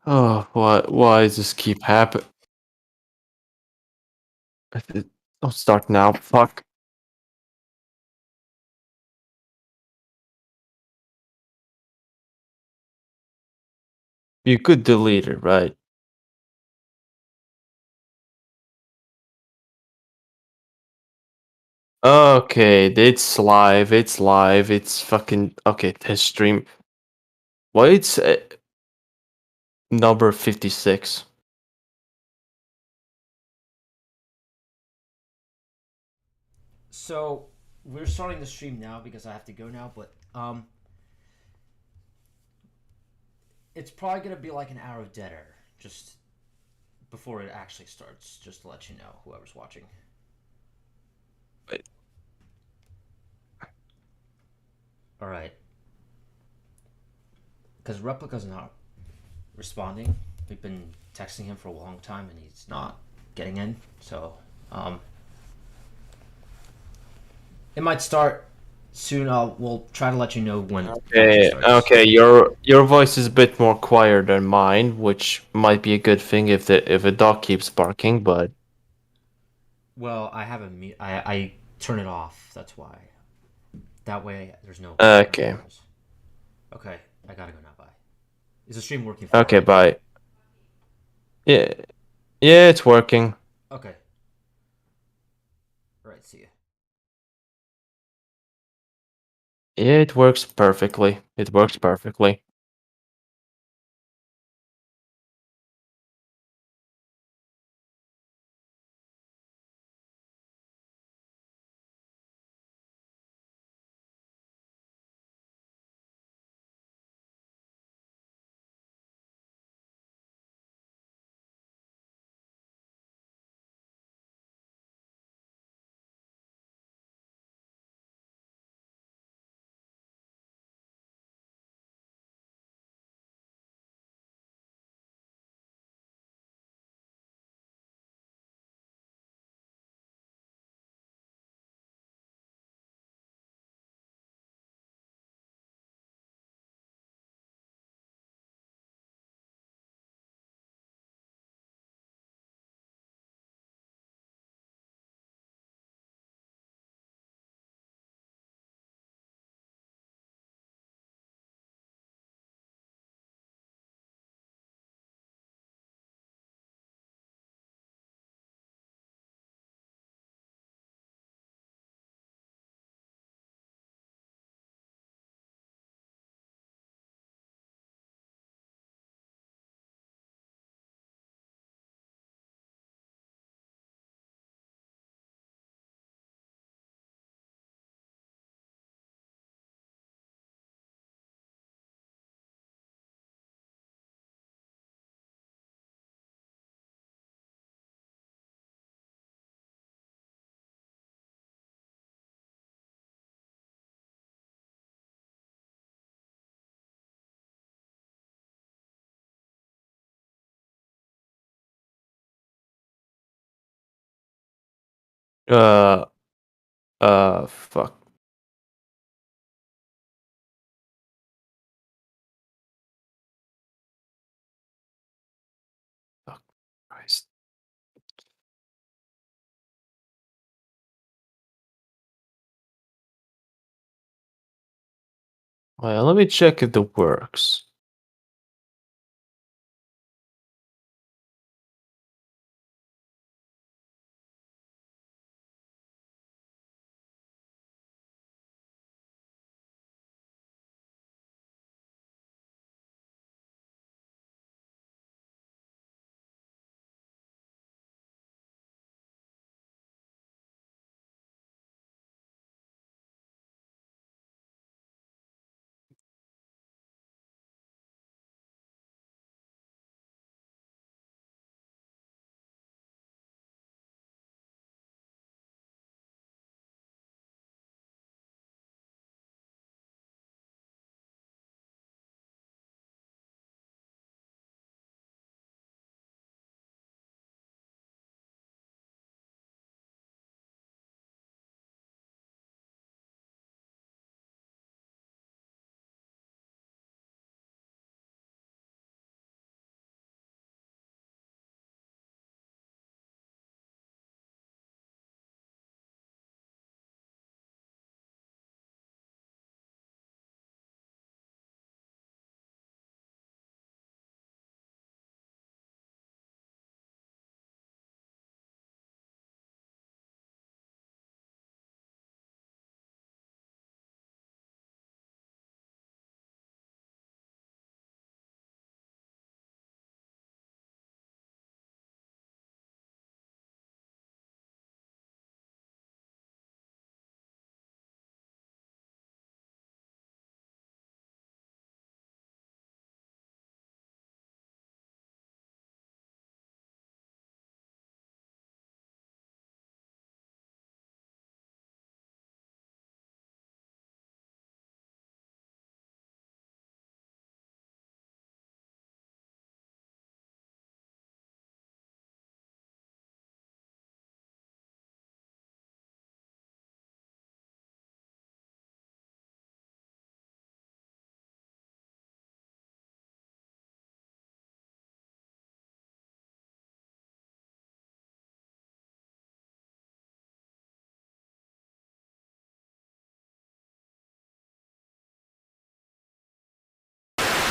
Oh, why does this keep happen? Don't start now. Fuck. You could delete it, right? Okay, it's live. It's live. It's fucking okay. This stream. Why it's number 56? So we're starting the stream now because I have to go now, but it's probably gonna be like an hour of dead air just before it actually starts, just to let you know, whoever's watching. Wait, All right, because Replica's not responding. We've been texting him for a long time and he's not getting in. So it might start soon. We'll try to let you know when it actually Okay, starts. okay. Your voice is a bit more quieter than mine, which might be a good thing if a dog keeps barking. But Well, I have a I turn it off. That's why. That way, there's no background okay, noise. Okay, I gotta go now. Bye. Is the stream working for you, okay. right? Bye. Yeah, yeah. It's working. Okay. All right. See you. Yeah, it works perfectly. It works perfectly. Uh, fuck. Fuck Christ. Well, let me check if it works.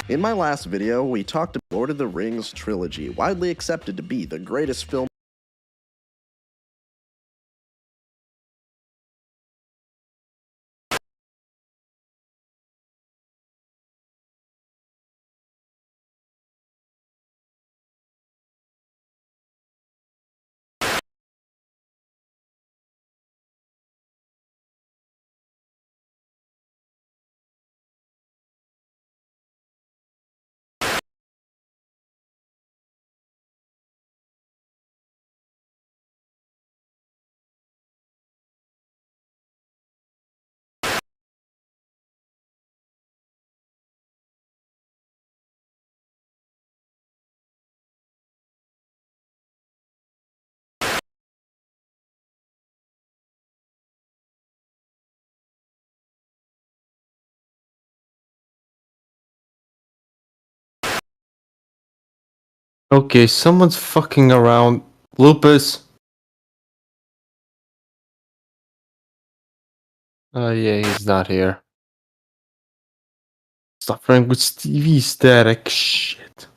In my last video, we talked about Lord of the Rings trilogy, widely accepted to be the greatest film. Okay, someone's fucking around. Lupus. Oh yeah, he's not here. Suffering with TV static. Shit.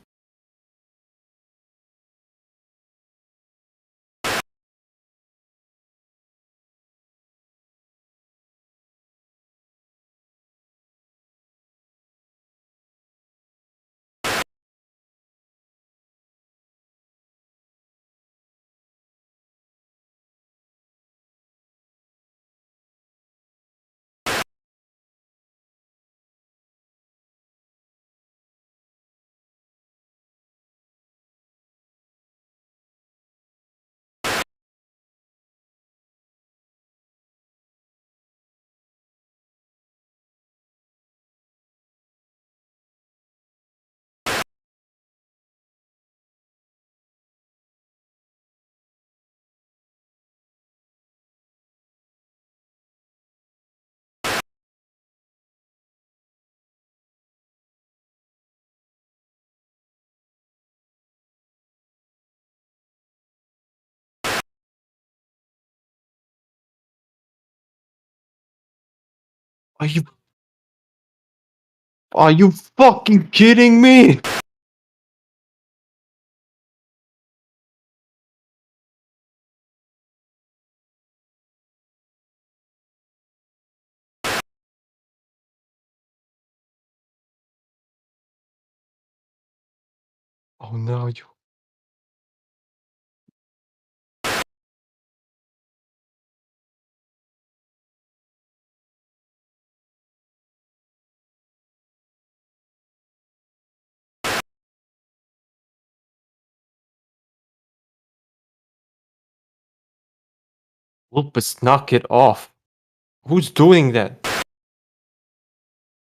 Are you fucking kidding me? Oh no, you. Lupus, knock it off. Who's doing that?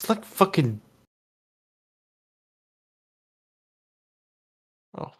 It's like fucking. Oh.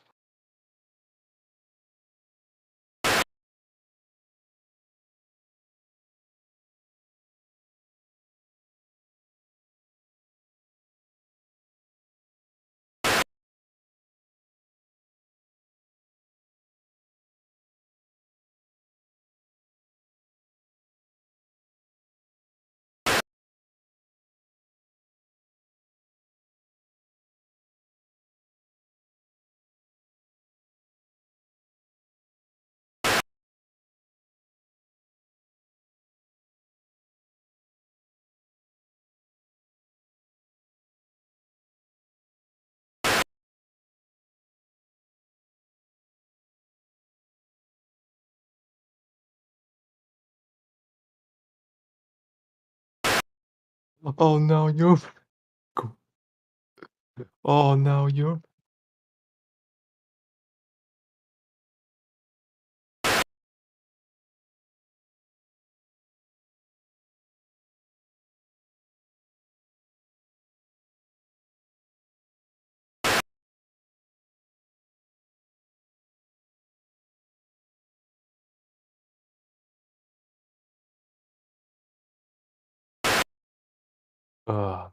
Oh no, you're. Oh no, you're. Uh,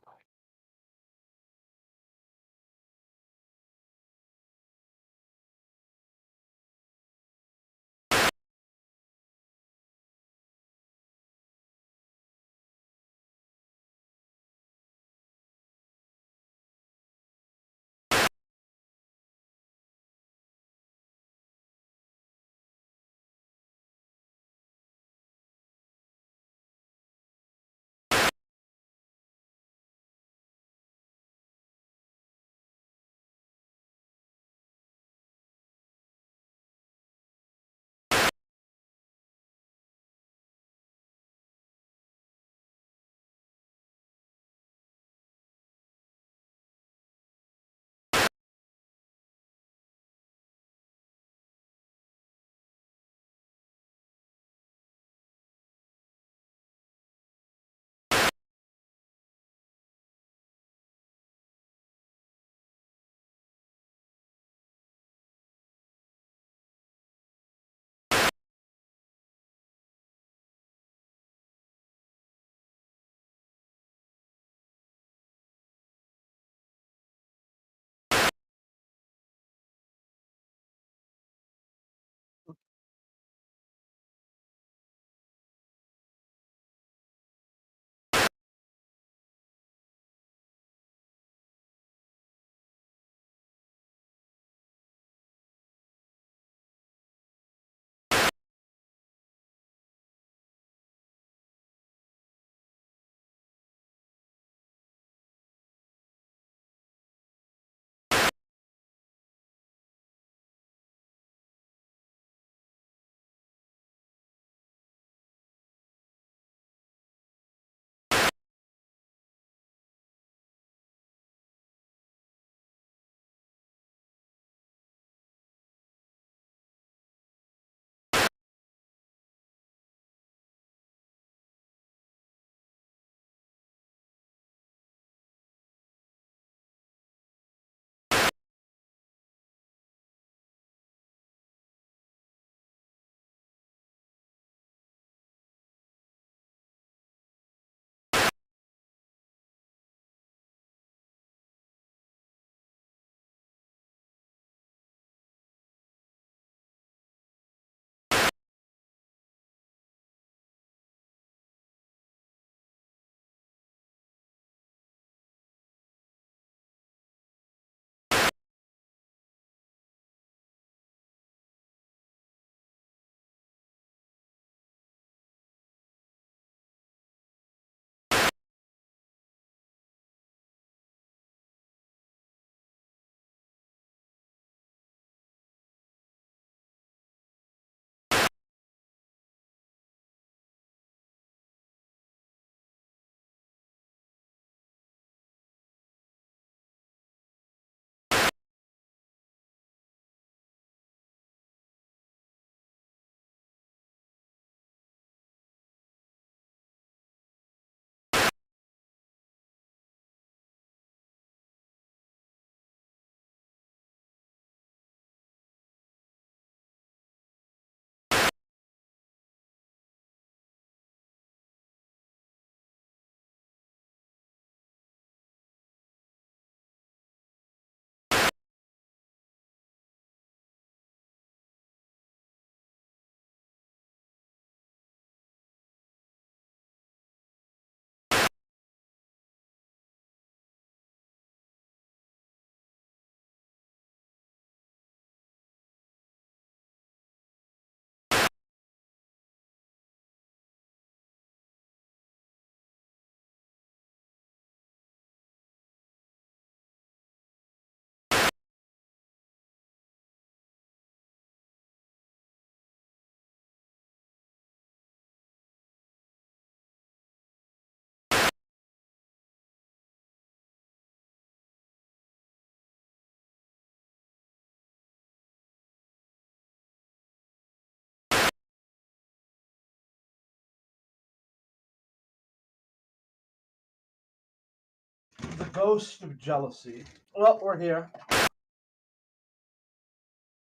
ghost of jealousy. Well, we're here.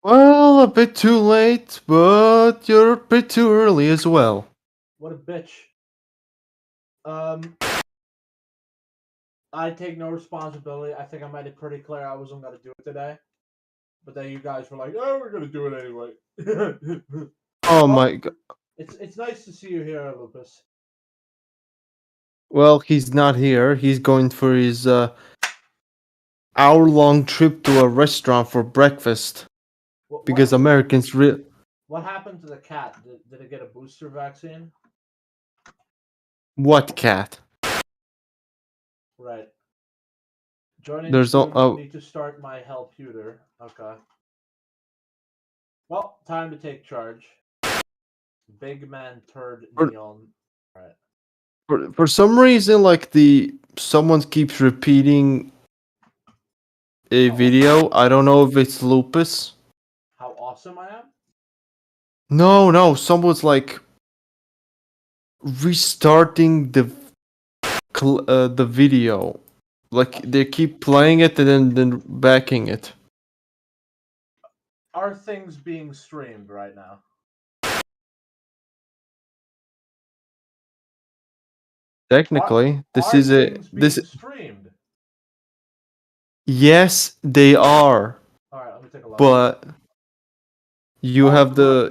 Well, a bit too late, but you're a bit too early as well. What a bitch. I take no responsibility. I think I made it pretty clear I wasn't going to do it today. But then you guys were like, oh, we're going to do it anyway. Oh Well, my god. it's nice to see you here, Lupus. Well, he's not here. He's going for his hour-long trip to a restaurant for breakfast. What, Because what, Americans what happened to the cat? Did it get a booster vaccine? What cat? Right. Joining There's soon. no. Need to start my helputer. Okay. Well, time to take charge. Big man turd For, neon. Right. for some reason, like someone keeps repeating a video. I don't know if it's Lupus. How awesome I am? No, someone's like restarting the video. Like they keep playing it and then backing it. Are things being streamed right now? Technically, this Are is a things this. being streamed? Yes, they are, All right, let me take a look. but you have the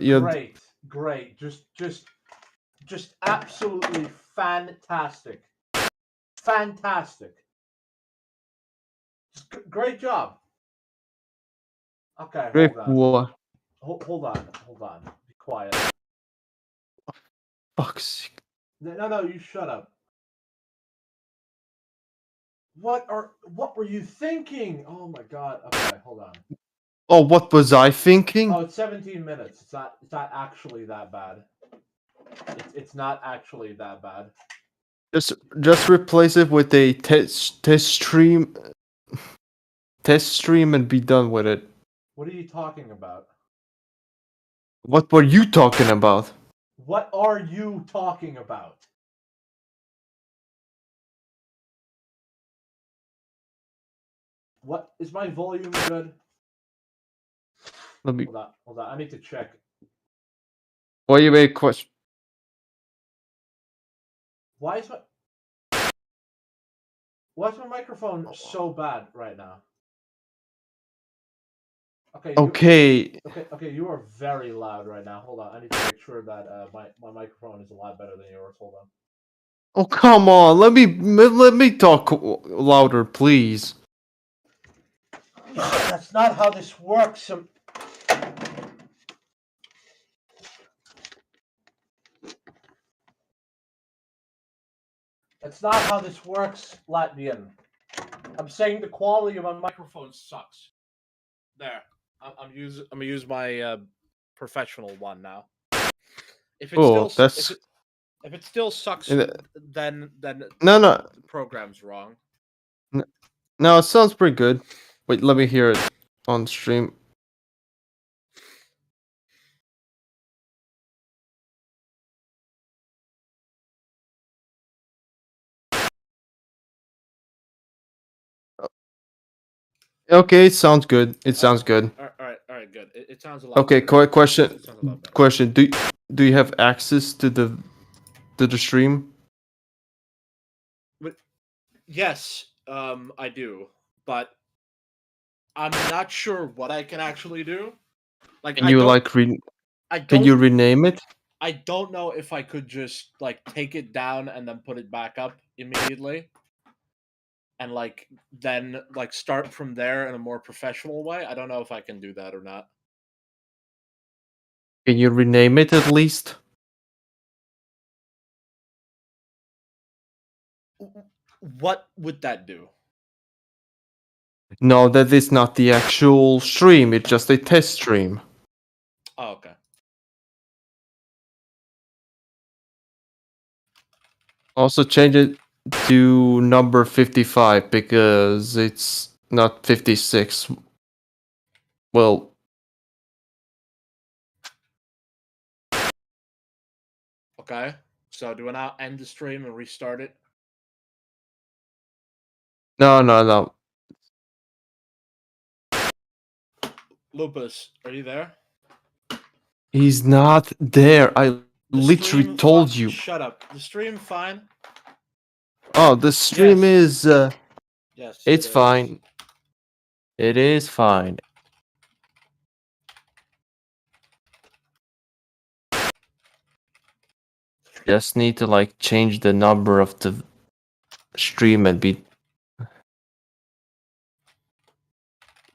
Great. Just absolutely fantastic. Fantastic. Great job. Okay, great. hold on. What? Hold on. Be quiet. Fuck's sake. No, you shut up. What were you thinking? Oh my god. Okay, hold on. Oh, what was I thinking? Oh, it's 17 minutes. It's not actually that bad. It's not actually that bad. Just replace it with a test stream and be done with it. What are you talking about? What were you talking about? What are you talking about? What is my volume good? Let me. Hold on. I need to check. Why you make question? Why is my microphone so bad right now? Okay. Okay. You are very loud right now. Hold on. I need to make sure that my microphone is a lot better than yours. Hold on. Oh come on. Let me talk louder, please. That's not how this works. That's not how this works, Latvian. I'm saying the quality of my microphone sucks. There. I'm gonna use my professional one now. If it Oh, still that's if it still sucks, then no. the program's wrong. No, it sounds pretty good. Wait, let me hear it on stream. Okay, it sounds good. It sounds good. All right, good. It sounds a lot. Okay, better. question. It sounds a lot better. Question. Do you have access to the stream? But yes, I do, but I'm not sure what I can actually do. Like, Can you like can you rename it? I don't know if I could just like take it down and then put it back up immediately. And like then like start from there in a more professional way. I don't know if I can do that or not. Can you rename it at least? What would that do? No, that is not the actual stream. It's just a test stream. Oh, okay. Also change it to number 55 because it's not 56. Well, Okay. So do I now end the stream and restart it? No. Lupus, are you there? He's not there. I The literally stream told you. Shut up. The stream fine? Oh, the stream Yes. is. Yes, It's it is. fine. It is fine. Just need to like change the number of the stream and be.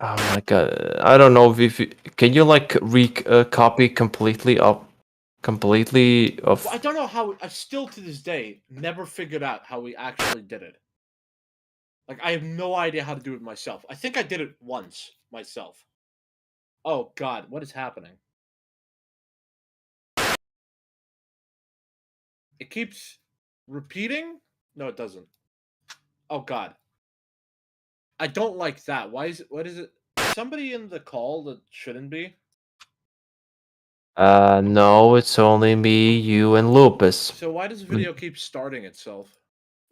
Oh my god! I don't know if can you like copy completely of. Well, I don't know how. I still to this day never figured out how we actually did it. Like, I have no idea how to do it myself. I think I did it once myself. Oh god, what is happening? It keeps repeating? No, it doesn't. Oh god. I don't like that. Why is it? What is it? Somebody in the call that shouldn't be? No, it's only me, you, and Lupus. So why does the video keep starting itself?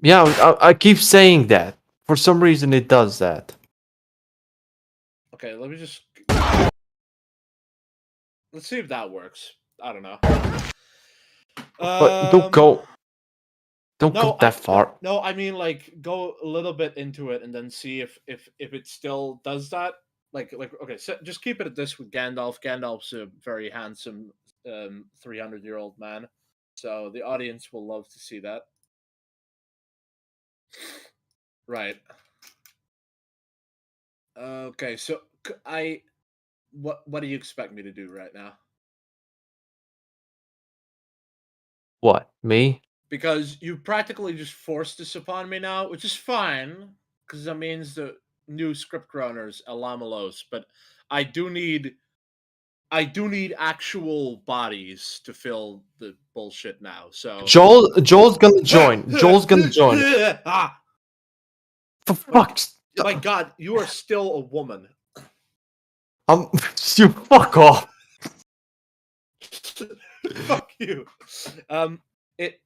Yeah, I keep saying that. For some reason, it does that. Okay, let me just... Let's see if that works. I don't know. But don't go. Don't go that far. No, I mean, like, go a little bit into it and then see if it still does that. Like okay, so just keep it at this with Gandalf. Gandalf's a very handsome 300-year-old man, so the audience will love to see that. Right. Okay, so what do you expect me to do right now? What? Me? Because you practically just forced this upon me now, which is fine, because that means the new script runners Alamalos, but I do need actual bodies to fill the bullshit now. So Joel's gonna join. Joel's gonna join. Ah, For fuck's. my god, you are still a woman. You fuck off. Fuck you.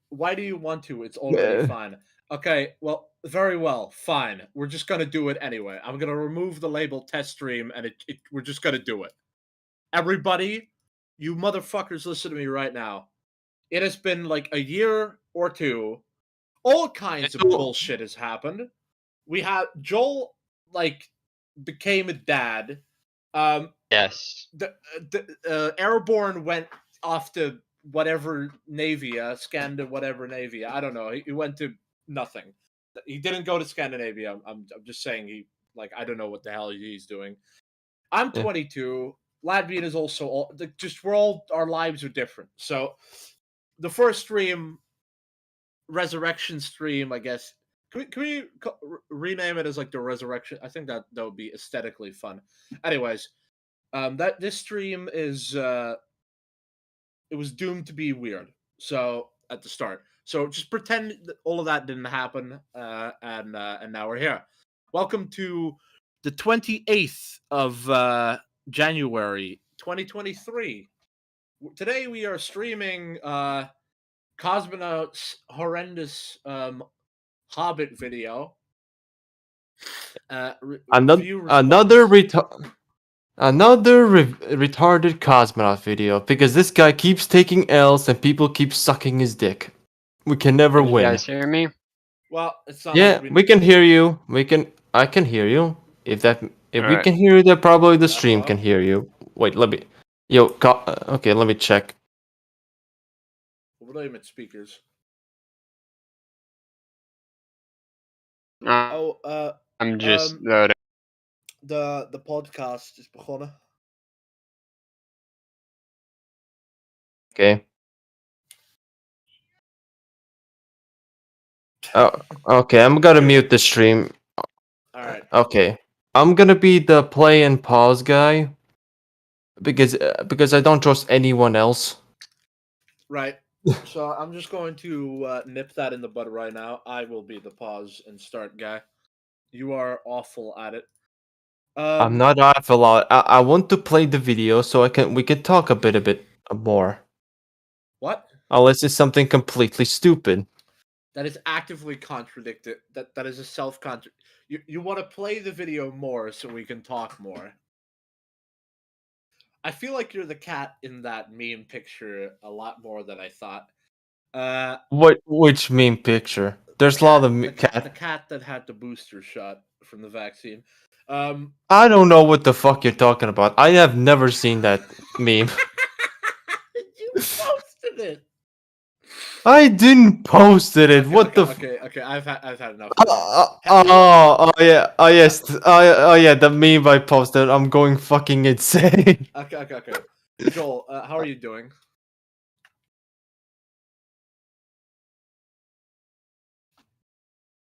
Why do you want to? It's already Yeah. fine. Okay, well, very well, fine. We're just gonna do it anyway. I'm gonna remove the label test stream, and we're just gonna do it. Everybody, you motherfuckers, listen to me right now. It has been like a year or two. All kinds of bullshit has happened. We have Joel like became a dad. Yes. The Airborne went off to whatever Navia, whatever Navia. I don't know. He went to nothing. He didn't go to Scandinavia. I'm just saying I don't know what the hell he's doing. I'm 22. Latvian is also our lives are different. So the first stream, resurrection stream, I guess. Can we rename it as like the resurrection? I think that would be aesthetically fun. Anyways, that this stream is it was doomed to be weird. So at the start, so just pretend that all of that didn't happen, and now we're here. Welcome to the 28th of January 2023. Today we are streaming Cosmonaut's horrendous Hobbit video. Another retarded cosmonaut video because this guy keeps taking L's and people keep sucking his dick. We can never Can you win. guys hear me? Well, it's not. Yeah, we can hear you. I can hear you. If we Alright. can hear you, then probably the stream Hello? can hear you. Wait, let me. Okay, let me check. What are you speakers? I'm just loading. The podcast is begonnen. Okay. Oh, okay. I'm gonna mute the stream. All right. Okay. I'm gonna be the play and pause guy because I don't trust anyone else. Right. So I'm just going to nip that in the bud right now. I will be the pause and start guy. You are awful at it. I'm not awful. I want to play the video so we can talk a bit more. What? Unless it's something completely stupid. that is actively contradicted. That is a self-contra. You want to play the video more so we can talk more. I feel like you're the cat in that meme picture a lot more than I thought. Which meme picture? There's a lot of the cat that had the booster shot from the vaccine. I don't know what the fuck you're talking about. I have never seen that meme. You posted it. I didn't posted it. Okay, What the? Okay. I've had enough. Oh yes. Oh yeah, the meme I posted. I'm going fucking insane. Okay. Joel, how are you doing?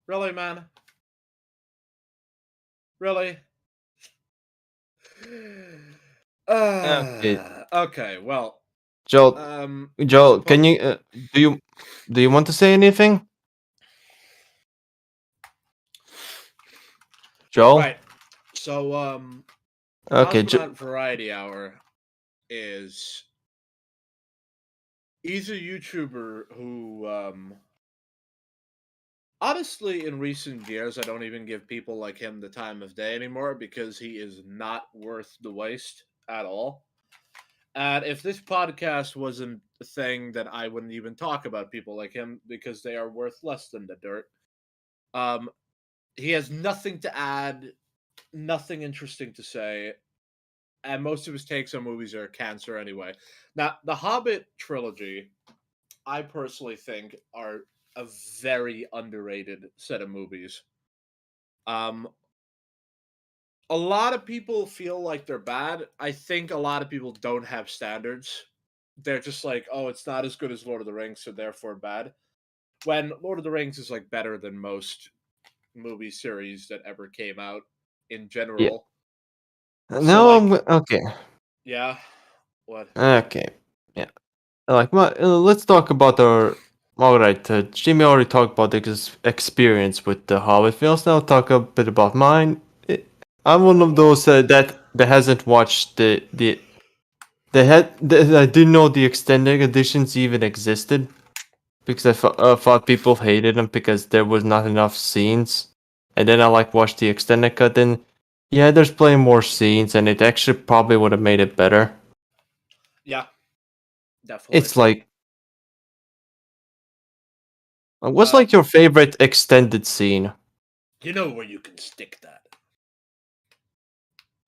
Really, man? Really? Okay. Well. Joel, can you do you want to say anything? Joel? Right. So Okay, Cosmonaut Variety Hour is he's a YouTuber who honestly in recent years I don't even give people like him the time of day anymore because he is not worth the waste at all. And if this podcast wasn't a thing, then I wouldn't even talk about people like him because they are worth less than the dirt. He has nothing to add, nothing interesting to say, and most of his takes on movies are cancer anyway. Now, the Hobbit trilogy, I personally think, are a very underrated set of movies. A lot of people feel like they're bad. I think a lot of people don't have standards. They're just like, oh, it's not as good as Lord of the Rings, so therefore bad. When Lord of the Rings is like better than most movie series that ever came out in general. No, okay. Yeah. What? Okay. Yeah. Let's talk about our. All right, Jimmy already talked about his experience with the Hobbit films. Now talk a bit about mine. I'm one of those that hasn't watched I didn't know the extended editions even existed because I thought people hated them because there was not enough scenes, and then I watched the extended cut. And yeah, there's plenty more scenes, and it actually probably would have made it better. Yeah, definitely. It's like, what's like your favorite extended scene? You know where you can stick that.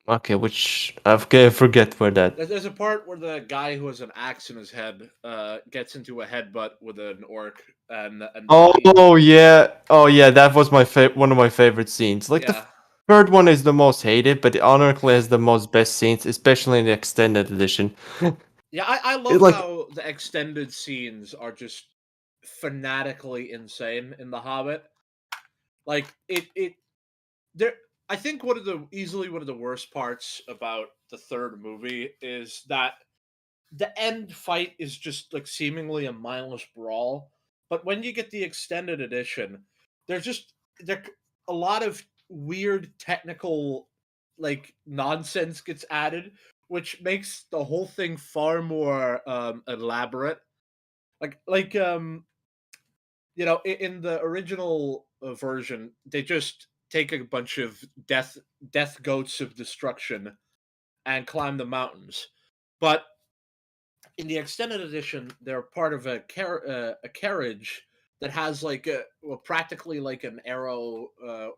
Okay, which I forget where that. There's a part where the guy who has an axe in his head gets into a headbutt with an orc, and oh yeah, that was my one of my favorite scenes. Like the third one is the most hated, but it honestly has the most best scenes, especially in the extended edition. Yeah, I love how the extended scenes are just fanatically insane in The Hobbit. Like there. I think easily one of the worst parts about the third movie is that the end fight is just like seemingly a mindless brawl. But when you get the extended edition, there a lot of weird technical like nonsense gets added, which makes the whole thing far more elaborate. In the original version, they just take a bunch of death goats of destruction and climb the mountains. But in the extended edition, they're part of a carriage that has practically like an arrow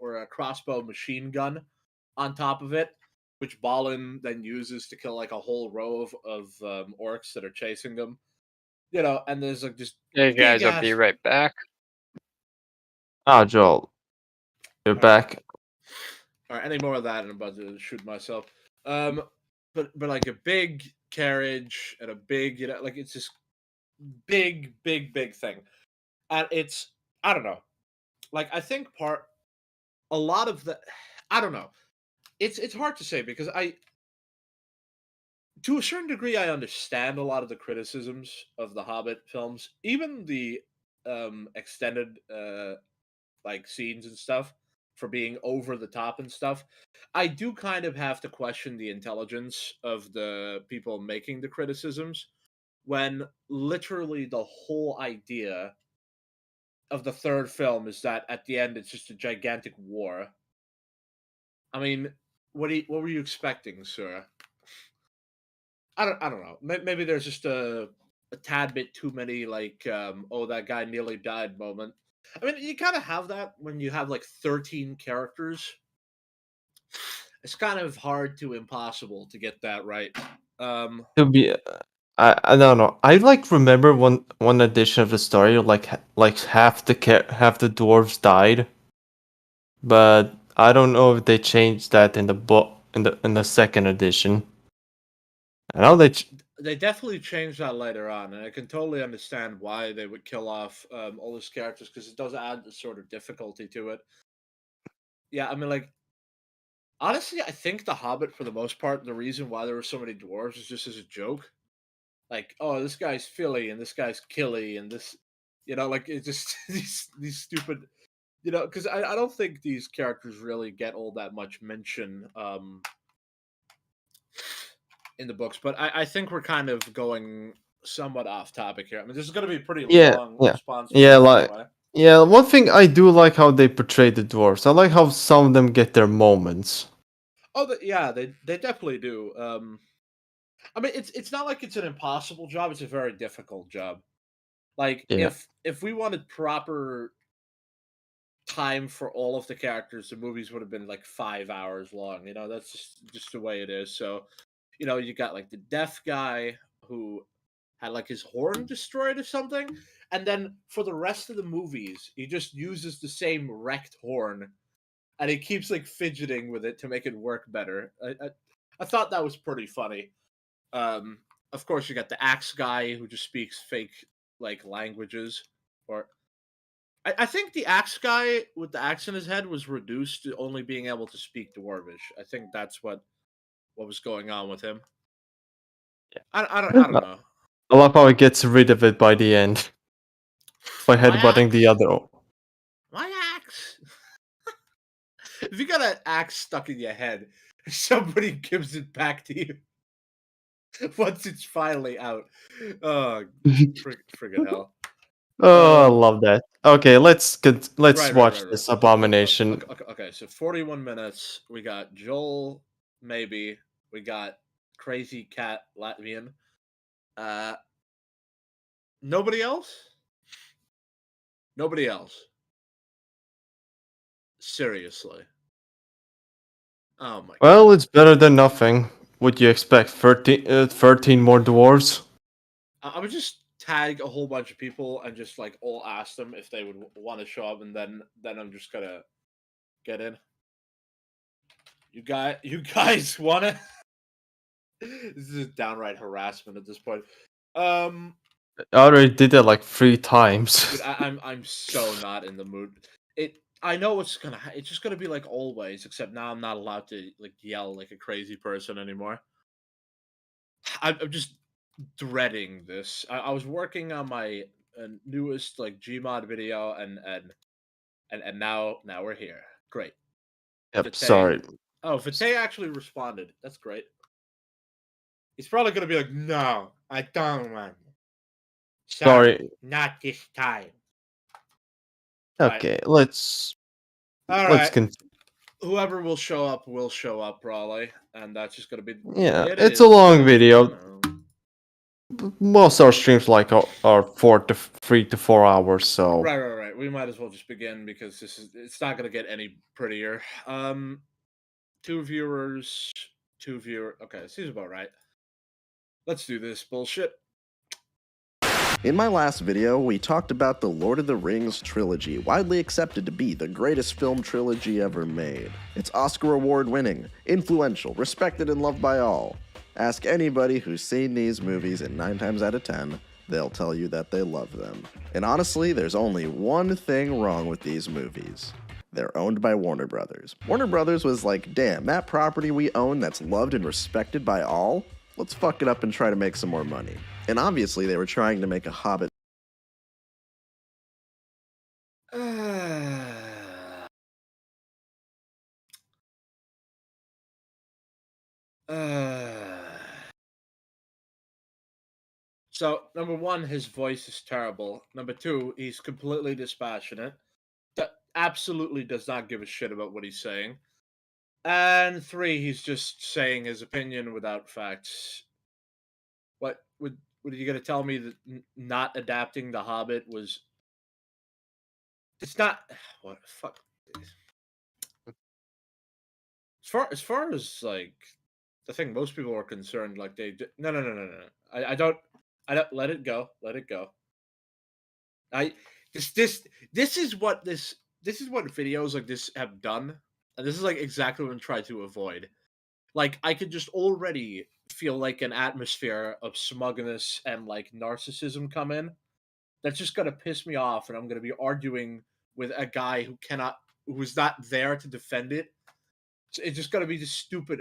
or a crossbow machine gun on top of it, which Balin then uses to kill like a whole row of orcs that are chasing them. And there's like just hey guys, I'll be right back. Ah, Joel, you're back. All right, any more of that, and I'm about to shoot myself. But like a big carriage and a big, like it's this big thing, and it's I don't know, like I think a lot of the, I don't know, it's hard to say because to a certain degree I understand a lot of the criticisms of the Hobbit films, even the extended like scenes and stuff for being over the top and stuff. I do kind of have to question the intelligence of the people making the criticisms when literally the whole idea of the third film is that at the end it's just a gigantic war. I mean, what were you expecting, sir? I don't know. Maybe there's just a tad bit too many like oh that guy nearly died moment. I mean, you kind of have that when you have like 13 characters. It's kind of hard to impossible to get that right. To be, I don't know. I like remember one edition of the story like half the dwarves died, but I don't know if they changed that in the book in the second edition. I know They definitely changed that later on, and I can totally understand why they would kill off all those characters because it does add a sort of difficulty to it. Yeah, I mean, like honestly, I think the Hobbit, for the most part, the reason why there were so many dwarves is just as a joke. Like, oh, this guy's Philly and this guy's Killy and this, like it's just these stupid, because I don't think these characters really get all that much mention in the books. But I think we're kind of going somewhat off topic here. I mean, this is going to be a pretty yeah long yeah response yeah video like anyway. yeah. One thing I do like how they portray the dwarves. I like how some of them get their moments. Oh, yeah, they definitely do. I mean, it's not like it's an impossible job. It's a very difficult job. Like Yeah. if we wanted proper time for all of the characters, the movies would have been like 5 hours long. That's just the way it is. So, you got like the deaf guy who had like his horn destroyed or something, and then for the rest of the movies, he just uses the same wrecked horn, and he keeps like fidgeting with it to make it work better. I thought that was pretty funny. Um, of course, you got the axe guy who just speaks fake like languages, or I think the axe guy with the axe in his head was reduced to only being able to speak Dwarvish. I think that's what was going on with him. I don't know. I love how he gets rid of it by the end by My headbutting the axe, other. my axe. If you got an axe stuck in your head, somebody gives it back to you once it's finally out. Oh, friggin' hell. Oh, I love that. Okay, let's watch Right. this abomination. Okay. So 41 minutes. We got Joel, maybe. We got Crazy Cat Latvian. Uh, nobody else. Nobody else. Seriously. Oh my god. Well, it's better than nothing. Would you expect 13 more dwarves? I would just tag a whole bunch of people and just like all ask them if they would want to show up, and then I'm just gonna get in. You guys want to? This is downright harassment at this point. I already did that like 3 times. Dude, I'm so not in the mood. I know it's just gonna be like always, except now I'm not allowed to like yell like a crazy person anymore. I'm just dreading this. I was working on my newest like Gmod video, and now we're here. Great. Yep, Vite. sorry. Oh, Vite actually responded. That's great. He's probably gonna be like, "No, I don't want. Sorry. Not this time." Okay, Right. let's All let's right. continue. Whoever will show up probably, and that's just gonna be. Yeah, It it's a is. long I video. know. Most our streams like are 3 to 4 hours, so Right. We might as well just begin because it's not gonna get any prettier. Two viewers, Okay, this seems about right. Let's do this bullshit. In my last video, we talked about the Lord of the Rings trilogy, widely accepted to be the greatest film trilogy ever made. It's Oscar award winning, influential, respected and loved by all. Ask anybody who's seen these movies, and 9 times out of 10, they'll tell you that they love them. And honestly, there's only one thing wrong with these movies. They're owned by Warner Brothers. Warner Brothers was like, damn, that property we own that's loved and respected by all? Let's fuck it up and try to make some more money. And obviously they were trying to make a Hobbit. So, number one, his voice is terrible. Number two, he's completely dispassionate. That absolutely does not give a shit about what he's saying. And three, he's just saying his opinion without facts. What are you gonna tell me that not adapting The Hobbit was? It's not. What fuck? As far as like, I think most people are concerned. Like no. I don't let it go. Let it go. I this is what videos like this have done, and this is like exactly what I'm trying to avoid. Like I could just already feel like an atmosphere of smugness and like narcissism come in. That's just gonna piss me off, and I'm gonna be arguing with a guy who's not there to defend it. It's just gonna be just stupid.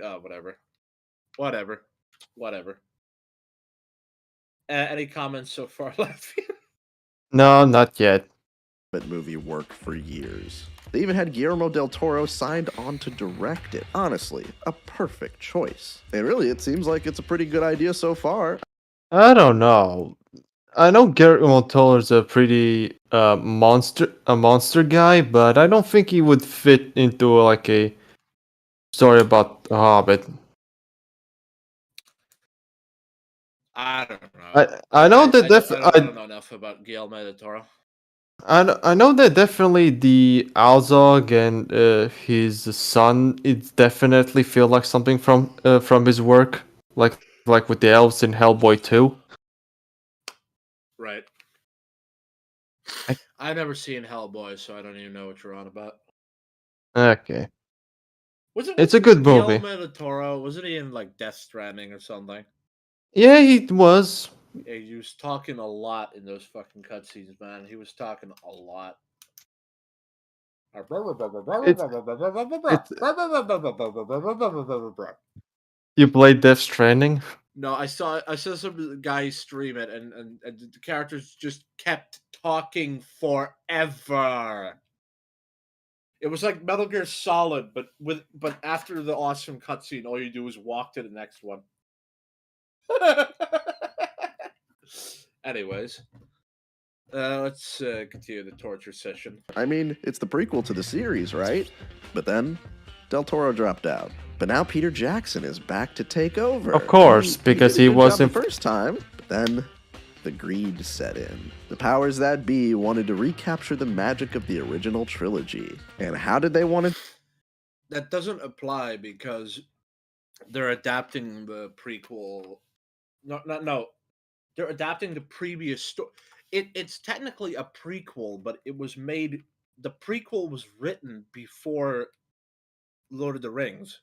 Whatever. Any comments so far left? No, not yet. Movie work for years. They even had Guillermo del Toro signed on to direct it. Honestly, a perfect choice. And really, it seems like it's a pretty good idea so far. I don't know. I know Guillermo del Toro's a pretty monster guy, but I don't think he would fit into like a story about the Hobbit. I don't know. I know that I don't know enough about Guillermo del Toro. I know that definitely the Alzog and his son, it definitely feel like something from his work, like with the elves in Hellboy 2. Right. I've never seen Hellboy, so I don't even know what you're on about. Okay. It's a good movie. Guillermo del Toro, wasn't he in like Death Stranding or something? Yeah, he was. Yeah, he was talking a lot in those fucking cutscenes, man. He was talking a lot. You played Death Stranding? No, I saw some guys stream it, and the characters just kept talking forever. It was like Metal Gear Solid, but after the awesome cutscene, all you do is walk to the next one. Anyways, let's continue the torture session. I mean, it's the prequel to the series, right? But then, Del Toro dropped out. But now Peter Jackson is back to take over. Of course, because he he did a good job wasn't the first time. But then, the greed set in. The powers that be wanted to recapture the magic of the original trilogy. And how did they want to? That doesn't apply because they're adapting the prequel. No. They're adapting the previous story. It's technically a prequel, but it was made. The prequel was written before Lord of the Rings.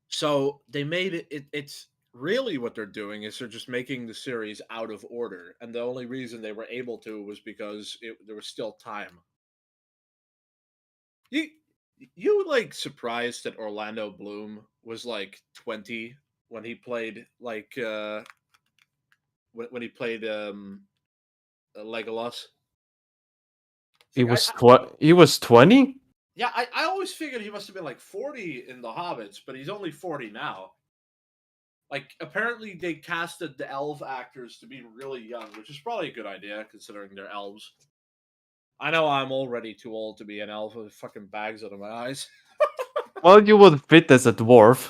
So they made it. It's really what they're doing is they're just making the series out of order, and the only reason they were able to was because there was still time. You like surprised that Orlando Bloom was like 20 when he played like when he played Legolas? he was 20? Yeah, I always figured he must have been like 40 in the Hobbits, but he's only 40 now. Like, apparently they casted the elf actors to be really young, which is probably a good idea, considering they're elves. I know I'm already too old to be an elf with fucking bags under my eyes. Well, you would fit as a dwarf.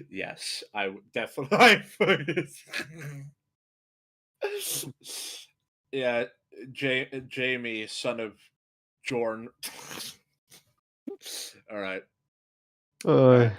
Yes, I would definitely. Yeah, Jamie, son of Jorn. All right. All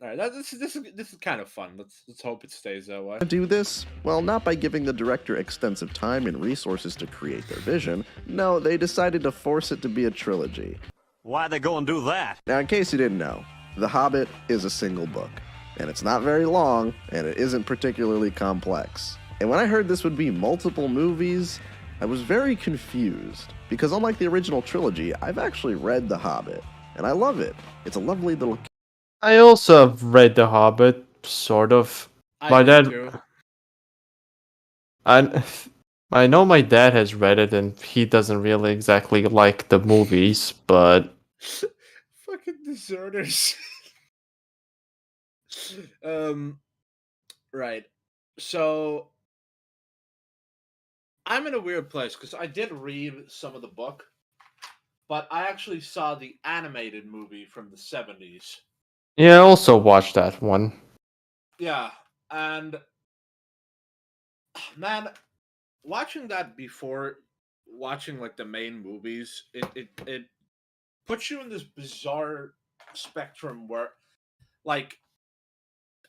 right. This is kind of fun. Let's hope it stays that way. Do this? Well, not by giving the director extensive time and resources to create their vision. No, they decided to force it to be a trilogy. Why'd they go and do that? Now, in case you didn't know, The Hobbit is a single book, and it's not very long, and it isn't particularly complex. And when I heard this would be multiple movies, I was very confused, because unlike the original trilogy, I've actually read The Hobbit, and I love it. It's a lovely little... I also have read The Hobbit, sort of. My dad, Too. I know my dad has read it, and he doesn't really exactly like the movies, but Fucking deserters. Right. So I'm in a weird place because I did read some of the book, but I actually saw the animated movie from the 70s. Yeah, I also watched that one. Yeah, and man, watching that before watching like the main movies, it puts you in this bizarre spectrum where, like,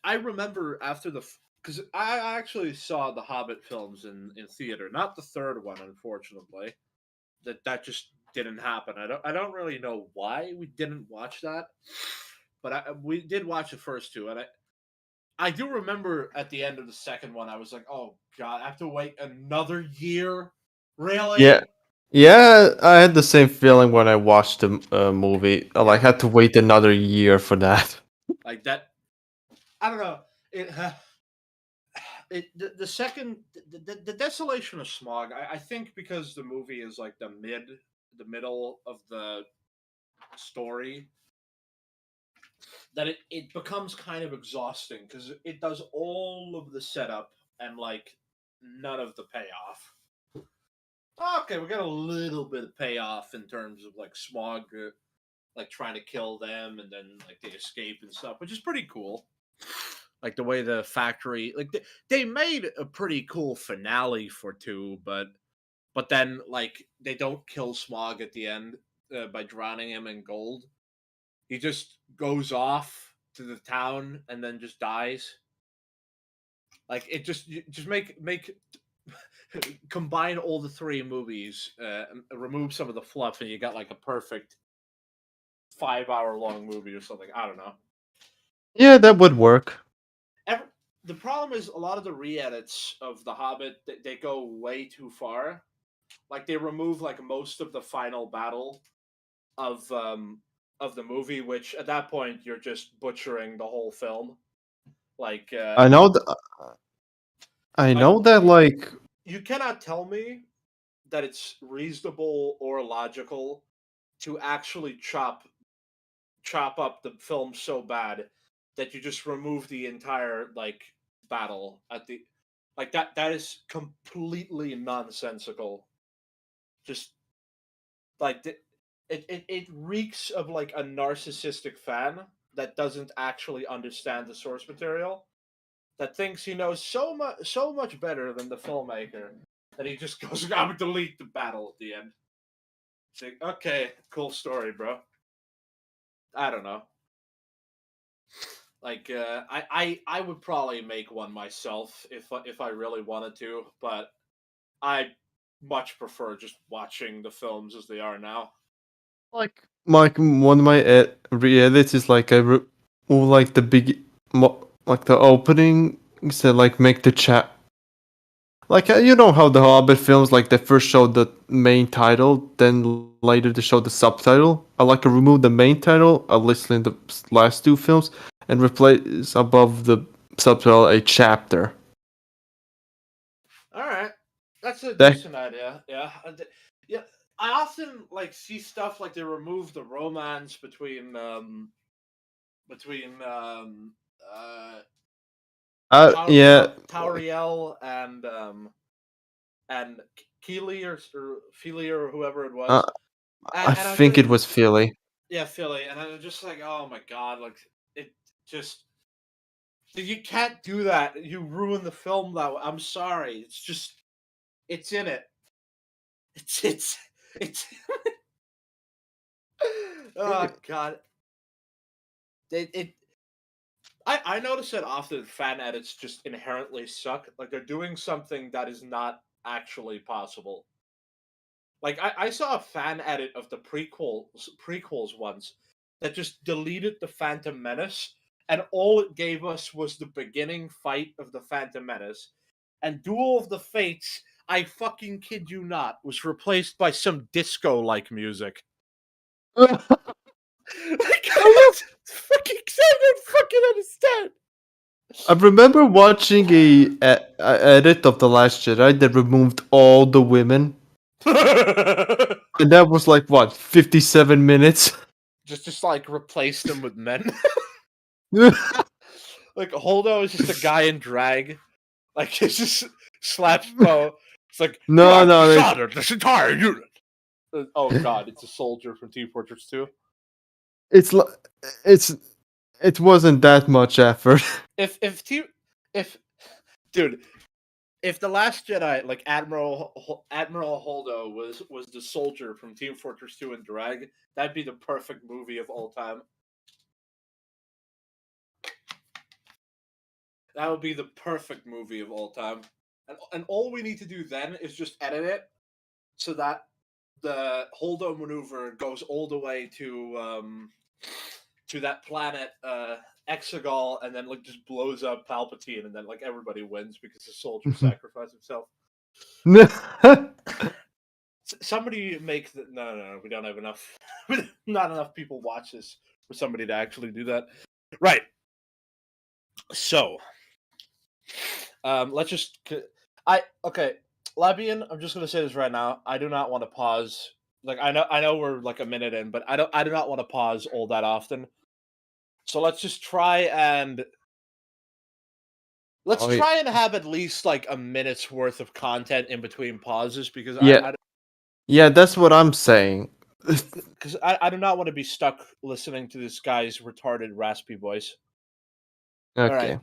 I remember after because I actually saw the Hobbit films in theater, not the third one, unfortunately. That just didn't happen. I don't really know why we didn't watch that, but we did watch the first two, and I do remember at the end of the second one, I was like, oh god, I have to wait another year, Yeah, really? yeah, I had the same feeling when I watched the movie. I like Yeah, had to wait another year for that. like that. I don't know. It the second the desolation of smog. I think because the movie is like the middle of the story, that it becomes kind of exhausting because it does all of the setup and like none of the payoff. Okay, we got a little bit of payoff in terms of like smog, like trying to kill them and then like they escape and stuff, which is pretty cool. Like the way the factory, like they made a pretty cool finale for two, but then like they don't kill Smog at the end by drowning him in gold. He just goes off to the town and then just dies. Like it just make combine all the three movies, remove some of the fluff, and you got like a perfect 5 hour long movie or something. I don't know. Yeah, that would work. Every, the problem is a lot of the re-edits of The Hobbit they go way too far. Like they remove like most of the final battle of the movie, which at that point you're just butchering the whole film. Like I know. I like know that. Like, you cannot tell me that it's reasonable or logical to actually chop up the film so bad that you just remove the entire like battle at the like that is completely nonsensical. Just like it reeks of like a narcissistic fan that doesn't actually understand the source material, that thinks he knows so much better than the filmmaker, that he just goes, I'm gonna delete the battle at the end. It's like, okay, cool story, bro. I don't know. Like I would probably make one myself if I really wanted to, but I much prefer just watching the films as they are now. like one of my re-edits is like like the big, like the opening said like make the chat. Like you know how the Hobbit films like they first show the main title, then later they show the subtitle. I like to remove the main title, I listen in the last two films, and replace above the subtitle a chapter. All right, that's a That decent idea. Yeah, yeah. I often like see stuff like they remove the romance between yeah, Tauriel and Keely or Feely or whoever it uh, was, I and I'm think just it was Philly. yeah Philly, and I'm just like, oh my god, like it just you can't do that. You ruin the film that way. I'm sorry. It's just it's in it. It's oh god. It I notice that often fan edits just inherently suck. Like they're doing something that is not actually possible. Like I saw a fan edit of the prequels once that just deleted the Phantom Menace, and all it gave us was the beginning fight of the Phantom Menace. And Duel of the Fates, I fucking kid you not, was replaced by some disco like music. Like, fucking I don't fucking understand. I remember watching a edit of The Last Jedi that removed all the women, and that was like what 57 minutes. just like replace them with men. like Holdo is just a guy in drag. Like he just slaps Poe. It's like No, no, dishonored this entire unit. Oh god, it's a soldier from Team Fortress 2. it's it wasn't that much effort. If dude, if the Last Jedi, like Admiral Holdo was the soldier from Team Fortress 2 in drag, that'd be the perfect movie of all time. That would be the perfect movie of all time. And all we need to do then is just edit it so that the Holdo maneuver goes all the way to that planet Exegol, and then like just blows up Palpatine, and then like everybody wins because the soldier sacrificed himself. Somebody make the no, we don't have enough. Not enough people watch this for somebody to actually do that. Right. So, let's just. Okay, Labian. I'm just gonna say this right now. I do not want to pause. Like I know we're like a minute in, but I do not want to pause all that often. So let's just try and try and have at least like a minute's worth of content in between pauses because yeah, that's what I'm saying. Because I do not want to be stuck listening to this guy's retarded raspy voice. Okay. Right.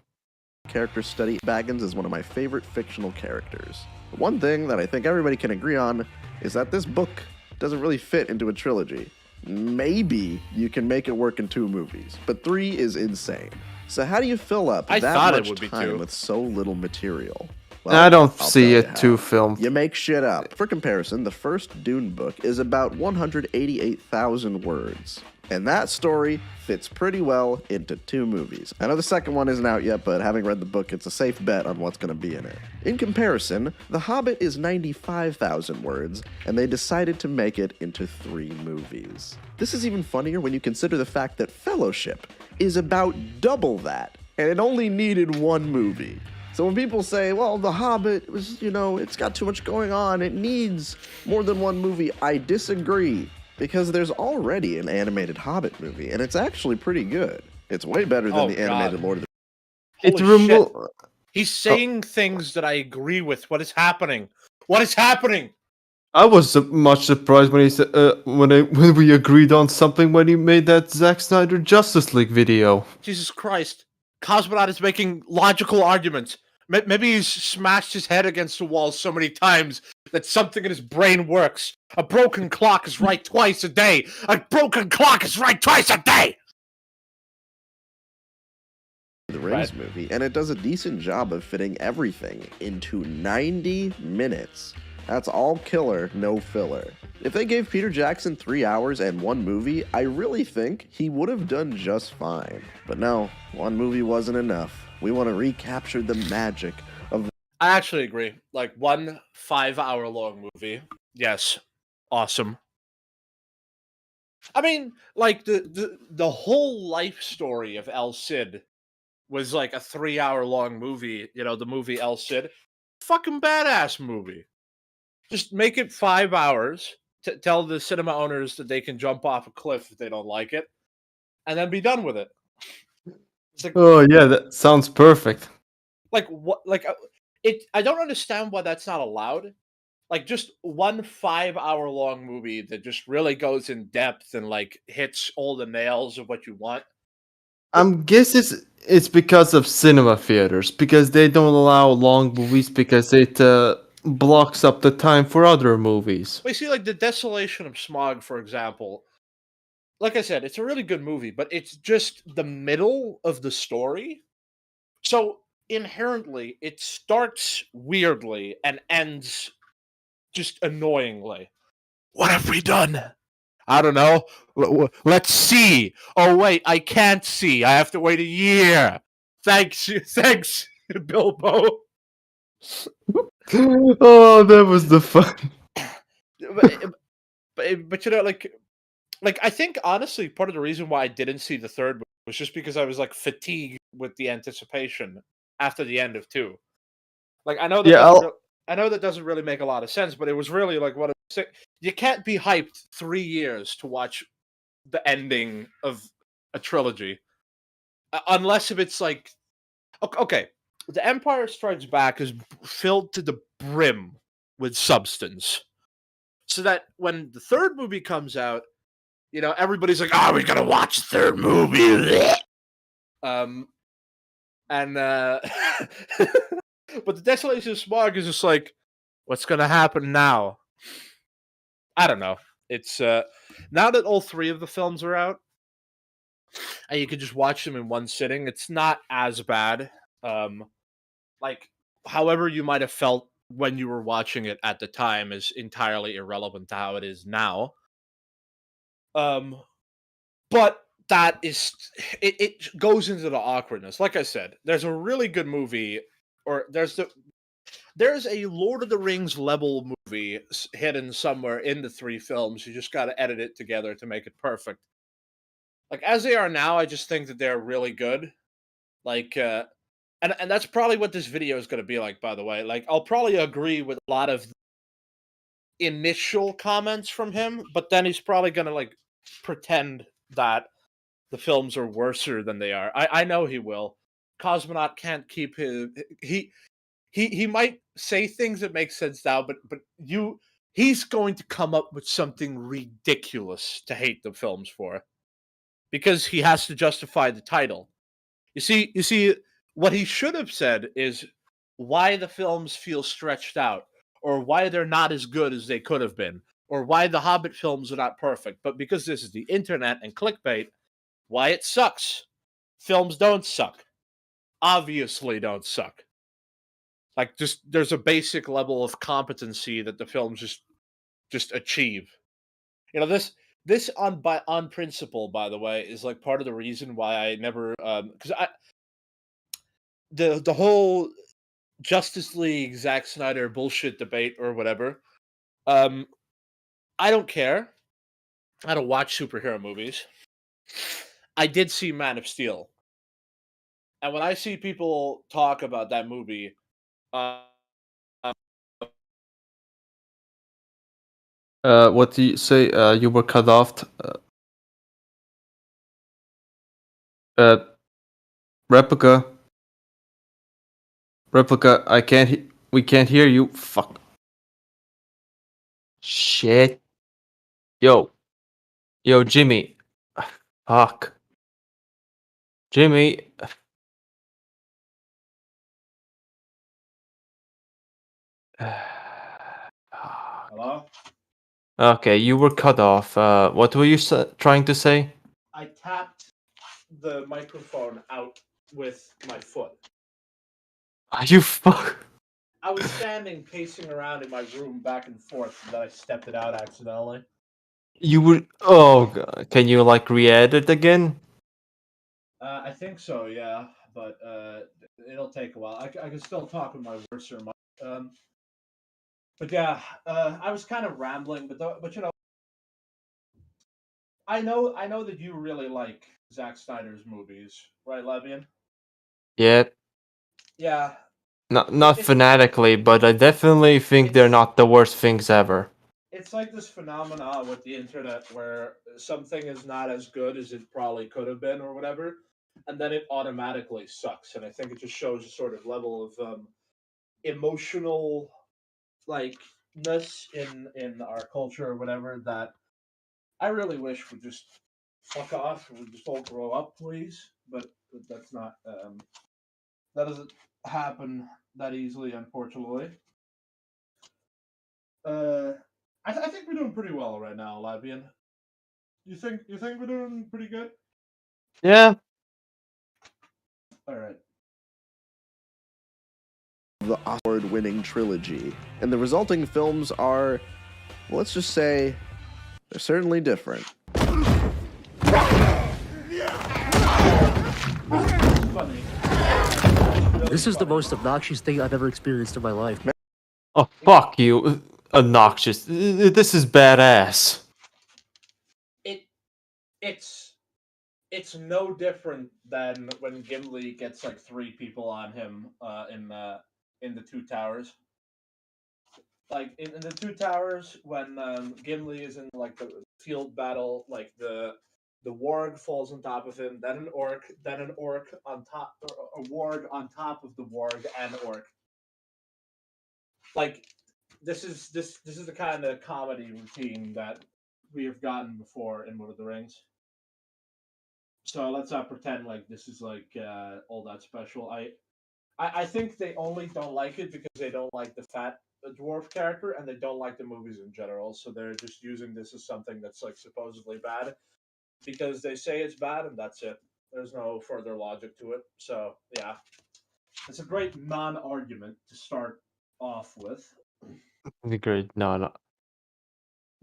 Character study. Baggins is one of my favorite fictional characters. The one thing that I think everybody can agree on is that this book doesn't really fit into a trilogy. Maybe you can make it work in 2 movies, but 3 is insane. So how do you fill up that much time with so little material? Well, I don't I'll see tell it you too how. filmed. You make shit up. For comparison, the first Dune book is about 188,000 words. And that story fits pretty well into 2 movies. I know the second one isn't out yet, but having read the book, it's a safe bet on what's going to be in it. In comparison, The Hobbit is 95,000 words, and they decided to make it into 3 movies. This is even funnier when you consider the fact that Fellowship is about double that, and it only needed 1 movie. So when people say, well, The Hobbit was, it's got too much going on, it needs more than 1 movie, I disagree. Because there's already an animated Hobbit movie, and it's actually pretty good. It's way better than the animated Lord of the It Holy shit. removed. He's saying things that I agree with. What is happening? What is happening? I was much surprised when he said when we agreed on something when he made that Zack Snyder Justice League video. Jesus Christ! Cosmonaut is making logical arguments. Maybe he's smashed his head against the wall so many times that something in his brain works. A broken clock is right twice a day. A broken clock is right twice a day. The Rings movie, and it does a decent job of fitting everything into 90 minutes. That's all killer, no filler. If they gave Peter Jackson 3 hours and 1 movie, I really think he would have done just fine. But no, 1 movie wasn't enough. We want to recapture the magic of... I actually agree. Like 1 5-hour-long movie. Yes. Awesome. I mean, like the whole life story of El Cid was like a 3-hour-long movie. The movie El Cid. Fucking badass movie. Just make it 5 hours. Tell the cinema owners that they can jump off a cliff if they don't like it, and then be done with it. Like, oh yeah, that sounds perfect. Like what? Like I don't understand why that's not allowed. Like just 1 5-hour-long movie that just really goes in depth and like hits all the nails of what you want. I'm guess it's because of cinema theaters, because they don't allow long movies because it blocks up the time for other movies. We see like The Desolation of Smog, for example. Like I said, it's a really good movie, but it's just the middle of the story. So inherently, it starts weirdly and ends just annoyingly. What have we done? I don't know. Let's see. Oh wait, I can't see. I have to wait a year. Thanks, Bilbo. Oh, that was the fun. But like I think honestly, part of the reason why I didn't see the third was just because I was like fatigued with the anticipation after the end of 2. Like I know that I know that doesn't really make a lot of sense, but it was really like what you can't be hyped 3 years to watch the ending of a trilogy, unless if it's like Okay, The Empire Strikes Back is filled to the brim with substance, so that when the third movie comes out, everybody's like, "Oh, we gotta watch the third movie." Um, and but the Desolation of Smog is just like, what's gonna happen now? I don't know. It's now that all three of the films are out, and you can just watch them in one sitting. It's not as bad. Um, like, however you might have felt when you were watching it at the time is entirely irrelevant to how it is now. Um, but that is it goes into the awkwardness. Like I said, there's a really good movie, or there's a Lord of the Rings level movie hidden somewhere in the three films. You just got to edit it together to make it perfect. Like, as they are now, I just think that they're really good. Like, and that's probably what this video is going to be like. By the way, like, I'll probably agree with a lot of initial comments from him, but then he's probably going to like pretend that the films are worser than they are. I know he will. Cosmonaut can't keep his he might say things that make sense now, but he's going to come up with something ridiculous to hate the films for, because he has to justify the title. You see, what he should have said is why the films feel stretched out, or why they're not as good as they could have been, or why the Hobbit films are not perfect. But because this is the internet and clickbait, why it sucks. Films don't suck. Obviously don't suck. Like, just there's a basic level of competency that the films just achieve. This on principle, by the way, is like part of the reason why I never because I the whole Justice League Zack Snyder bullshit debate or whatever. Um, I don't care. I don't watch superhero movies. I did see Man of Steel, and when I see people talk about that movie, uh, What do you say? You were cut off. Uh, replica. Replica. I can't. We can't hear you. Fuck. Shit. Yo. Yo, Jimmy. Fuck. Jimmy. hello. Okay, you were cut off. What were you trying to say? I tapped the microphone out with my foot. Are you fuck? I was standing pacing around in my room back and forth, and then I stepped it out accidentally. You were. Oh, God. Can you like re-edit again? I think so, yeah, but it'll take a while. I can still talk with my words or my. But yeah, I was kind of rambling, but I know that you really like Zack Snyder's movies, right, Levian? Yeah. Yeah, Not fanatically, but I definitely think they're it's not the worst things ever. it's like this phenomena with the internet where something is not as good as it probably could have been or whatever, and then it automatically sucks. And I think it just shows a sort of level of emotional likeness in our culture or whatever that I really wish would just fuck off and would just all grow up, please. But that's not that doesn't happen that easily, unfortunately. Uh, I think we're doing pretty well right now, Labian. You think we're doing pretty good? Yeah. All right. The award-winning trilogy, and the resulting films are, well, let's just say, they're certainly different. Funny. This is the most obnoxious thing I've ever experienced in my life. Oh, fuck you. Obnoxious. This is badass. It's no different than when Gimli gets like three people on him in the Two Towers. Like in the Two Towers, when Gimli is in like the field battle, like the The warg falls on top of him, then an orc on top, or a warg on top of the warg and orc. Like this is the kind of comedy routine that we have gotten before in Lord of the Rings. So let's not pretend like this is like all that special. I think they only don't like it because they don't like the fat dwarf character and they don't like the movies in general. So they're just using this as something that's like supposedly bad because they say it's bad and that's it. There's no further logic to it. So yeah, it's a great non-argument to start off with. The great. No.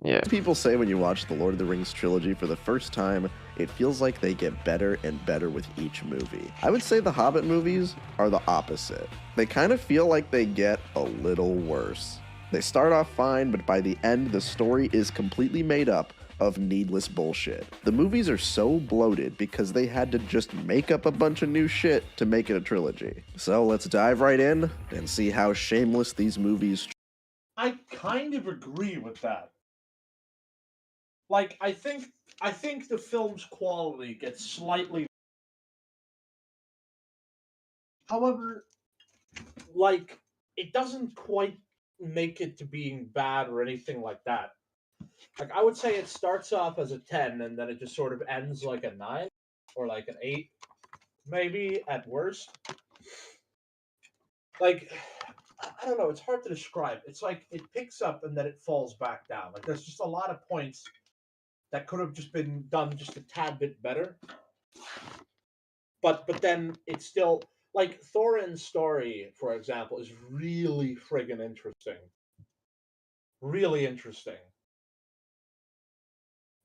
Yeah. People say when you watch the Lord of the Rings trilogy for the first time, it feels like they get better and better with each movie. I would say the Hobbit movies are the opposite. They kind of feel like they get a little worse. They start off fine, but by the end, the story is completely made up of needless bullshit. The movies are so bloated because they had to just make up a bunch of new shit to make it a trilogy. So let's dive right in and see how shameless these movies. I kind of agree with that. Like, I think the film's quality gets slightly. However, like, it doesn't quite make it to being bad or anything like that. Like, I would say it starts off as a 10 and then it just sort of ends like a 9 or like an 8, maybe at worst. Like, I don't know, it's hard to describe. It's like it picks up and then it falls back down. Like, there's just a lot of points that could have just been done just a tad bit better. But then it's still like Thorin's story, for example, is really friggin' interesting. Really interesting.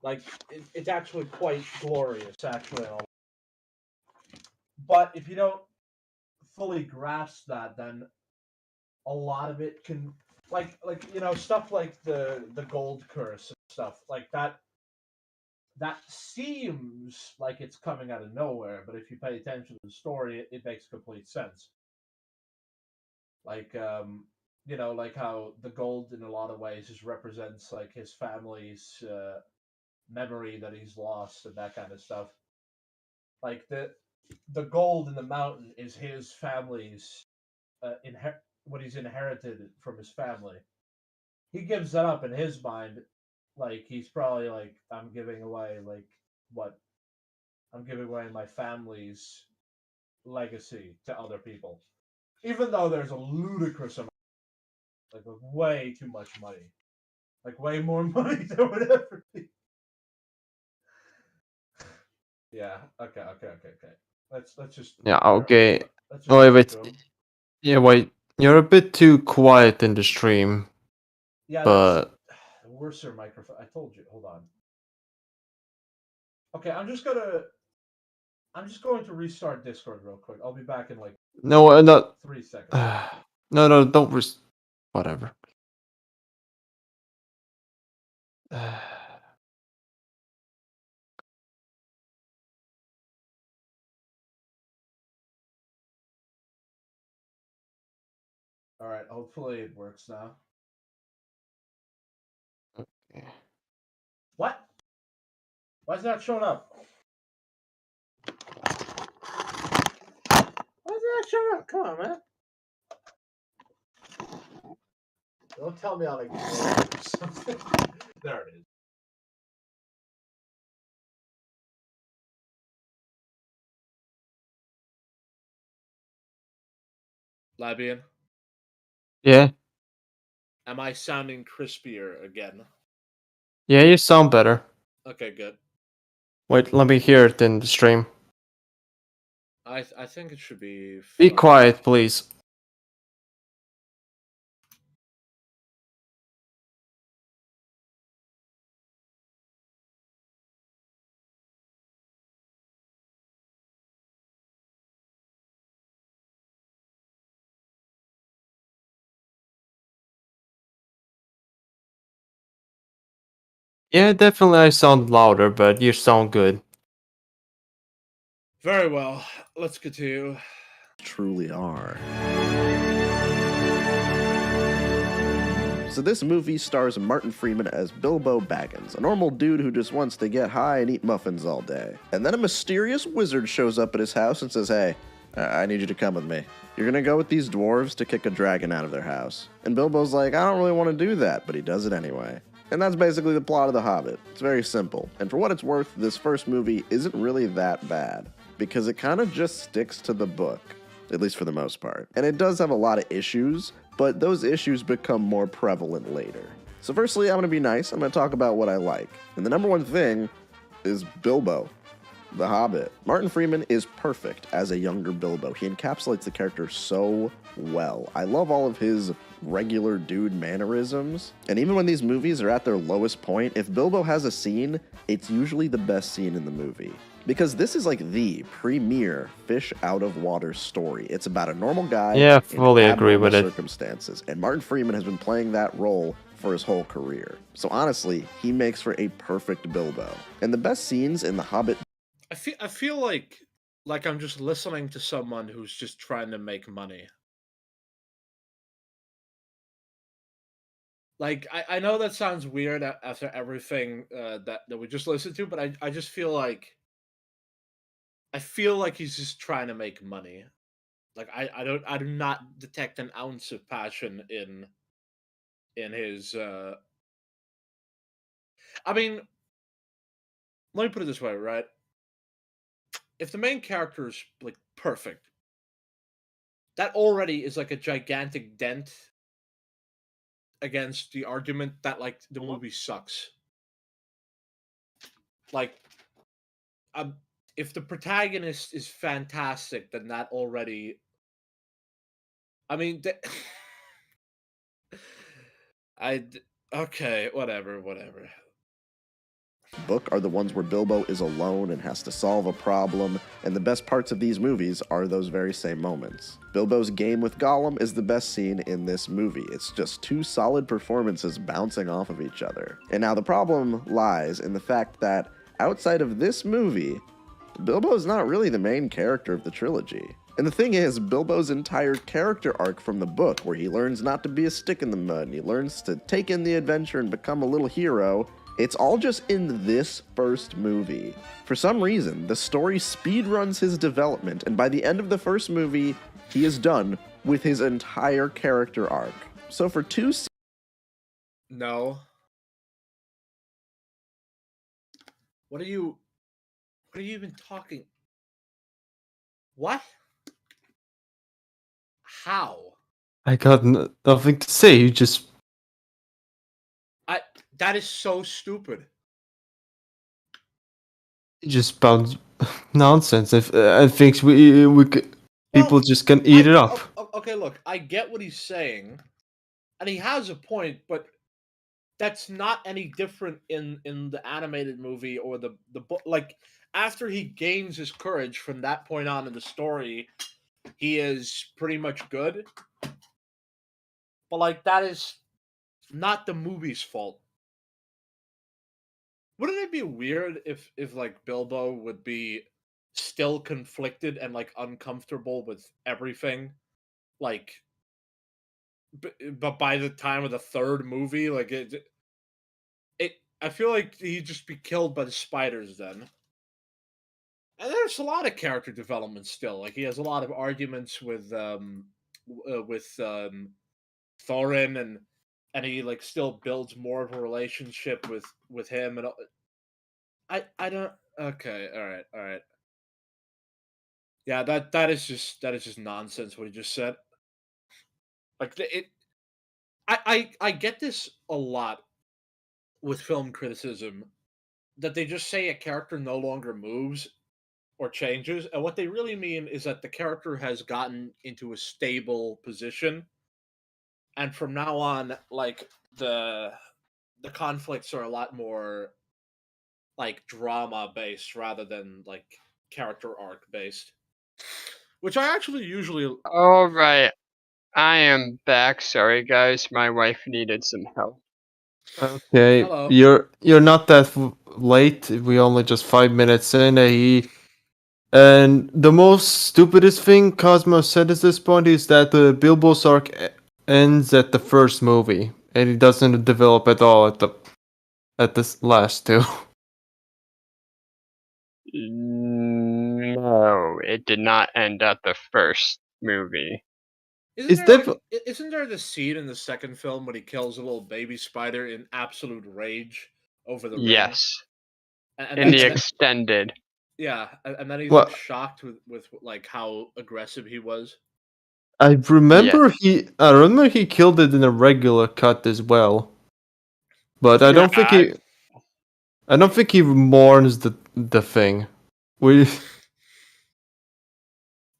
Like it's actually quite glorious, actually. But if you don't fully grasp that, then a lot of it can, like stuff like the gold curse and stuff like that. That seems like it's coming out of nowhere, but if you pay attention to the story, it makes complete sense. Like, like how the gold in a lot of ways just represents like his family's memory that he's lost and that kind of stuff. Like the gold in the mountain is his family's what he's inherited from his family. He gives that up in his mind. Like he's probably like, I'm giving away my family's legacy to other people, even though there's a ludicrous amount, like way too much money, like way more money than would ever be. Yeah. Okay. Let's just. Yeah. Okay. Let's just Oh wait. go to 'em. Yeah. Wait. You're a bit too quiet in the stream. Yeah, But that's worser microphone. I told you. Hold on. Okay, I'm just going to restart Discord real quick. I'll be back in like no, not. 3 seconds. No, don't. Whatever. All right. Hopefully it works now. Okay. What? Why is that showing up? Why is that showing up? Come on, man. Don't tell me I'll like something. There it is. Labian, Yeah. am I sounding crispier again? Yeah. You sound better. Okay, good. Wait. Let me hear it in the stream. I think it should be. Be fine. quiet, please. Yeah, definitely I sound louder, but you sound good. Very well. Let's continue. Truly are. So this movie stars Martin Freeman as Bilbo Baggins, a normal dude who just wants to get high and eat muffins all day. And then a mysterious wizard shows up at his house and says, hey, I need you to come with me. You're gonna go with these dwarves to kick a dragon out of their house. And Bilbo's like, I don't really want to do that, but he does it anyway. And that's basically the plot of The Hobbit. It's very simple. And for what it's worth, this first movie isn't really that bad, because it kind of just sticks to the book, at least for the most part. And it does have a lot of issues, but those issues become more prevalent later. So firstly, I'm gonna be nice. I'm gonna talk about what I like. And the number one thing is Bilbo, the Hobbit. Martin Freeman is perfect as a younger Bilbo. He encapsulates the character so well. I love all of his regular dude mannerisms. And even when these movies are at their lowest point, if Bilbo has a scene, it's usually the best scene in the movie. Because this is like the premier fish out of water story. It's about a normal guy Yeah, fully in agree with abnormal it. circumstances. And Martin Freeman has been playing that role for his whole career. So honestly, he makes for a perfect Bilbo. And the best scenes in The Hobbit. I feel like I'm just listening to someone who's just trying to make money. Like, I know that sounds weird after everything that we just listened to, but I just feel like he's just trying to make money. Like, I do not detect an ounce of passion in his I mean, let me put it this way, right? If the main character is like perfect, that already is like a gigantic dent against the argument that like the movie sucks. Like, if the protagonist is fantastic, then that already. I mean, okay, whatever. Book are the ones where Bilbo is alone and has to solve a problem, and the best parts of these movies are those very same moments. Bilbo's game with Gollum is the best scene in this movie. It's just two solid performances bouncing off of each other. And now the problem lies in the fact that outside of this movie, Bilbo is not really the main character of the trilogy. And the thing is, Bilbo's entire character arc from the book, where he learns not to be a stick in the mud, and he learns to take in the adventure and become a little hero, it's all just in this first movie. For some reason, the story speedruns his development, and by the end of the first movie, he is done with his entire character arc. So for No. What are you even talking? What? How? I got nothing to say. You just That is so stupid. spout nonsense. If I think we people just can eat it up. Okay, look, I get what he's saying, and he has a point, but that's not any different in the animated movie or the book. Like, after he gains his courage from that point on in the story, he is pretty much good. But like, that is not the movie's fault. Wouldn't it be weird if like Bilbo would be still conflicted and like uncomfortable with everything, like, but by the time of the third movie, like I feel like he'd just be killed by the spiders then. And there's a lot of character development still. Like, he has a lot of arguments with Thorin, and he like still builds more of a relationship with him, and I don't. Okay, all right. Yeah, that is just nonsense what he just said. Like, I get this a lot with film criticism, that they just say a character no longer moves or changes, and what they really mean is that the character has gotten into a stable position, and from now on, like, the conflicts are a lot more like drama based rather than like character arc based, which I actually usually. All right, I am back. Sorry, guys, my wife needed some help. Okay, Hello. you're not that late. We only just 5 minutes in. And the most stupidest thing Cosmo said at this point is that the Bilbo's arc ends at the first movie, and it doesn't develop at all at this last two. No, it did not end at the first movie. Is Isn't there the scene in the second film when he kills a little baby spider in absolute rage over the ring? Yes, And in then, the and then- extended. yeah, and then he's Well- like shocked with like how aggressive he was. I remember he killed it in a regular cut as well, but I don't think he mourns the thing. We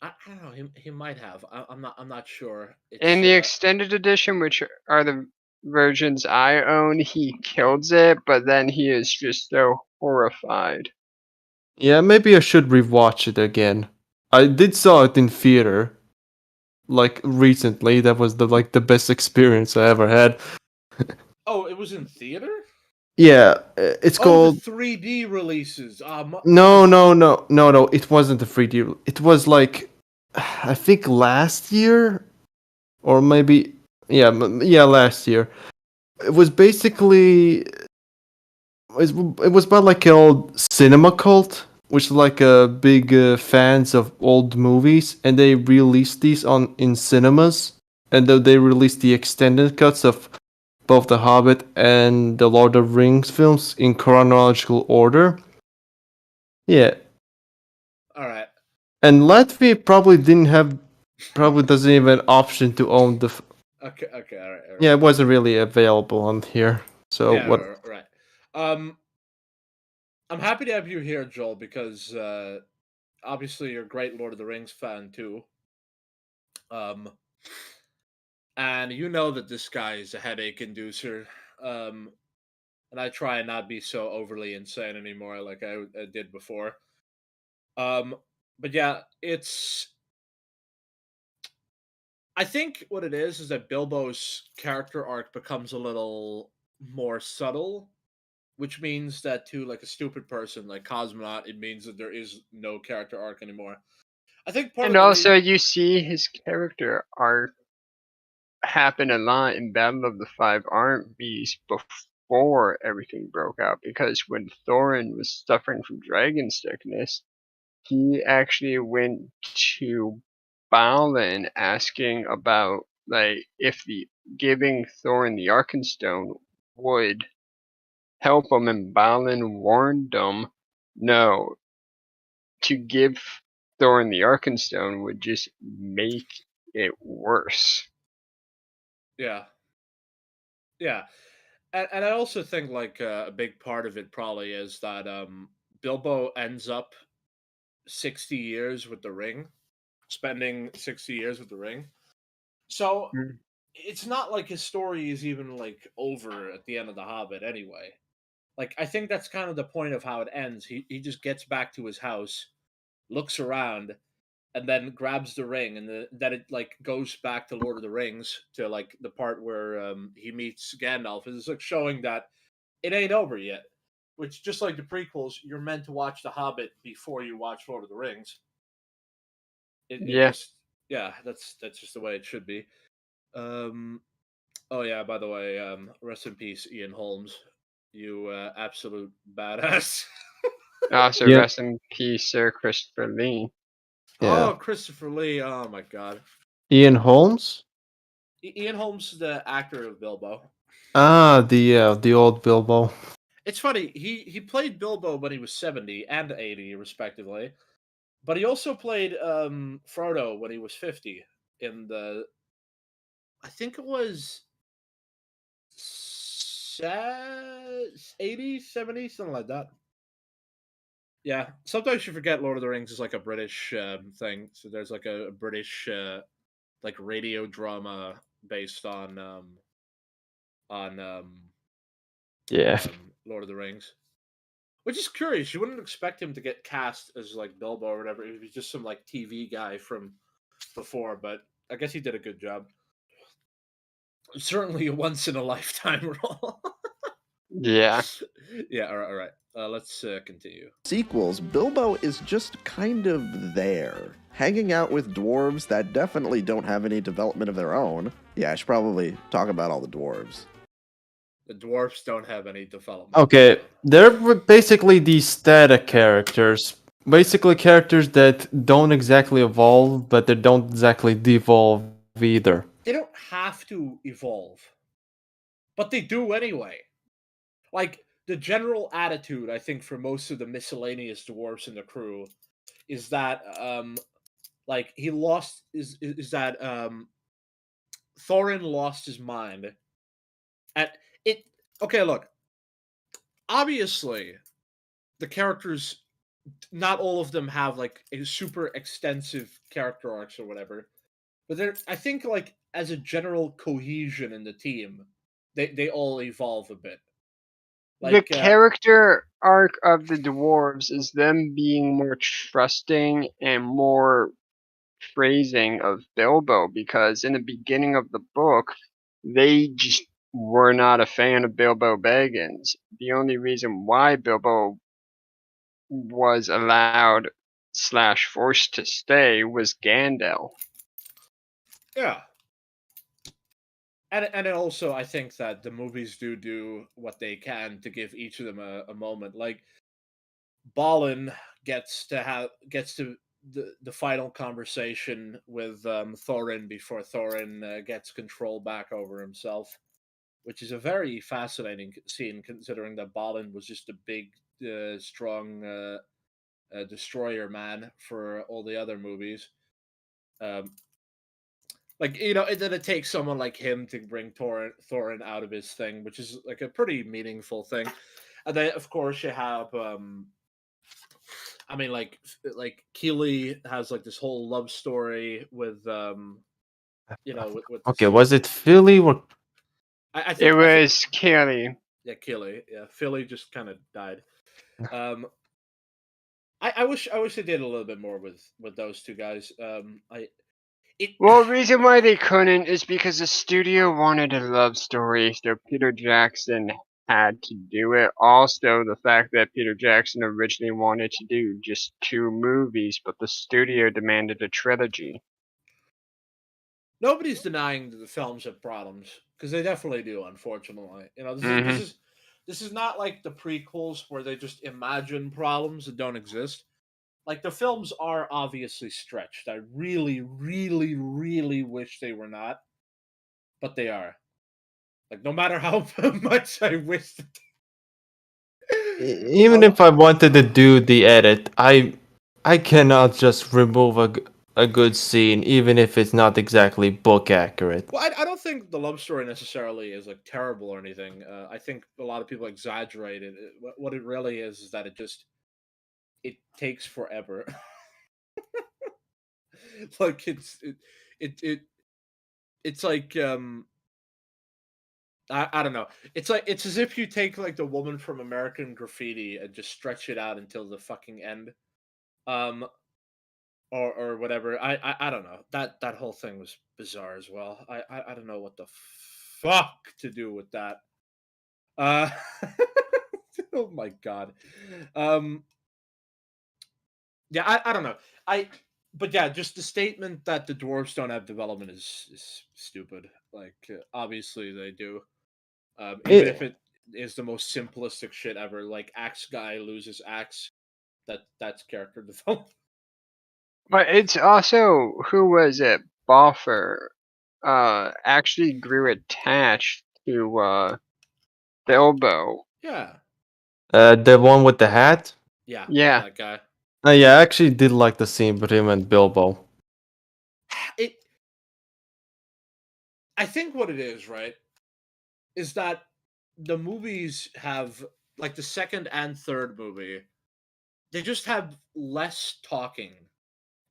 I don't know. He might have. I'm not sure. In the extended edition, which are the versions I own, he kills it, but then he is just so horrified. yeah, maybe I should rewatch it again. I did saw it in theater, like recently. That was the best experience I ever had. Oh, it was in theater. Yeah, it's called. The 3D releases. No. It wasn't the 3D. It was like, I think last year, or maybe last year. It was basically it was about like an old cinema cult, which is like big fans of old movies, and they released these in cinemas, and they released the extended cuts of both the Hobbit and the Lord of the Rings films in chronological order. Yeah. All right. And Latvia probably doesn't even have an option to own the. Okay. All right. Yeah, it wasn't really available on here. So yeah, what? Right. I'm happy to have you here, Joel, because obviously you're a great Lord of the Rings fan too. And you know that this guy is a headache inducer. And I try and not be so overly insane anymore, like I did before. But yeah, I think what it is that Bilbo's character arc becomes a little more subtle, which means that to like a stupid person like Cosmonaut, it means that there is no character arc anymore. I think part And of the also, you see his character arc happen a lot in Battle of the Five Armies before everything broke out, because when Thorin was suffering from dragon sickness, he actually went to Balin asking about like if the giving Thorin the Arkenstone would help him, and Balin warned him, no, to give Thorin the Arkenstone would just make it worse. Yeah. And I also think like a big part of it probably is that Bilbo ends up 60 years with the ring, spending 60 years with the ring. So Mm. it's not like his story is even like over at the end of the Hobbit anyway. Like I think that's kind of the point of how it ends. He just gets back to his house, looks around, and then grabs the ring, and that it like goes back to Lord of the Rings to like the part where he meets Gandalf. It's like showing that it ain't over yet. Which, just like the prequels, you're meant to watch The Hobbit before you watch Lord of the Rings. It Yeah. just, yeah, that's just the way it should be. Oh yeah, by the way, rest in peace, Ian Holmes. You absolute badass. Also, Yeah. rest in peace, Sir Christopher Lee. Yeah. Oh, Christopher Lee. Oh my god. Ian Holmes? Ian Holmes, the actor of Bilbo. Ah, the old Bilbo. It's funny. He played Bilbo when he was 70 and 80, respectively. But he also played Frodo when he was 50 in the. I think it was 80s, 70s, something like that. Yeah, sometimes you forget Lord of the Rings is like a British thing. So there's like a British like radio drama based on Yeah. Lord of the Rings. Which is curious. You wouldn't expect him to get cast as like Bilbo or whatever. If he's just some like TV guy from before, but I guess he did a good job. Certainly a once in a lifetime role. Yeah. Yeah. All right. Let's continue. Sequels, Bilbo is just kind of there, hanging out with dwarves that definitely don't have any development of their own. Yeah, I should probably talk about all the dwarves. The dwarfs don't have any development. Okay, they're basically these static characters. Basically characters that don't exactly evolve, but they don't exactly devolve either. They don't have to evolve, but they do anyway. Like, the general attitude, I think, for most of the miscellaneous dwarves in the crew is that, like, he lost is that Thorin lost his mind. At it, okay, look, obviously, the characters, not all of them have like a super extensive character arcs or whatever, but they're, I think, like, as a general cohesion in the team, they all evolve a bit. The Like, character arc of the dwarves is them being more trusting and more praising of Bilbo, because in the beginning of the book, they just were not a fan of Bilbo Baggins. The only reason why Bilbo was allowed / forced to stay was Gandalf. yeah, and also I think that the movies do what they can to give each of them a moment. Like, Balin gets to the final conversation with Thorin before Thorin gets control back over himself, which is a very fascinating scene considering that Balin was just a big, strong destroyer man for all the other movies. Um, like, and then it takes someone like him to bring Thorin out of his thing, which is like a pretty meaningful thing. And then, of course, you have I mean, like Keeley has like this whole love story with with Okay, this. was it Philly or I It think was Kelly. yeah, Keeley. Yeah, Philly just kind of died. Um, I wish they did a little bit more with those two guys. I it Well, reason why they couldn't is because the studio wanted a love story, so Peter Jackson had to do it. Also, the fact that Peter Jackson originally wanted to do just 2 movies, but the studio demanded a trilogy. nobody's denying that the films have problems because they definitely do. Unfortunately, hmm this is not like the prequels where they just imagine problems that don't exist. Like, the films are obviously stretched. I really, really, really wish they were not, but they are. Like, no matter how much I wish. even if I wanted to do the edit, I cannot just remove a good scene, even if it's not exactly book accurate. Well, I don't think the love story necessarily is like terrible or anything. I think a lot of people exaggerate it. What it really is that it takes forever. Like, it, it it's like I don't know. It's as if you take like the woman from American Graffiti and just stretch it out until the fucking end. Um or whatever. I don't know. That whole thing was bizarre as well. I don't know what the fuck to do with that. Uh oh my god. Um yeah, I don't know. I But yeah, just the statement that the dwarves don't have development is stupid. Like, obviously they do. Even if It, it is the most simplistic shit ever, like axe guy loses axe, that's character development. But it's also, who was it? Boffer actually grew attached to Bilbo. Yeah, the one with the hat. yeah, Yeah, that guy. Yeah, I actually did like the scene with him and Bilbo. It. I think what it is, right, is that the movies have, like, the second and third movie, they just have less talking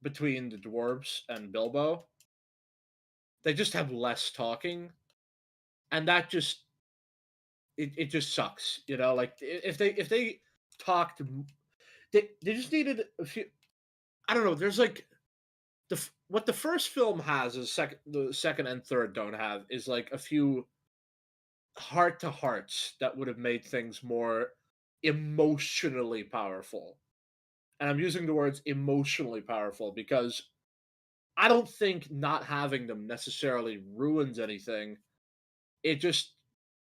between the dwarves and Bilbo. They just have less talking, and that just it just sucks. Like, if they talked, they just needed a few. I don't know. There's like what the first film has is the second and third don't have is like a few heart to hearts that would have made things more emotionally powerful. And I'm using the words emotionally powerful because I don't think not having them necessarily ruins anything. It just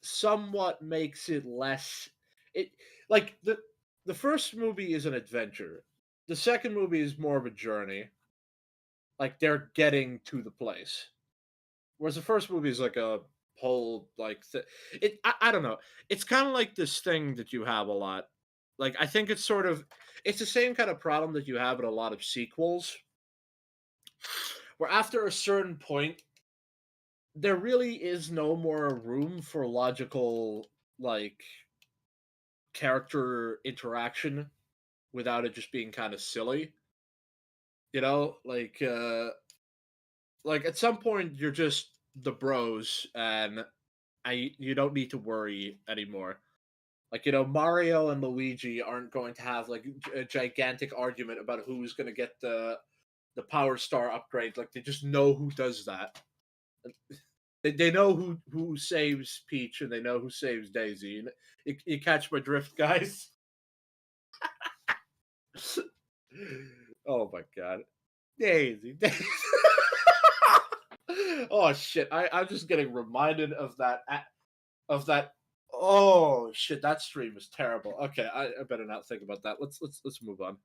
somewhat makes it less. It like the first movie is an adventure. The second movie is more of a journey. Like they're getting to the place. Whereas the first movie is like a whole I don't know. It's kind of like this thing that you have a lot. Like I think it's the same kind of problem that you have in a lot of sequels, where after a certain point, there really is no more room for logical like character interaction without it just being kind of silly. You know, like at some point you're just the bros and you don't need to worry anymore. Like, Mario and Luigi aren't going to have like a gigantic argument about who's going to get the Power Star upgrade. Like they just know who does that. They know who saves Peach and they know who saves Daisy. You catch my drift, guys? Oh my god. Daisy. Oh shit. I'm just getting reminded of that. Oh shit, that stream was terrible. Okay, I better not think about that. Let's move on.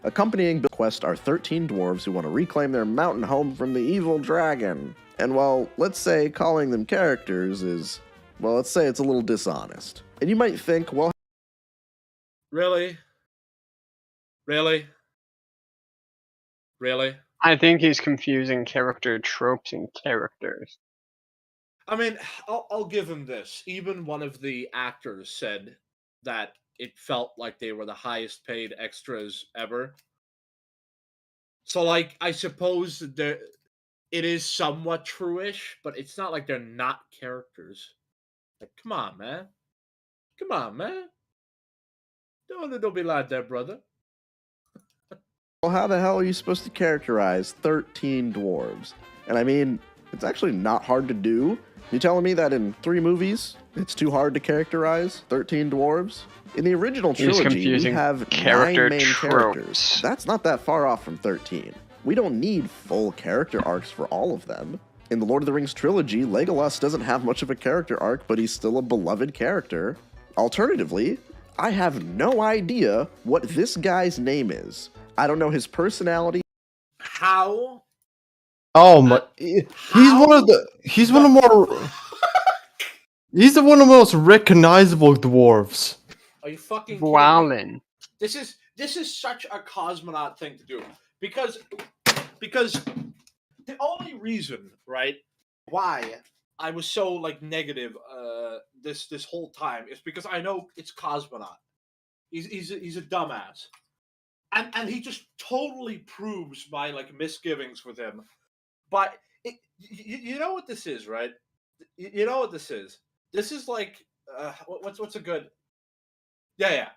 Accompanying Bill's quest are 13 dwarves who want to reclaim their mountain home from the evil dragon. And while, let's say, calling them characters is, well, let's say it's a little dishonest. And you might think, well... Really? Really? Really? I think he's confusing character tropes and characters. I mean, I'll give him this. Even one of the actors said that it felt like they were the highest paid extras ever. So, like, I suppose it is somewhat true-ish, but it's not like they're not characters. Like, come on, man. Come on, man. Don't be like that, brother. Well, how the hell are you supposed to characterize 13 dwarves? And I mean, it's actually not hard to do. You telling me that in 3 movies, it's too hard to characterize 13 dwarves? In the original trilogy, we have 9 main characters. That's not that far off from 13. We don't need full character arcs for all of them. In the Lord of the Rings trilogy, Legolas doesn't have much of a character arc, but he's still a beloved character. Alternatively, I have no idea what this guy's name is. I don't know his personality. How? Oh my! He's one of the most recognizable dwarves. Are you fucking Dwalin. This is such a cosmonaut thing to do because the only reason, right, why I was so like negative this whole time is because I know it's cosmonaut. He's a dumbass. And he just totally proves my like misgivings with him. But you know what this is, right? You know what this is. This is like what's a good? Yeah.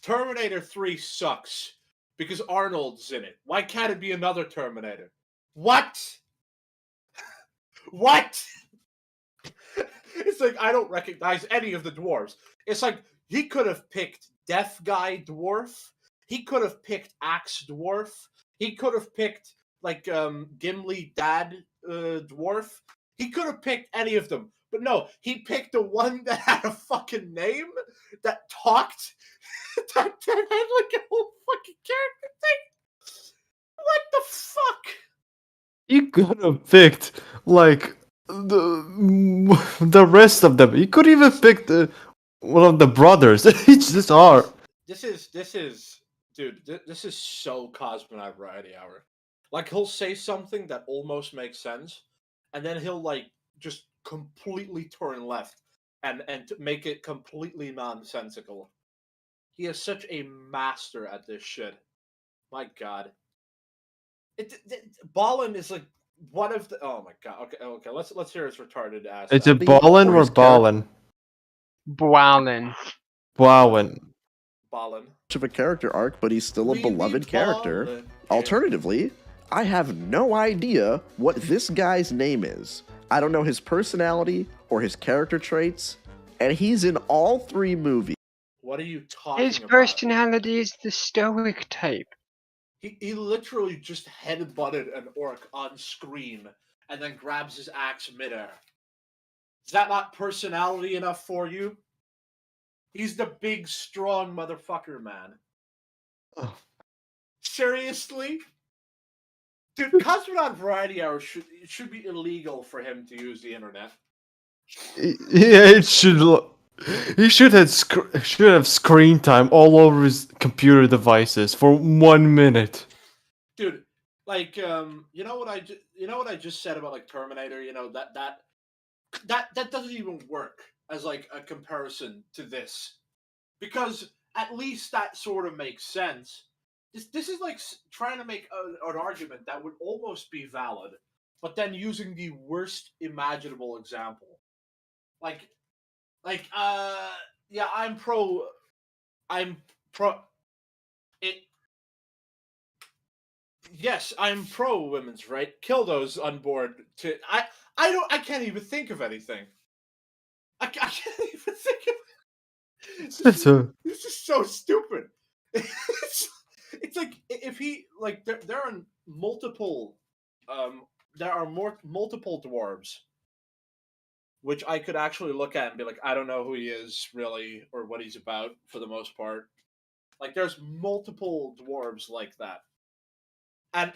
Terminator 3 sucks because Arnold's in it. Why can't it be another Terminator? What? What? It's like I don't recognize any of the dwarves. It's like he could have picked Deaf Guy Dwarf. He could have picked Axe Dwarf. He could have picked like Gimli Dad Dwarf. He could have picked any of them. But no, he picked the one that had a fucking name, that talked, that had like a whole fucking character thing. What the fuck? You could have picked like the rest of them. You could even pick one of the brothers. It's just hard. This is dude. This is so Cosmonaut Variety Hour. Like he'll say something that almost makes sense, and then he'll like just completely turn left and make it completely nonsensical. He is such a master at this shit. My god. Ballin is like one of the. Oh my god. Okay. Let's hear his retarded ass. Is it Ballin or Ballin? Dwalin. Ballin. Ballin. Much of a character arc, but he's still a beloved character. Alternatively, I have no idea what this guy's name is. I don't know his personality or his character traits, and he's in all 3 movies. What are you talking His about? personality is the stoic type. He literally just headbutted an orc on screen and then grabs his axe midair. Is that not personality enough for you? He's the big, strong motherfucker, man. Oh. Seriously? Dude, Cosmonaut Variety Hour should be illegal for him to use the internet. Yeah, it should. He should have screen time all over his computer devices for 1 minute. Dude, like, you know what I just said about like Terminator. You know that doesn't even work as like a comparison to this, because at least that sort of makes sense. This is like trying to make an argument that would almost be valid, but then using the worst imaginable example. Like, yeah, I'm pro. It. Yes, I'm pro women's right. Kill those unborn. I can't even think of anything. I can't even think of. That's a. This is so stupid. It's like if he like there are multiple multiple dwarves which I could actually look at and be like, I don't know who he is really or what he's about for the most part. Like there's multiple dwarves like that.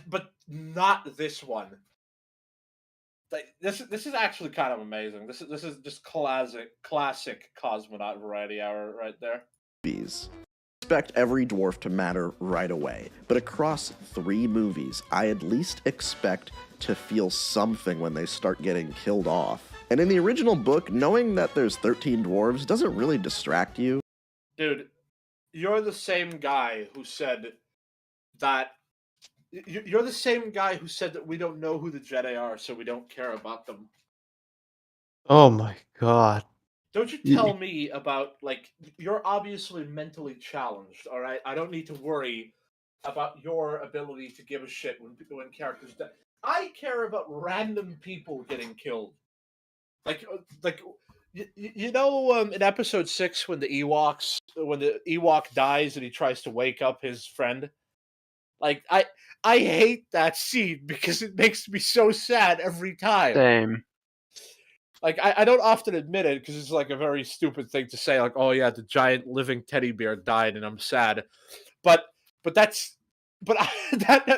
But not this one. Like this is actually kind of amazing. This is just classic Cosmonaut Variety Hour right there. Expect every dwarf to matter right away, but across 3 movies, I at least expect to feel something when they start getting killed off. And in the original book, knowing that there's 13 dwarves doesn't really distract you. Dude, you're the same guy who said that. You're the same guy who said that we don't know who the Jedi are, so we don't care about them. Oh my god. Don't you tell me about, like, you're obviously mentally challenged, all right? I don't need to worry about your ability to give a shit when characters die. I care about random people getting killed. Like you know, in episode 6 when the Ewok dies and he tries to wake up his friend. Like I hate that scene because it makes me so sad every time. Same. Like I don't often admit it because it's like a very stupid thing to say. Like, oh yeah, the giant living teddy bear died and I'm sad. But that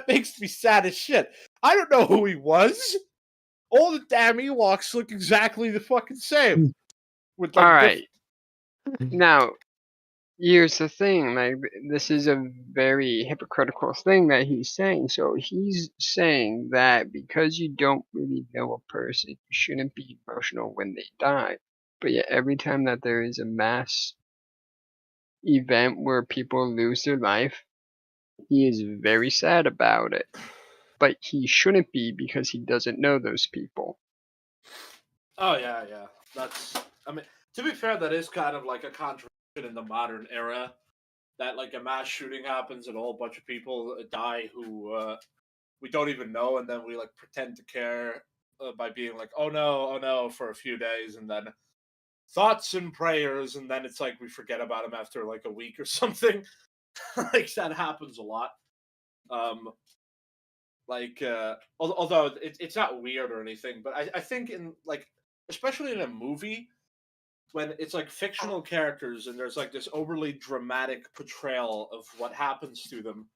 makes me sad as shit. I don't know who he was. All the damn Ewoks look exactly the fucking same. With like All right. Now, here's the thing. Like, this is a very hypocritical thing that he's saying. So he's saying that because you don't really know a person, you shouldn't be emotional when they die. But yet, every time that there is a mass event where people lose their life, he is very sad about it. But he shouldn't be because he doesn't know those people. Oh yeah. I mean, to be fair, that is kind of like a contradiction in the modern era. That like a mass shooting happens and a whole bunch of people die who we don't even know, and then we like pretend to care by being like, oh no, for a few days, and then thoughts and prayers, and then it's like we forget about him after like a week or something. Like that happens a lot. Although it's not weird or anything, but I think in like, especially in a movie, when it's like fictional characters and there's like this overly dramatic portrayal of what happens to them,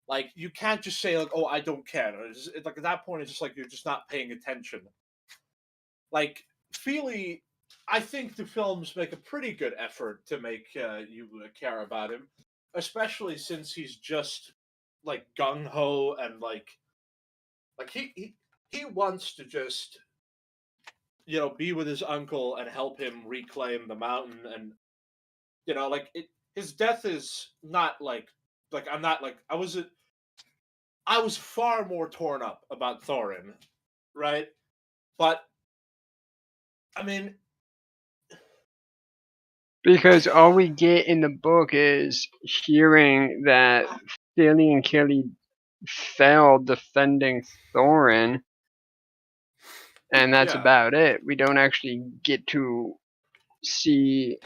like you can't just say like, oh, I don't care. Like at that point, it's just like you're just not paying attention. Like Feely, I think the films make a pretty good effort to make you care about him, especially since he's just like gung ho and like he wants to just be with his uncle and help him reclaim the mountain, and like his death is not like I'm not like I was far more torn up about Thorin, right? But I mean, because all we get in the book is hearing that Philly and Kelly fell defending Thorin, and that's about it. We don't actually get to see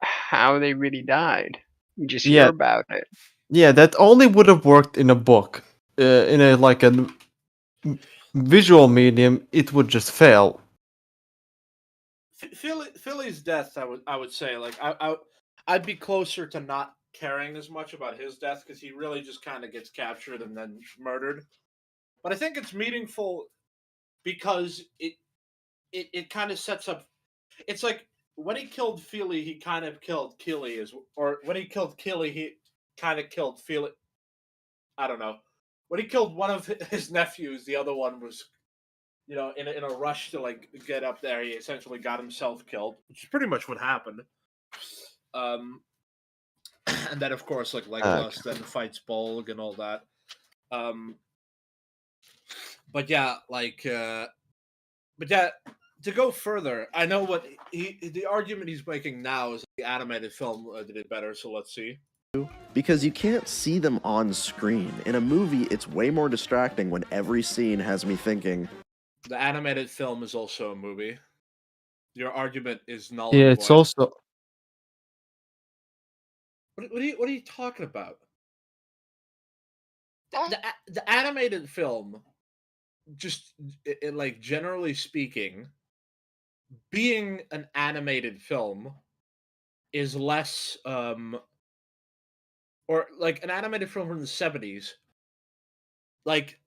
how they really died. We just hear about it. Yeah, that only would have worked in a book. In a like a visual medium, it would just fail. Philly's death, I would say, like I'd be closer to not caring as much about his death because he really just kind of gets captured and then murdered. But I think it's meaningful because it kind of sets up. It's like when he killed Feely, he kind of killed Killy, or when he killed Killy, he kind of killed Feely. I don't know. When he killed one of his nephews, the other one was, in a rush to like get up there, he essentially got himself killed, which is pretty much what happened. And then of course, like Legolas then fights Bolg and all that. But yeah, but yeah, to go further, I know what the argument he's making now is the animated film did it better. So let's see. Because you can't see them on screen. In a movie, it's way more distracting when every scene has me thinking. The animated film is also a movie. Your argument is null. Yeah, and it's void. also. What are you talking about? The animated film, just like generally speaking, being an animated film is less or like an animated film from the 70s, like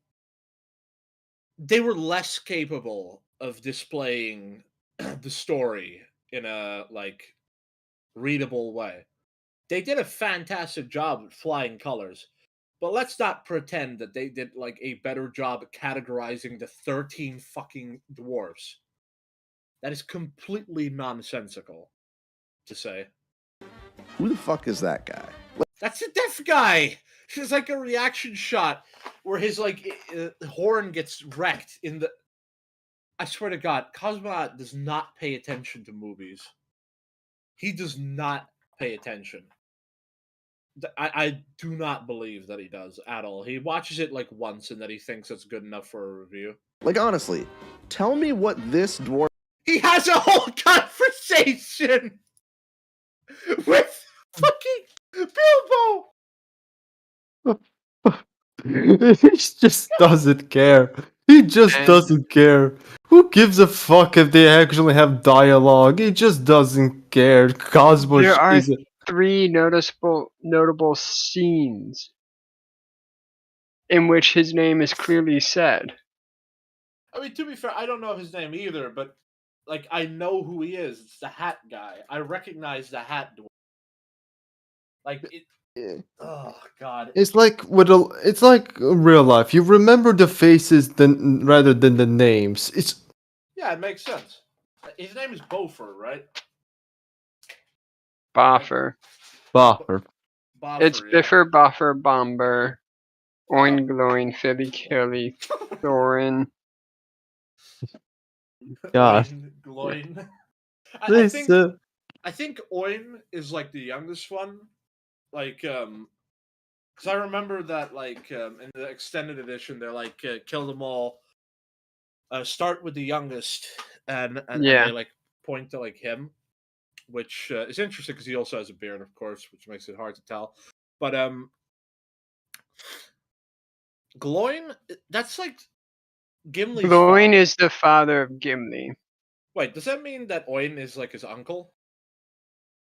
they were less capable of displaying the story in a like readable way. They did a fantastic job at flying colors, but let's not pretend that they did like a better job at categorizing the 13 fucking dwarves. That is completely nonsensical to say. Who the fuck is that guy? That's a deaf guy. It's like a reaction shot where his like horn gets wrecked in the. I swear to God, Cosmonaut does not pay attention to movies. He does not pay attention. I do not believe that he does at all. He watches it like once and then he thinks it's good enough for a review. Like, honestly, tell me what this dwarf. He has a whole conversation with fucking Bilbo. He just doesn't care. He just And- doesn't care. Who gives a fuck if they actually have dialogue? He just doesn't care. Cosmo There are is a. 3 notable scenes in which his name is clearly said. I mean, to be fair, I don't know his name either, but like I know who he is. It's the hat guy. I recognize the hat dwarf. Like it. Oh God. It's like it's like real life. You remember the faces rather than the names. It's Yeah, it makes sense. His name is Beaufort, right? Boffer. Boffer. Beaufort, It's yeah. Biffer, Boffer, Bomber, Oin Gloin, Philly Killy, Thorin. God. Oin, Gloin. This, I think Oin is like the youngest one. Like, because I remember that, like, in the extended edition, they're like, kill them all. Start with the youngest, and Yeah. they like point to like him, which is interesting because he also has a beard, of course, which makes it hard to tell. But Gloin, that's like Gimli's Gloin father. is the father of Gimli. Wait, does that mean that Oin is like his uncle?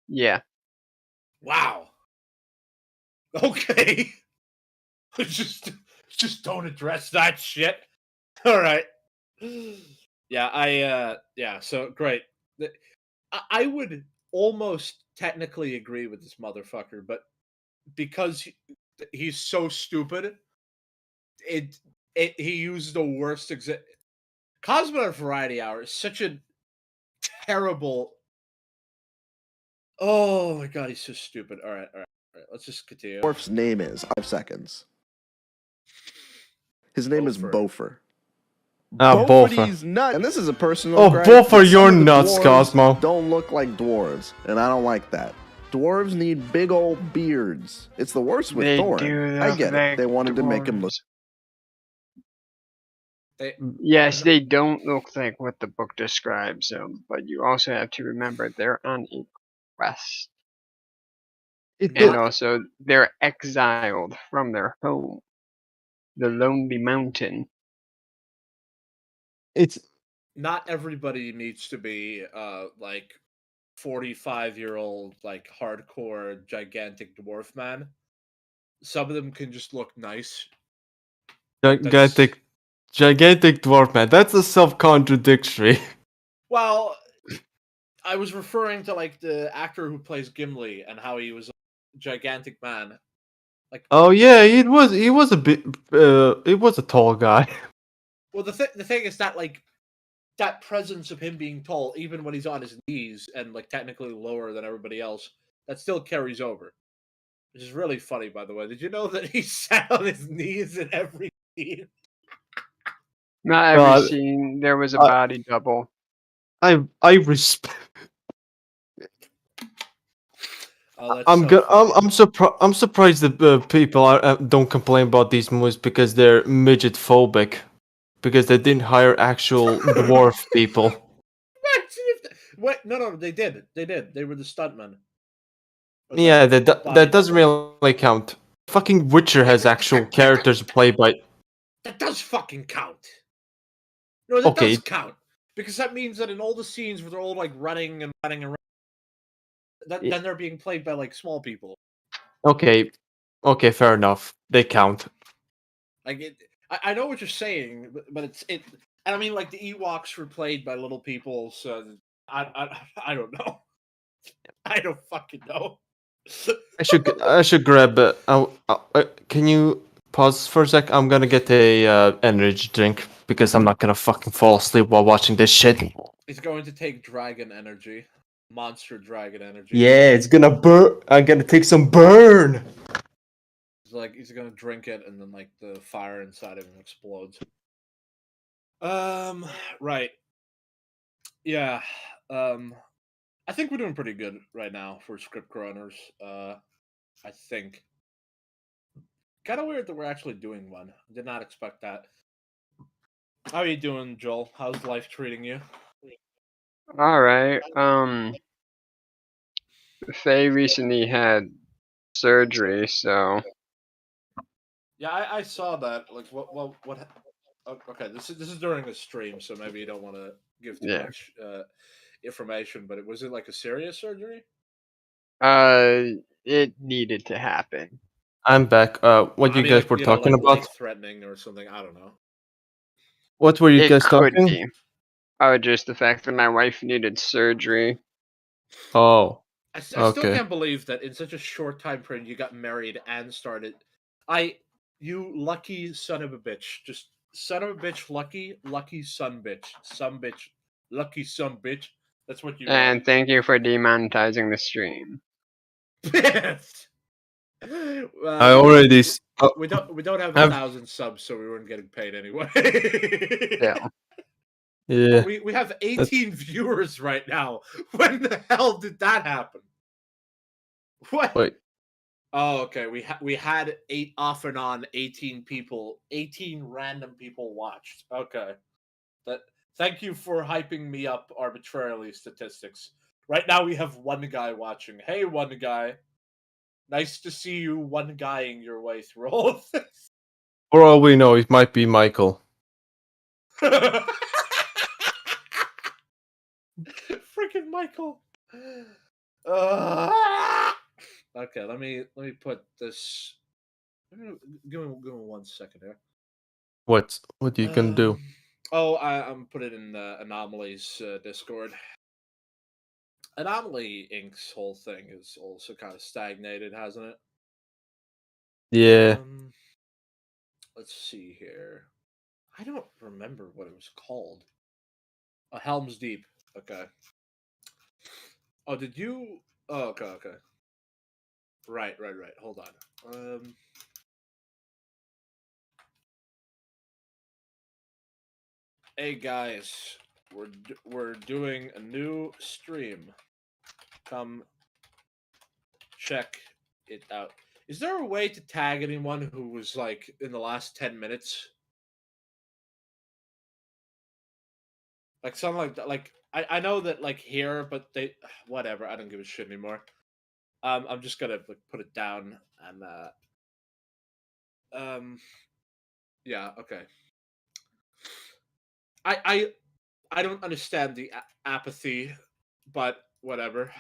Yeah. Wow. Okay. just don't address that shit. All right. Yeah, yeah, so great. I would almost technically agree with this motherfucker, but because he's so stupid, he used the worst example. Cosmonaut Variety Hour is such a terrible. Oh my God, he's so stupid. All right. Let's just continue. Dwarf's name is 5 seconds. His name is Beaufort. Beaufort. Nuts. And this is a personal Oh, gripe, Beaufort, but some you're of the nuts, dwarves Cosmo. Don't look like dwarves, and I don't like that. Dwarves need big old beards. It's the worst with They Thorin. do I look get it. like They wanted to make him look. Yes, they don't look like what the book describes them, but you also have to remember they're on a quest. And also, they're exiled from their home, the Lonely Mountain. It's not everybody needs to be like 45-year-old like hardcore gigantic dwarf man. Some of them can just look nice. Gigantic, gigantic dwarf man. That's a self-contradictory. Well, I was referring to like the actor who plays Gimli and how he was a gigantic man. Like, Oh yeah, he was a bit he was a tall guy. well, the thing is that like that presence of him being tall, even when he's on his knees and like technically lower than everybody else, that still carries over. Which is really funny, by the way. Did you know that he sat on his knees in every scene? Not every God, scene there was a I body double. I respect. Oh, that's so funny. I'm surprised that people don't complain about these movies because they're midget phobic, because they didn't hire actual dwarf people. Imagine if wait, no, they did. They did. They were the stuntmen. Or Yeah, the that body doesn't double. really count. Fucking Witcher has actual characters played by. That does fucking count. No, that does Okay, count. Because that means that in all the scenes where they're all like running and running and running, then they're being played by like small people. okay, fair enough. They count. Like I know what you're saying, but it. And I mean, like the Ewoks were played by little people, so I don't know. I don't fucking know. I should grab. Can you pause for a sec? I'm gonna get a energy drink because I'm not gonna fucking fall asleep while watching this shit. He's going to take dragon energy, monster dragon energy. Yeah, it's gonna burn. I'm gonna take some burn. He's like he's gonna drink it, and then like the fire inside of him explodes. Right. Yeah. I think we're doing pretty good right now for script runners. I think. Kind of weird that we're actually doing one. Did not expect that. How are you doing, Joel? How's life treating you? All right. Faye recently had surgery, so Yeah, I saw that. Like, what? Okay, this is during a stream, so maybe you don't want to give too yeah. much information. But was it like a serious surgery? It needed to happen. I'm back. What I you mean, guys like were talking like about? life threatening or something. I don't know. What were you It guys could talking? be. Oh, just the fact that my wife needed surgery. Oh, I still okay. can't believe that in such a short time frame you got married and started. You lucky son of a bitch, just son of a bitch, lucky son bitch, lucky son bitch. That's what you are. And thank you for demonetizing the stream. Pissed. I We don't already. we don't have Have 1,000 subs, so we weren't getting paid anyway. Yeah. yeah. We have That, 18 viewers right now. When the hell did that happen? What? wait. Oh, okay. We had 8 off and on 18 people, 18 random people watched. Okay. That thank you for hyping me up arbitrarily statistics. Right now we have one guy watching. Hey, one guy. Nice to see you one guying your way through all of this. For all we know, it might be Michael. Freaking Michael. Okay, let me put this. Give me 1 second here. What are you gonna do? I'm putting it in Anomalies Discord. Anomaly Inc.'s whole thing is also kind of stagnated, hasn't it? Yeah. Let's see here. I don't remember what it was called. Helm's Deep. Okay. Oh, did you? Oh, okay. Right. Hold on. Hey guys, we're doing a new stream. Come check it out. Is there a way to tag anyone who was like in the last 10 minutes? Like something like that. Like I know that like here, but they whatever. I don't give a shit anymore. I'm just gonna like put it down and yeah, okay. I I don't understand the apathy, but whatever.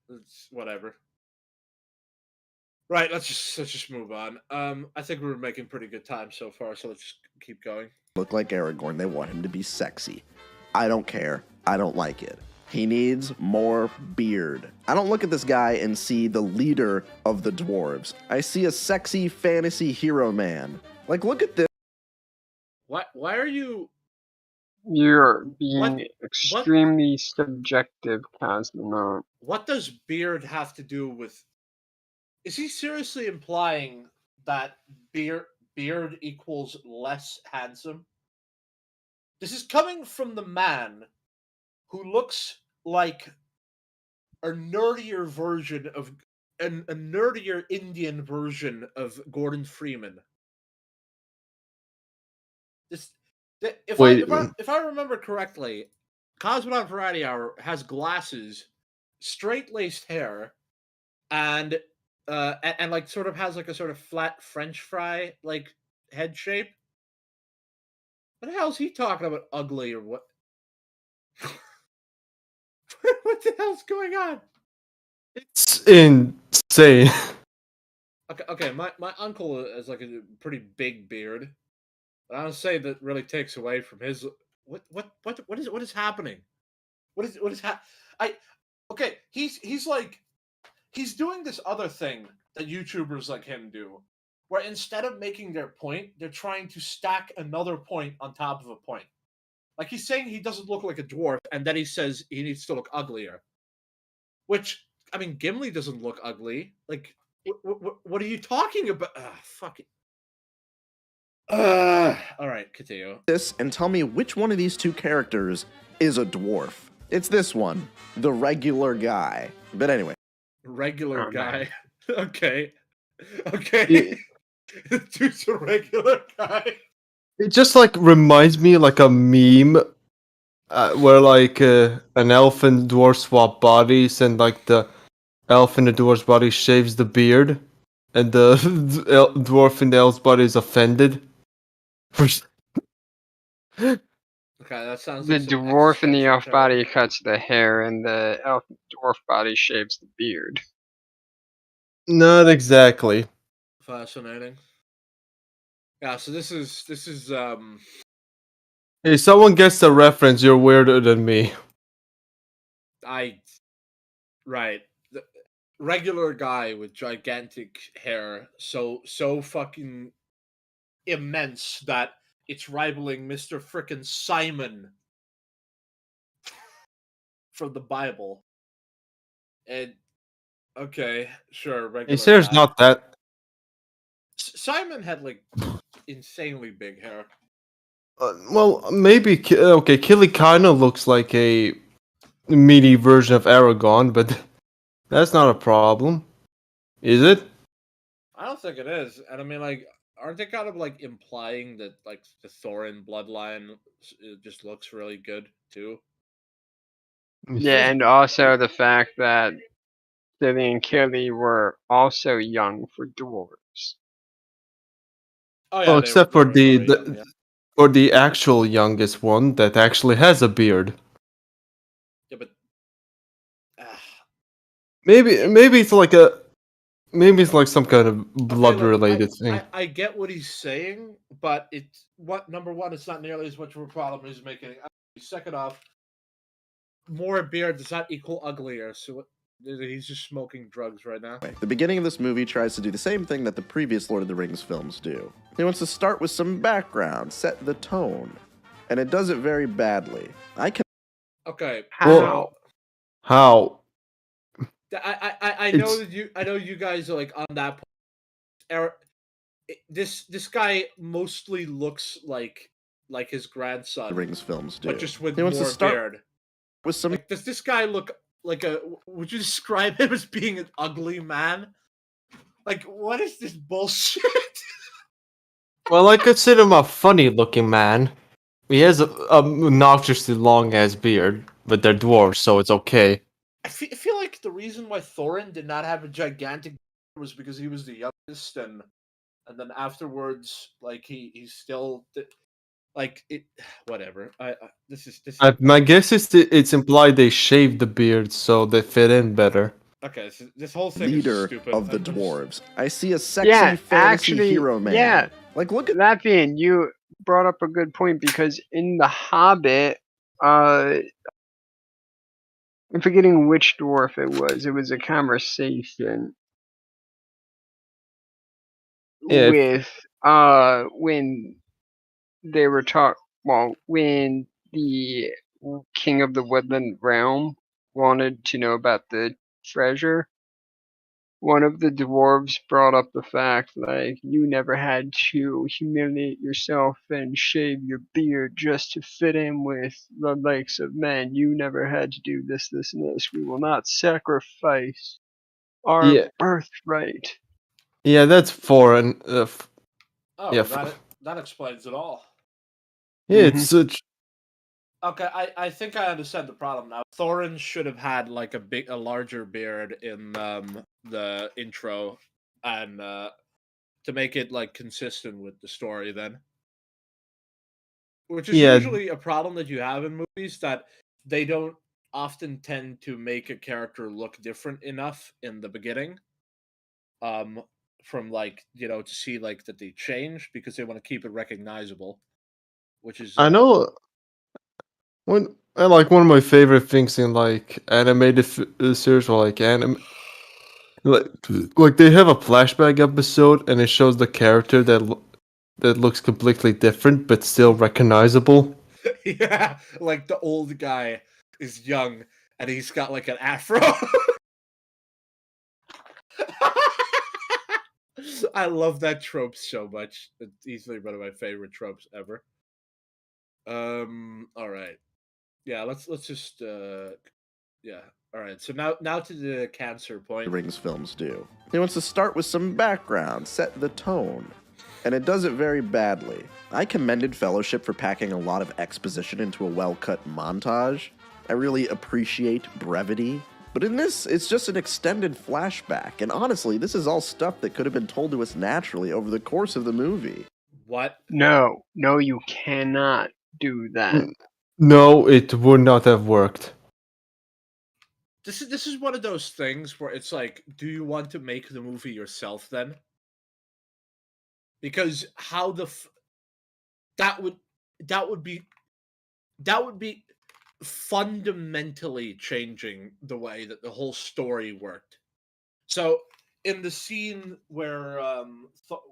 It's whatever. Right, let's just move on. I think we're making pretty good time so far, so let's just keep going. Look like Aragorn. They want him to be sexy. I don't care. I don't like it. He needs more beard. I don't look at this guy and see the leader of the dwarves. I see a sexy fantasy hero man. Like, look at this. Why are you? You're being What- extremely subjective, Cosmonaut. What does beard have to do with? Is he seriously implying that beard equals less handsome? This is coming from the man who looks like a nerdier version of a nerdier Indian version of Gordon Freeman. If I remember correctly, Cosmonaut Variety Hour has glasses, straight laced hair, and like sort of has like a sort of flat French fry like head shape. What the hell is he talking about? Ugly or what? What the hell's going on? It's insane. Okay. My uncle has like a pretty big beard. But I don't say that really takes away from his. What is happening? What is I okay. He's like he's doing this other thing that YouTubers like him do, where instead of making their point, they're trying to stack another point on top of a point. Like he's saying he doesn't look like a dwarf, and then he says he needs to look uglier. Which I mean, Gimli doesn't look ugly. Like, what are you talking about? Fuck it. All right, continue. This and tell me which one of these two characters is a dwarf. It's this one, the regular guy. But anyway. Regular Oh, guy. Okay. Dude's a regular guy. It just like reminds me like a meme where like an elf and dwarf swap bodies, and like the elf in the dwarf's body shaves the beard, and the dwarf in the elf's body is offended. Okay, that sounds The like some dwarf in the existential elf terror. body cuts the hair, and the elf dwarf body shaves the beard. Not exactly. Fascinating. Yeah, so this is If someone gets the reference, you're weirder than me. right. The regular guy with gigantic hair, so fucking immense that it's rivaling Mr. Frickin' Simon from the Bible. And okay, sure, regular His hair's guy. not that. Simon had like insanely big hair. Well, maybe okay. Killy kind of looks like a mini version of Aragon, but that's not a problem, is it? I don't think it is. And I mean, like, aren't they kind of like implying that like the Thorin bloodline just looks really good too? Yeah, and also the fact that Lily and Killy were also young for dwarves. Oh yeah, Well, they except were for the, very young, yeah. for the actual youngest one that actually has a beard. Yeah, but Maybe it's like a maybe it's like some kind of blood related thing. I get what he's saying, but it's what number one, it's not nearly as much of a problem as making it. Second off, more beard does not equal uglier. So what, he's just smoking drugs right now. The beginning of this movie tries to do the same thing that the previous Lord of the Rings films do. He wants to start with some background, set the tone, and it does it very badly. Okay. How? How? I know that you guys are like on that point. This guy mostly looks like his grandson. The Rings films do. But just with He wants more to start beard. with some. Like, does this guy look like a? Would you describe him as being an ugly man? Like, what is this bullshit? Well, I consider him a funny looking man. He has a obnoxiously long ass beard, but they're dwarves, so it's okay. I feel like the reason why Thorin did not have a gigantic beard was because he was the youngest, and then afterwards, like he still. like it. Whatever. This is My guess is it's implied they shaved the beard so they fit in better. okay. This whole thing Leader is stupid. of the I'm just- dwarves. I see a sexy Yeah, fantasy actually, hero man. yeah. Like, look at Latvian, you brought up a good point because in The Hobbit, I'm forgetting which dwarf it was. It was a conversation Yeah, with when they were when the king of the woodland realm wanted to know about the treasure. One of the dwarves brought up the fact, like, you never had to humiliate yourself and shave your beard just to fit in with the likes of men. You never had to do this, this, and this. We will not sacrifice our Yeah. birthright. Yeah, that's foreign. Oh, Yeah, that explains it all. yeah, Mhm. it's such. Okay, I think I understand the problem now. Thorin should have had like a larger beard in the intro, and to make it like consistent with the story. Then, which is Yeah. usually a problem that you have in movies, that they don't often tend to make a character look different enough in the beginning. From like to see like that they change because they want to keep it recognizable, which is I know when I like one of my favorite things in like animated series or like like they have a flashback episode and it shows the character that looks completely different but still recognizable. yeah, like the old guy is young and he's got like an afro. I love that trope so much. It's easily one of my favorite tropes ever. All right. Yeah, let's just yeah. All right. So now to the cancer point. Rings films do. He wants to start with some background, set the tone, and it does it very badly. I commended Fellowship for packing a lot of exposition into a well-cut montage. I really appreciate brevity. But in this, it's just an extended flashback, and honestly, this is all stuff that could have been told to us naturally over the course of the movie. What? No, you cannot do that. No, it would not have worked. This is one of those things where it's like, do you want to make the movie yourself then? Because how that would be fundamentally changing the way that the whole story worked. So in the scene where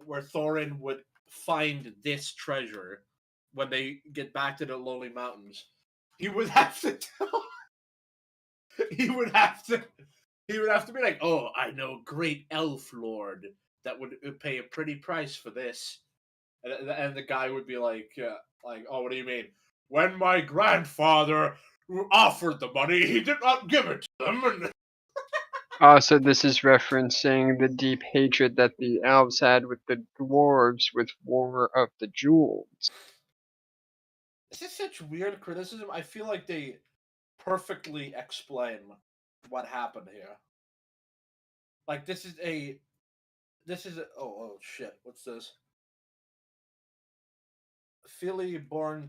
where Thorin would find this treasure when they get back to the Lonely Mountains, he would have to tell he would have to be like, oh, I know a great elf lord that would pay a pretty price for this, and the guy would be like, oh, what do you mean? When my grandfather offered the money, he did not give it to them. And Also, this is referencing the deep hatred that the elves had with the dwarves with War of the Jewels. this is such weird criticism. I feel like they perfectly explain what happened here. Like this is a oh shit, what's this? Philly born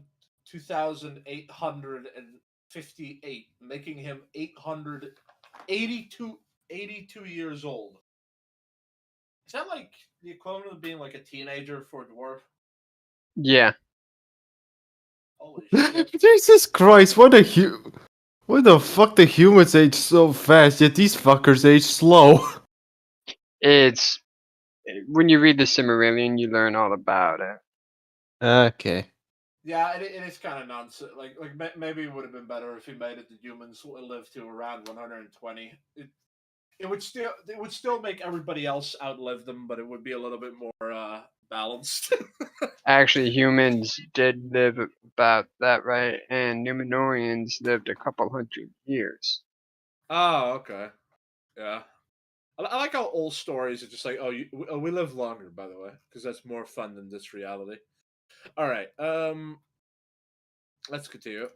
2,858, making him 82 years old. Is that like the equivalent of being like a teenager for a dwarf? Yeah. Holy shit. Jesus Christ! Why the fuck the humans age so fast, yet these fuckers age slow? It's when you read the Cimmerillion, you learn all about it. Okay. Yeah, it is kind of nonsense. Like maybe it would have been better if he made it the humans live to around 120. It would still make everybody else outlive them, but it would be a little bit more balanced. Actually, humans did live about that, right? And Numenorians lived a couple hundred years. Oh, okay. Yeah. I like how old stories are just like, we live longer, by the way, because that's more fun than this reality. All right. Let's continue.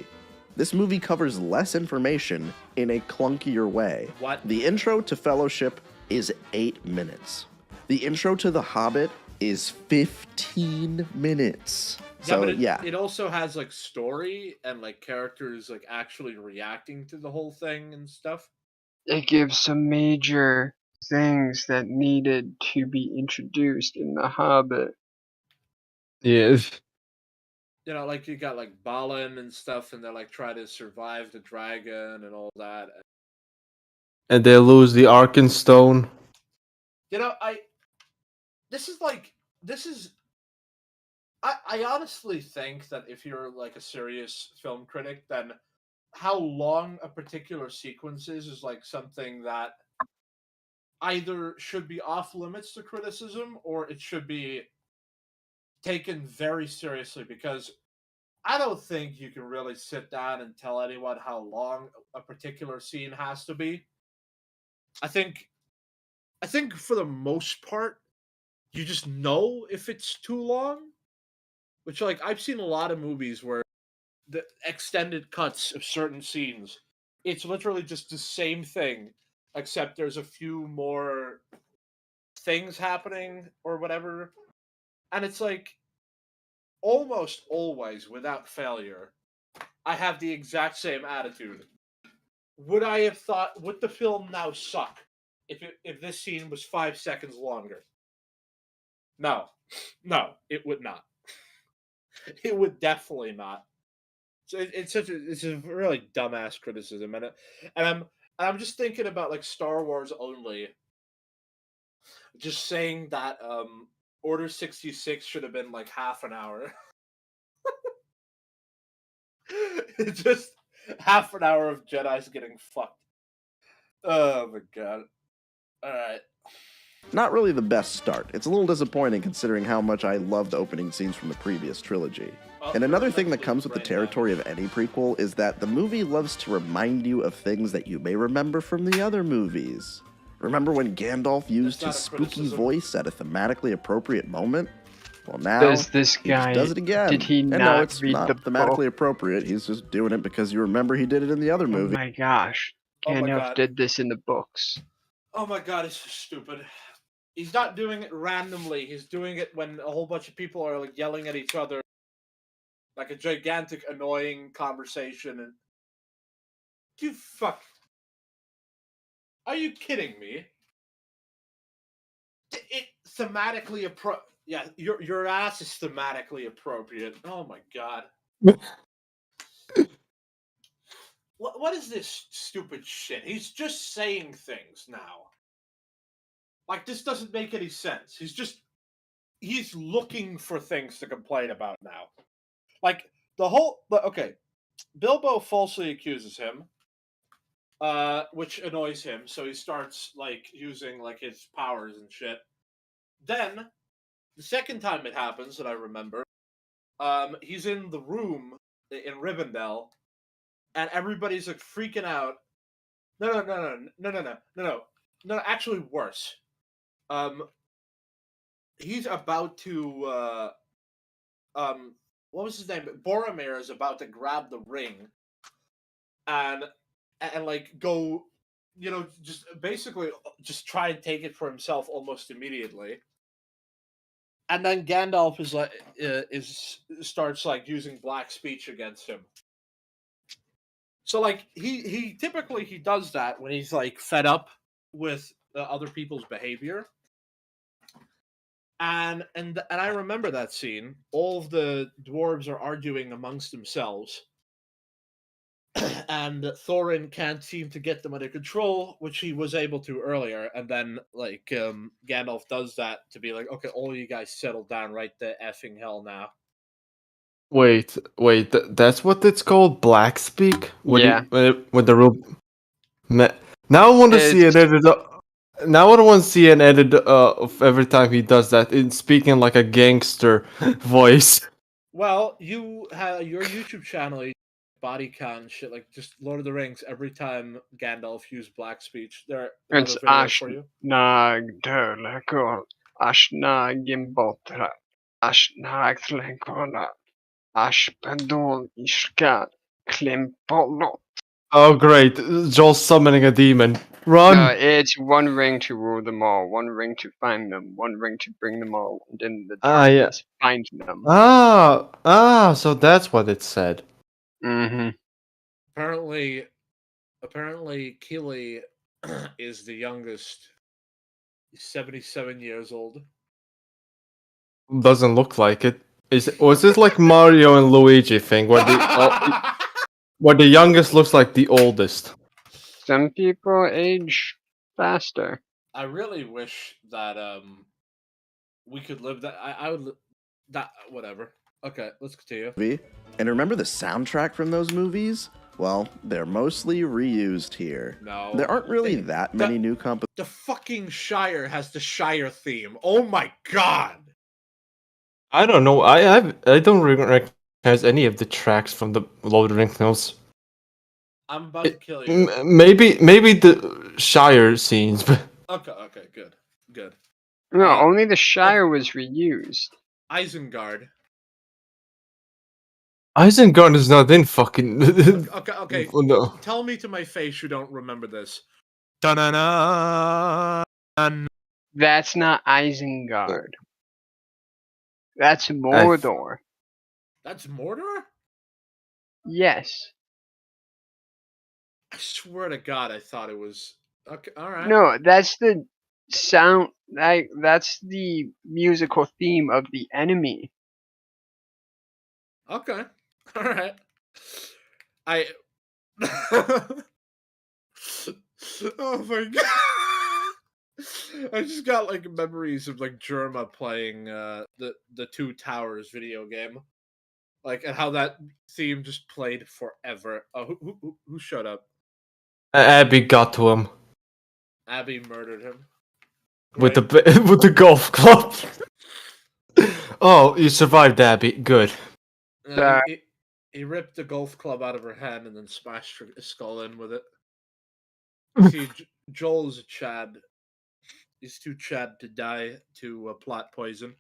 This movie covers less information in a clunkier way. What? The intro to Fellowship is 8 minutes. The intro to The Hobbit is 15 minutes. So, but yeah. it also has like story and like characters like actually reacting to the whole thing and stuff. It gives some major things that needed to be introduced in The Hobbit. Yeah. You know, like you got like Balin and stuff, and they're like trying to survive the dragon and all that. And they lose the Arkenstone. You know, this is like this is I honestly think that if you're like a serious film critic, then how long a particular sequence is like something that either should be off limits to criticism or it should be taken very seriously, because I don't think you can really sit down and tell anyone how long a particular scene has to be. I think for the most part you just know if it's too long, which like I've seen a lot of movies where the extended cuts of certain scenes, it's literally just the same thing, except there's a few more things happening or whatever. And it's like almost always without failure, I have the exact same attitude. Would I have thought, would the film now suck if this scene was 5 seconds longer? No. No, it would not. It would definitely not. So it's a really dumbass criticism, and I'm just thinking about like Star Wars only. Just saying that Order 66 should have been like half an hour. It's just half an hour of Jedi's getting fucked. Oh my god. Alright. Not really the best start. It's a little disappointing considering how much I love the opening scenes from the previous trilogy. And another thing that comes with the territory of any prequel is that the movie loves to remind you of things that you may remember from the other movies. Remember when Gandalf used his spooky voice at a thematically appropriate moment? Well, now Does this he guy, just does it again. did he And no, not it's read not the thematically book? appropriate. He's just doing it because you remember he did it in the other Oh movie. my gosh. Oh my Gandalf God. did this in the books. Oh my god, it's so stupid. He's not doing it randomly. He's doing it when a whole bunch of people are like yelling at each other, like a gigantic, annoying conversation. And you fuck. Are you kidding me? It thematically yeah, your ass is thematically appropriate. Oh my god. What is this stupid shit? He's just saying things now. Like, this doesn't make any sense. He's looking for things to complain about now. Like, okay, Bilbo falsely accuses him, which annoys him, so he starts, like, using, like, his powers and shit. Then, the second time it happens that I remember, he's in the room in Rivendell, and everybody's, like, freaking out. No, actually worse. He's about to, what was his name? Boromir is about to grab the ring and like go, you know, just basically just try and take it for himself almost immediately. And then Gandalf is like starts like using black speech against him. So like he typically he does that when he's like fed up with other people's behavior. And I remember that scene. All of the dwarves are arguing amongst themselves, and Thorin can't seem to get them under control, which he was able to earlier. And then like Gandalf does that to be like, okay, all you guys settle down right the effing hell now. Wait, that's what it's called? Black speak? Yeah. When the real... Now I want to see an edit. Now I want to see an edit of every time he does that, in speaking like a gangster voice. Well, you have your YouTube channel, body count and shit, like just Lord of the Rings. Every time Gandalf used black speech, there It's video for you. Ashnag Dörlekor, Ashnagin Botra, Ashnag Tlenkona, Ashpendon Ishkat, Klimpolot. Oh great, Joel's summoning a demon. Run! No, it's one ring to rule them all, one ring to find them, one ring to bring them all, and then the Ah, yeah. darkness finds them. So that's what it said. Mm-hmm. Apparently, Keely is the youngest. He's 77 years old. Doesn't look like it. Was this like Mario and Luigi thing where the youngest looks like the oldest? Some people age faster. I really wish that we could live that. I would that whatever. Okay, let's continue. movie. And remember the soundtrack from those movies? Well, they're mostly reused here. No, There aren't really They- that many new compositions. The fucking Shire has the Shire theme. Oh my god! I don't know. I don't recognize any of the tracks from the Lord of the Rings. I'm about to kill you. Maybe the Shire scenes, but Okay, good. No, Uh, only the Shire was reused. Isengard. Isengard is not in fucking. Okay. Oh, no. Tell me to my face you don't remember this. Da-na-na. That's not Isengard. That's Mordor. That's Mordor? Yes. I swear to God, I thought it was. Okay, all right. No, that's the sound. That's the musical theme of the enemy. Okay, all right. I. Oh my God! I just got like memories of like Germa playing the Two Towers video game, like, and how that theme just played forever. Oh, who showed up? Abby got to him Abby murdered him. with Great. the golf club. Oh, you survived, Abby. Good. And then he ripped the golf club out of her hand and then smashed her skull in with it. See, Joel is a Chad. He's too Chad to die to plot poison.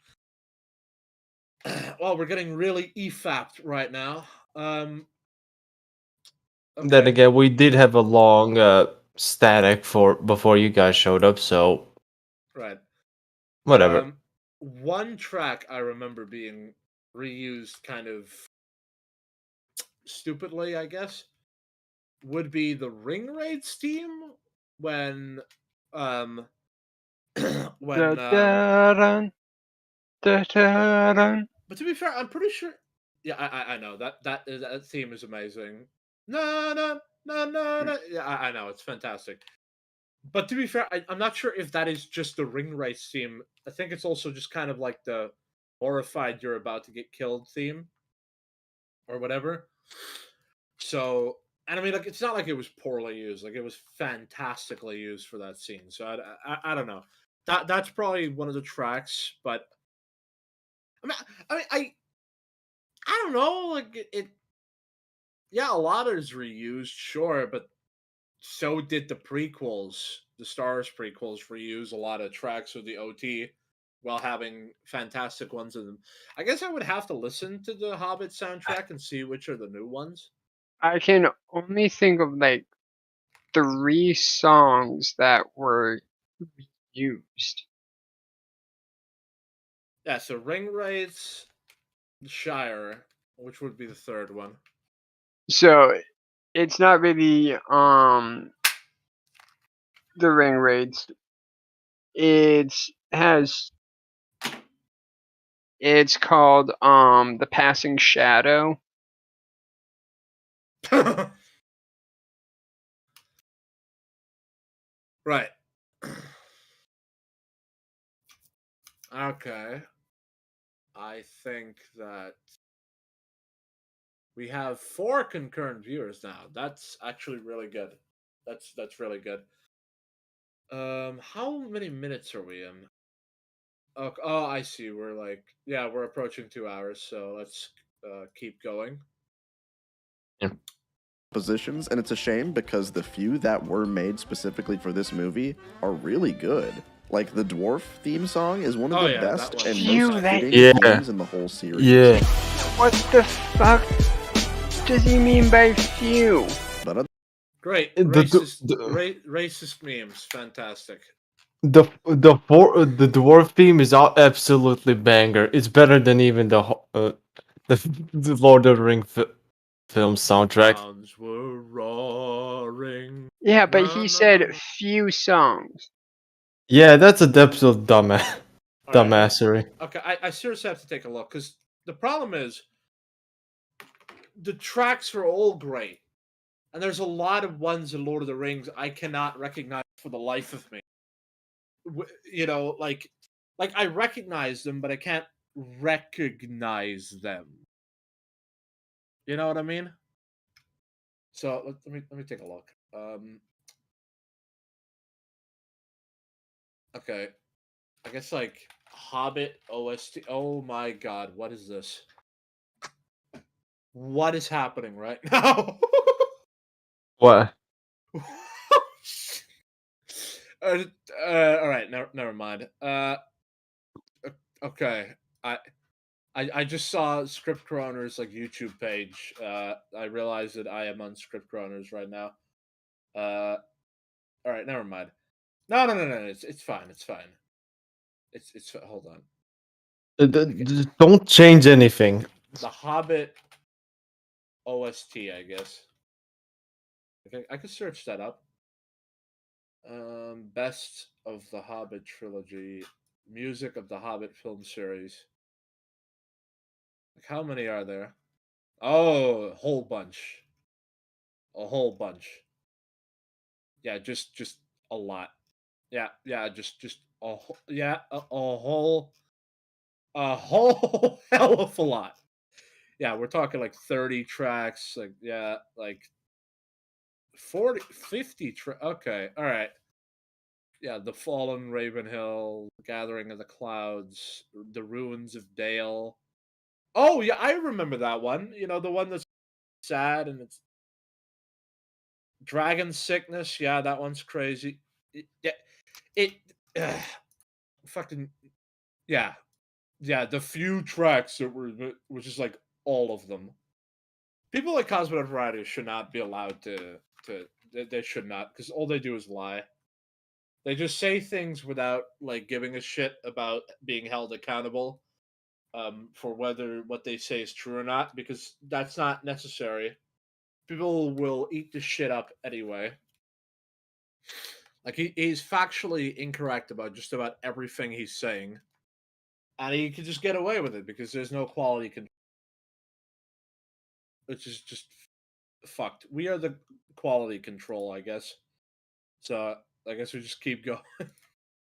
Well, we're getting really EFAP'd right now. Then Okay. again, we did have a long static before you guys showed up, so Right. whatever. One track I remember being reused kind of stupidly, I guess, would be the Ring Raids theme when when Da-da-dun, da-da-dun. but to be fair, I'm pretty sure. Yeah, I know that theme is amazing. No. Yeah, I know it's fantastic. But to be fair, I'm not sure if that is just the Ring Race theme. I think it's also just kind of like the horrified you're about to get killed theme, or whatever. So, and I mean, like, it's not like it was poorly used. Like, it was fantastically used for that scene. So I don't know. That's probably one of the tracks, but I don't know. Like it yeah, a lot is reused, sure, but so did the prequels. The Star Wars prequels reuse a lot of tracks of the OT while having fantastic ones in them. I guess I would have to listen to the Hobbit soundtrack and see which are the new ones. I can only think of like 3 songs that were used. Yeah, so Ring Wraiths, the Shire, which would be the third one. So it's not really the ring raids. It's called the Passing Shadow. Right. Okay. I think that we have 4 concurrent viewers now. That's actually really good. That's really good. How many minutes are we in? Oh, I see. We're approaching 2 hours, so let's keep going. Positions, and it's a shame because the few that were made specifically for this movie are really good. Like the dwarf theme song is one of Oh, the yeah, that best one. and Phew, most that- fitting Yeah. themes in the whole series. Yeah. What the fuck does he mean by few? But Great. The Racist memes. Fantastic. the dwarf theme is absolutely banger. It's better than even the Lord of the Ring film soundtrack. Hounds were roaring. Yeah, but Na, he na, said na. few songs. Yeah, that's a depth of All right. dumbassery. Okay, I seriously have to take a look because the problem is the tracks are all great, and there's a lot of ones in Lord of the Rings I cannot recognize for the life of me. You know, like I recognize them, but I can't recognize them. You know what I mean? So let me take a look. Okay, I guess like Hobbit OST. Oh my God, what is this? What is happening right now? What? uh, all right, never mind. Okay, I just saw Script Coroner's like YouTube page. I realized that I am on Script Coroner's right now. All right, never mind. No. It's fine. It's fine. Hold on. Don't change anything. The Hobbit OST, I guess. Okay, I could search that up. Best of the Hobbit trilogy, music of the Hobbit film series. Like, how many are there? Oh, a whole bunch. A whole bunch. Yeah, just a lot. Yeah, just a whole hell of a lot. Yeah, we're talking like 30 tracks, like yeah, like 40 50 okay, all right. Yeah, The Fallen Ravenhill, Gathering of the Clouds, The Ruins of Dale. Oh, yeah, I remember that one. You know, the one that's sad and it's Dragon Sickness. Yeah, that one's crazy. Yeah, it fucking yeah. Yeah, the few tracks that were just like all of them. People like Cosmonaut Variety should not be allowed to they should not, because all they do is lie. They just say things without like giving a shit about being held accountable for whether what they say is true or not, because that's not necessary. People will eat the shit up anyway. Like he's factually incorrect about just about everything he's saying, and he can just get away with it because there's no quality control, which is just fucked. We are the quality control, I guess. So I guess we just keep going.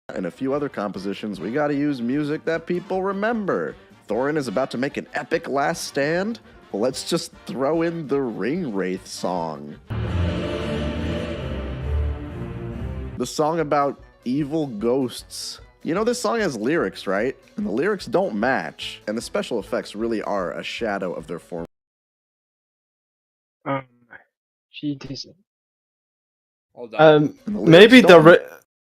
And a few other compositions, we gotta use music that people remember. Thorin is about to make an epic last stand? Well, let's just throw in the Ring Wraith song. The song about evil ghosts. You know, this song has lyrics, right? And the lyrics don't match, and the special effects really are a shadow of their form. She doesn't. Hold on. Maybe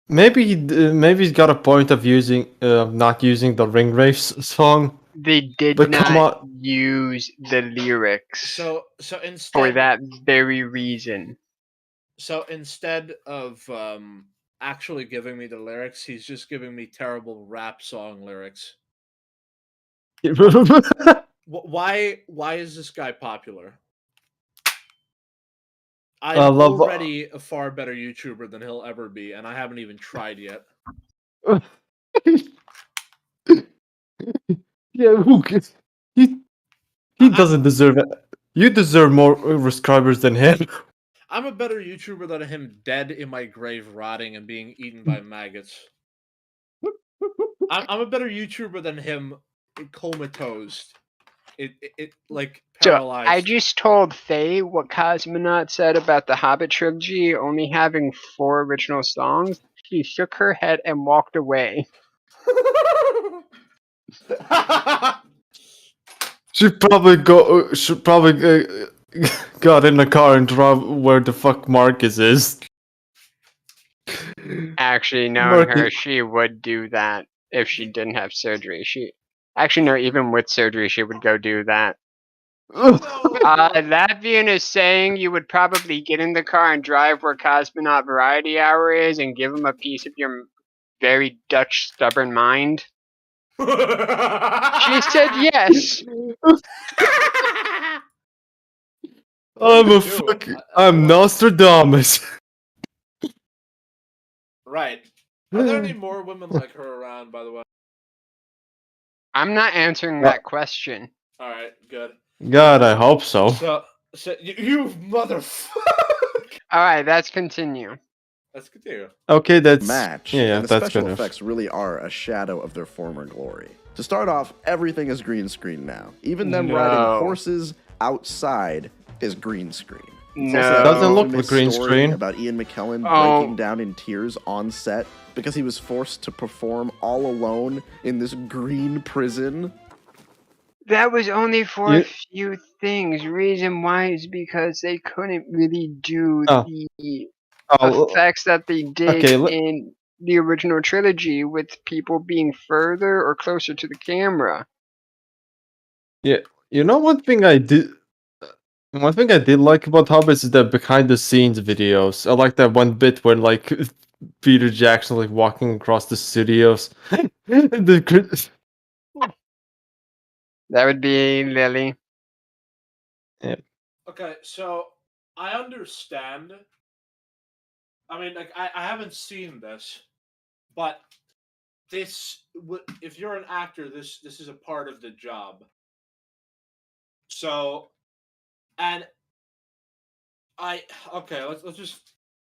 maybe he's got a point of using not using the Ring Wraiths song. They did But come not on. use the lyrics So for instead that very reason. so instead of actually giving me the lyrics, he's just giving me terrible rap song lyrics. Why is this guy popular? I'm already a far better YouTuber than he'll ever be, and I haven't even tried yet. Yeah, who cares? He doesn't deserve it. You deserve more subscribers than him. I'm a better YouTuber than him dead in my grave rotting and being eaten by maggots. I'm a better YouTuber than him comatose. It like So paralyzed. I just told Faye what Cosmonaut said about the Hobbit trilogy only having 4 original songs. She shook her head and walked away. She probably got in the car and drove where the fuck Marcus is. Actually, knowing her, she would do that if she didn't have surgery. Actually, no, even with surgery, she would go do that. That being is saying you would probably get in the car and drive where Cosmonaut Variety Hour is and give him a piece of your very Dutch stubborn mind. She said yes. I'm Nostradamus. Right. Are there any more women like her around, by the way? I'm not answering that question. All right, good. God, I hope so. So you motherfucker. All right, let's continue. Let's continue. Okay, that's Match, yeah, and the that's special good enough. effects really are a shadow of their former glory. To start off, everything is green screen now. Even them riding horses outside is green screen. It's also that Doesn't look infamous like green story screen. about Ian McKellen Oh. breaking down in tears on set because he was forced to perform all alone in this green prison. That was only for You- a few things. Reason why is because they couldn't really do Oh. the Oh, effects that they did okay, in the original trilogy with people being further or closer to the camera. yeah. You know one thing I did like about Hobbits is the behind the scenes videos. I like that one bit where like Peter Jackson like walking across the studios. That would be Lily. Okay, so I understand. I mean, like, I haven't seen this, but if you're an actor, this is a part of the job. So, and let's just.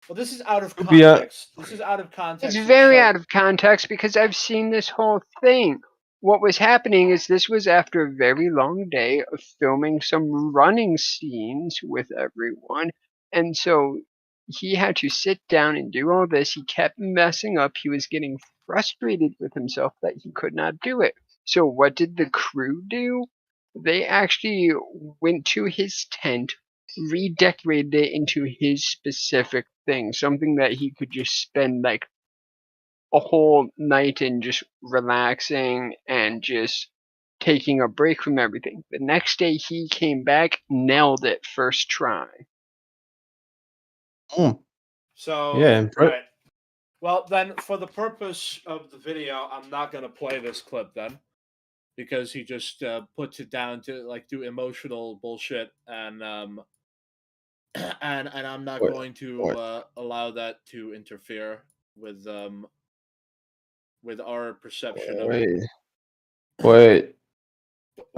Well, this is out of Could be a- context. This is out of context. It's very out of context because I've seen this whole thing. What was happening is this was after a very long day of filming some running scenes with everyone. And so he had to sit down and do all this. He kept messing up. He was getting frustrated with himself that he could not do it. So what did the crew do? They actually went to his tent, redecorated it into his specific thing, something that he could just spend like a whole night in just relaxing and just taking a break from everything. The next day he came back, nailed it first try. So Yeah, right. Well, then, for the purpose of the video, I'm not gonna play this clip then, because he just puts it down to like do emotional bullshit, and and I'm not Wait, going to allow that to interfere with our perception of it. Wait. What-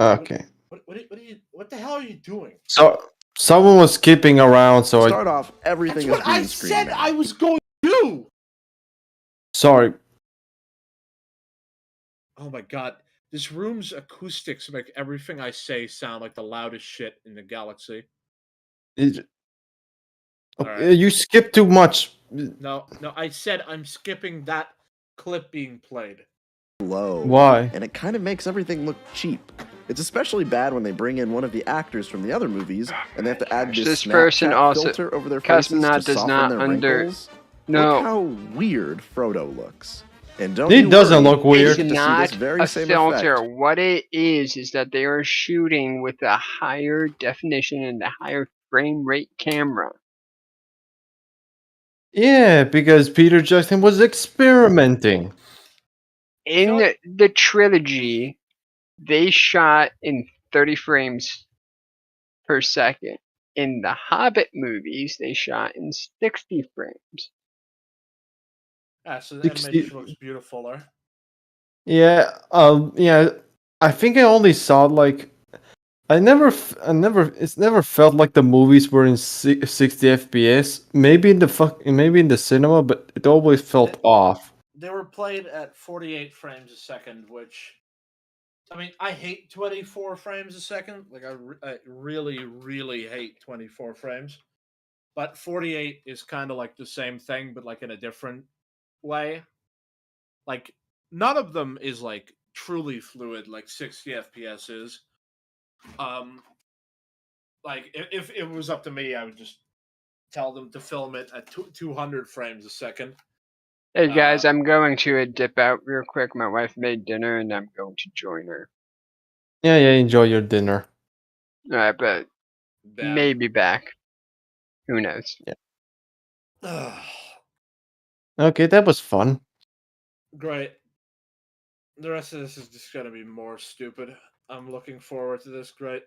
Okay. What the hell are you doing? So someone was skipping around, so To I start off, everything That's is what I green screen said now. I was going to do. sorry. Oh my god. This room's acoustics make everything I say sound like the loudest shit in the galaxy. Alright. You skipped too much. No, I said I'm skipping that clip being played. Low. Why? And it kind of makes everything look cheap. It's especially bad when they bring in one of the actors from the other movies and they have to add This this person Snapchat also- filter over their faces Cosmonaut to does soften not their under- wrinkles. No. Look how weird Frodo looks. And don't He you doesn't worry, look weird. you It's get to see not this very a same filter. effect. What it is that they are shooting with a higher definition and a higher frame rate camera. Yeah, because Peter Jackson was experimenting. In So- the trilogy, they shot in 30 frames per second. In the Hobbit movies, they shot in 60 frames. Yeah, so the 60 animation looks beautiful there. Yeah, yeah. I think I only saw like it's never felt like the movies were in 60 FPS. Maybe in the cinema, but it always felt off. They were played at 48 frames a second, which I mean, I hate 24 frames a second. Like I really really hate 24 frames. But 48 is kind of like the same thing but like in a different way. Like none of them is like truly fluid like 60 FPS is. Like if it was up to me, I would just tell them to film it at 200 frames a second. Hey guys, I'm going to dip out real quick. My wife made dinner and I'm going to join her. Yeah, enjoy your dinner. But Damn. maybe back. Who knows? Okay, that was fun. Great. The rest of this is just gonna be more stupid. I'm looking forward to this. Great.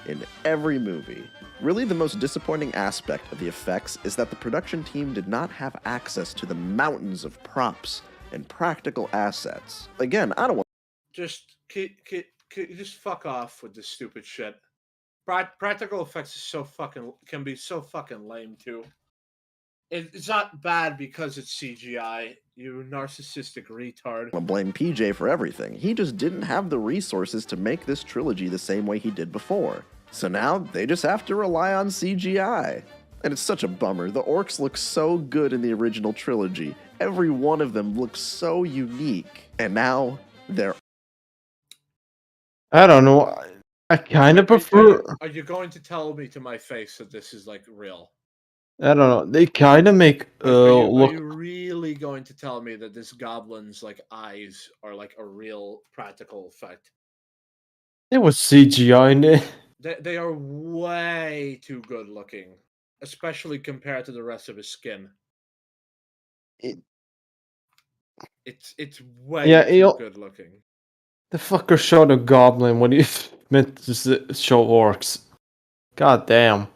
In every movie. Really, the most disappointing aspect of the effects is that the production team did not have access to the mountains of props and practical assets. Again, I don't want Just just fuck off with this stupid shit. Practical effects is can be so fucking lame too. It's not bad because it's CGI. You narcissistic retard. to blame PJ for everything. He just didn't have the resources to make this trilogy the same way he did before. So now they just have to rely on CGI. And it's such a bummer. The orcs look so good in the original trilogy. Every one of them looks so unique. And now they're I don't know. I kind of prefer. Are you going to tell me to my face that this is like real? I don't know. They kind of make Are you look. really going to tell me that this goblin's like eyes are like a real practical effect? It was CGI in it. They are way too good looking, especially compared to the rest of his skin. It- It's way Yeah, too good looking. The fucker showed a goblin when he meant to show orcs. God damn.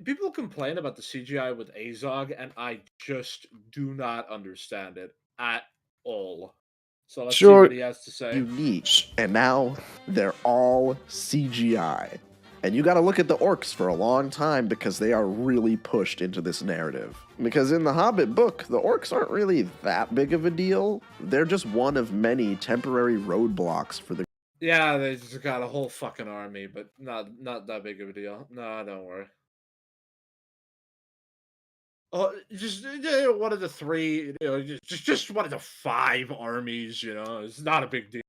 People complain about the CGI with Azog, and I just do not understand it at all. So let's see Sure. what he has to say. unique. And now they're all CGI. And you gotta look at the orcs for a long time because they are really pushed into this narrative. Because in the Hobbit book, the orcs aren't really that big of a deal. They're just one of many temporary roadblocks for the Yeah, they just got a whole fucking army, but not that big of a deal. No, don't worry. Oh, just one of the three, just one of the 5 armies. It's not a big deal.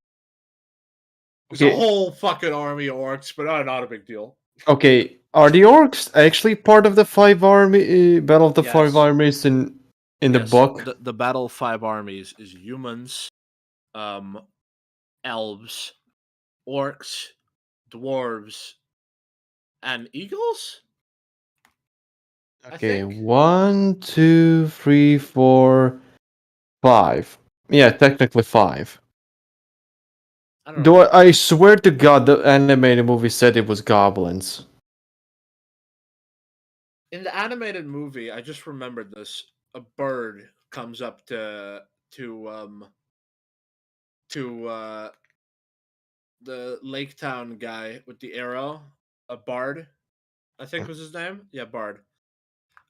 It's a Okay. whole fucking army of orcs, but not a big deal. Okay, are the orcs actually part of the 5 army battle of the Yes. 5 armies in the Yes, book? the battle of 5 armies is humans, elves, orcs, dwarves, and eagles. I Okay, think. 1, 2, 3, 4, 5. Yeah, technically 5. I don't know. Though I swear to God, the animated movie said it was goblins. In the animated movie, I just remembered this. A bird comes up to the Lake Town guy with the arrow. A bard, I think was his name. Yeah, bard.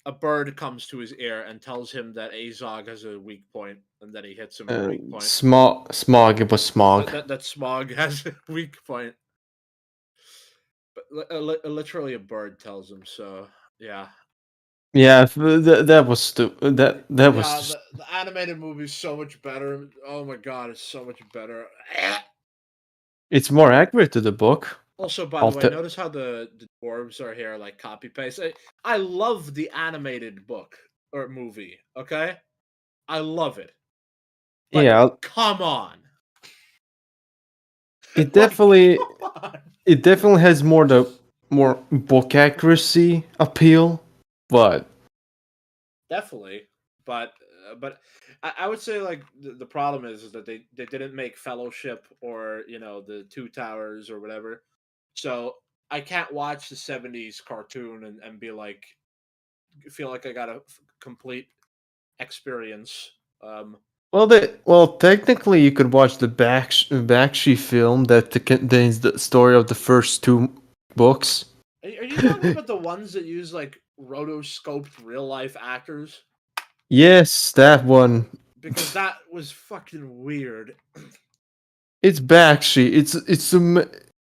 A bird comes to his ear and tells him that Azog has a weak point, and then he hits him with a weak point. Smog, it was Smog. That Smog has a weak point. But literally a bird tells him, so yeah. Yeah, that was stupid. That was. Yeah, the animated movie is so much better. Oh my god, it's so much better. It's more accurate to the book. Also, by the way, notice how the dwarves are here, like copy paste. I love the animated book or movie. Okay, I love it. But Yeah, come on. it definitely Come on. it definitely has more book accuracy appeal, but Definitely, but I would say like the problem is that they didn't make Fellowship or the Two Towers or whatever, so I can't watch the '70s cartoon and be like feel like I got a complete experience. well, technically you could watch the Bakshi film that contains the story of the first 2 books. Are you talking about the ones that use like rotoscoped real life actors? Yes, that one. Because that was fucking weird. It's Bakshi.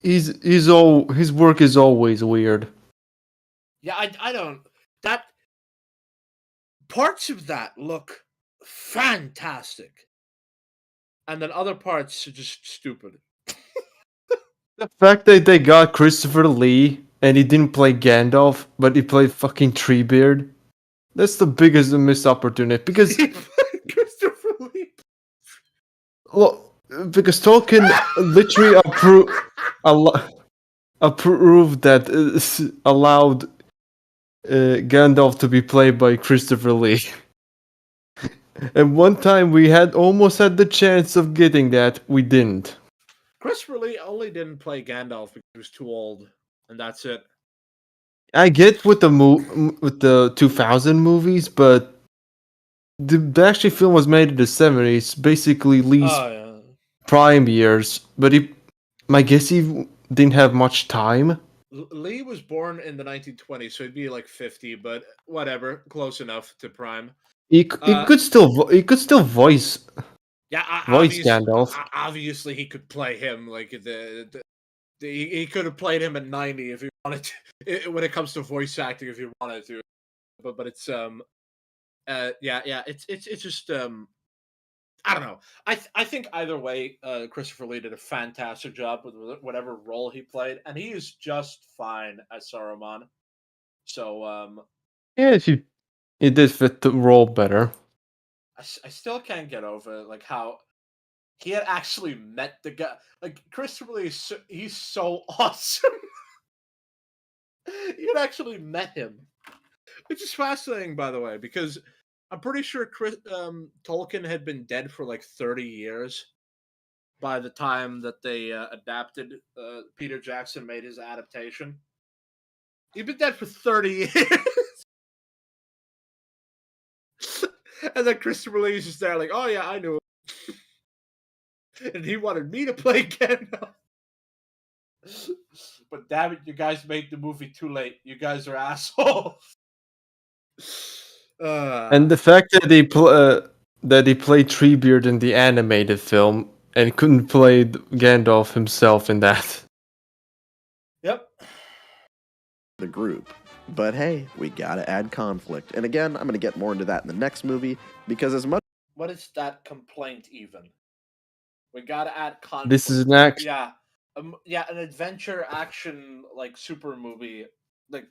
His work is always weird. Yeah, I don't. That parts of that look fantastic, and then other parts are just stupid. The fact that they got Christopher Lee and he didn't play Gandalf, but he played fucking Treebeard. That's the biggest missed opportunity because Christopher Lee. well, because Tolkien literally approved that allowed Gandalf to be played by Christopher Lee. And one time we had almost had the chance of getting that, we didn't. Christopher Lee only didn't play Gandalf because he was too old, and that's it. I get with the 2000 movies, but the actual film was made in the 70s, basically Lee's Oh yeah. prime years. But my guess he didn't have much time. Lee was born in the 1920s, so he'd be like 50, but whatever, close enough to prime. He could still voice Yeah, Gandalf. obviously he could play him. Like he could have played him at 90 if he wanted to. When it comes to voice acting, if he wanted to, but it's it's just I don't know. I think either way, Christopher Lee did a fantastic job with whatever role he played, and he is just fine as Saruman. So Yeah, he did fit the role better. I still can't get over like how he had actually met the guy. Like Christopher Lee, he's so awesome. He had actually met him, which is fascinating, by the way, because I'm pretty sure Tolkien had been dead for like 30 years by the time that they adapted. Peter Jackson made his adaptation. He'd been dead for 30 years. And then Christopher Lee's just there like, oh yeah, I knew him. And he wanted me to play Gandalf. But damn it, you guys made the movie too late. You guys are assholes. And the fact that he played Treebeard in the animated film and couldn't play Gandalf himself in that. Yep. The group. But hey, we gotta add conflict. And again, I'm gonna get more into that in the next movie, because as much What is that complaint even? We gotta add conflict. This is an action. Yeah. Yeah, an adventure action like super movie. Like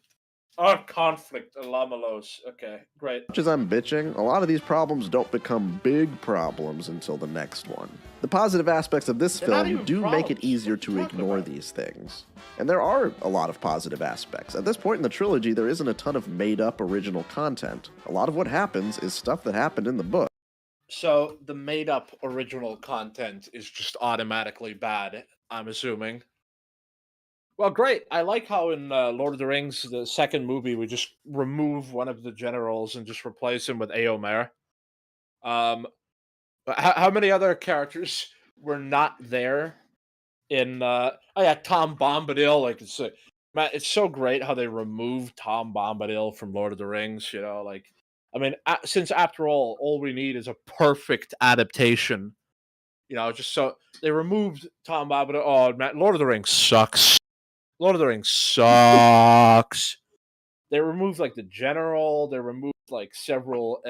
conflict, Alamalos. Okay, great. as I'm bitching, a lot of these problems don't become big problems until the next one. The positive aspects of this They're not film even do make it problems. easier What are you to talking ignore about? these things. And there are a lot of positive aspects. At this point in the trilogy, there isn't a ton of made-up original content. A lot of what happens is stuff that happened in the book. So the made up original content is just automatically bad, I'm assuming. Well, great. I like how in Lord of the Rings, the second movie, we just remove one of the generals and just replace him with Eomer. But how many other characters were not there in? Oh yeah, Tom Bombadil. Like man, it's so great how they removed Tom Bombadil from Lord of the Rings. You know, like I mean, since after all we need is a perfect adaptation. You know, just so they removed Tom Bombadil. Oh man, Lord of the Rings sucks. Lord of the Rings sucks. They removed like the general. They removed like several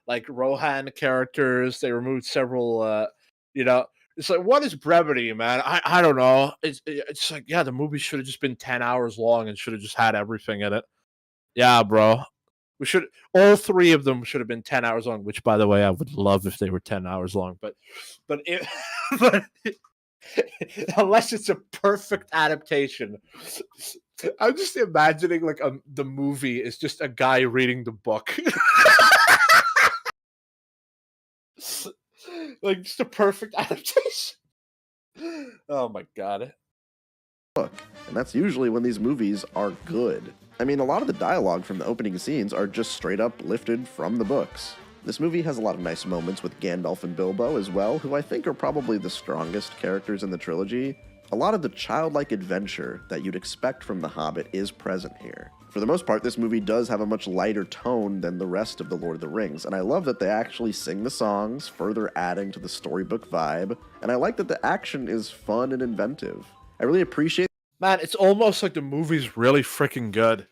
like Rohan characters. They removed several you know. It's like what is brevity, man? I don't know. It's like yeah, the movie should have just been 10 hours long and should have just had everything in it. Yeah, bro. We should all three of them should have been 10 hours long, which by the way I would love if they were 10 hours long, but it but unless it's a perfect adaptation. I'm just imagining like the movie is just a guy reading the book. Like just a perfect adaptation. Oh my god. And that's usually when these movies are good. I mean, a lot of the dialogue from the opening scenes are just straight up lifted from the books. This movie has a lot of nice moments with Gandalf and Bilbo as well, who I think are probably the strongest characters in the trilogy. A lot of the childlike adventure that you'd expect from The Hobbit is present here. For the most part, this movie does have a much lighter tone than the rest of The Lord of the Rings, and I love that they actually sing the songs, further adding to the storybook vibe, and I like that the action is fun and inventive. I really appreciate Man, it's almost like the movie's really freaking good.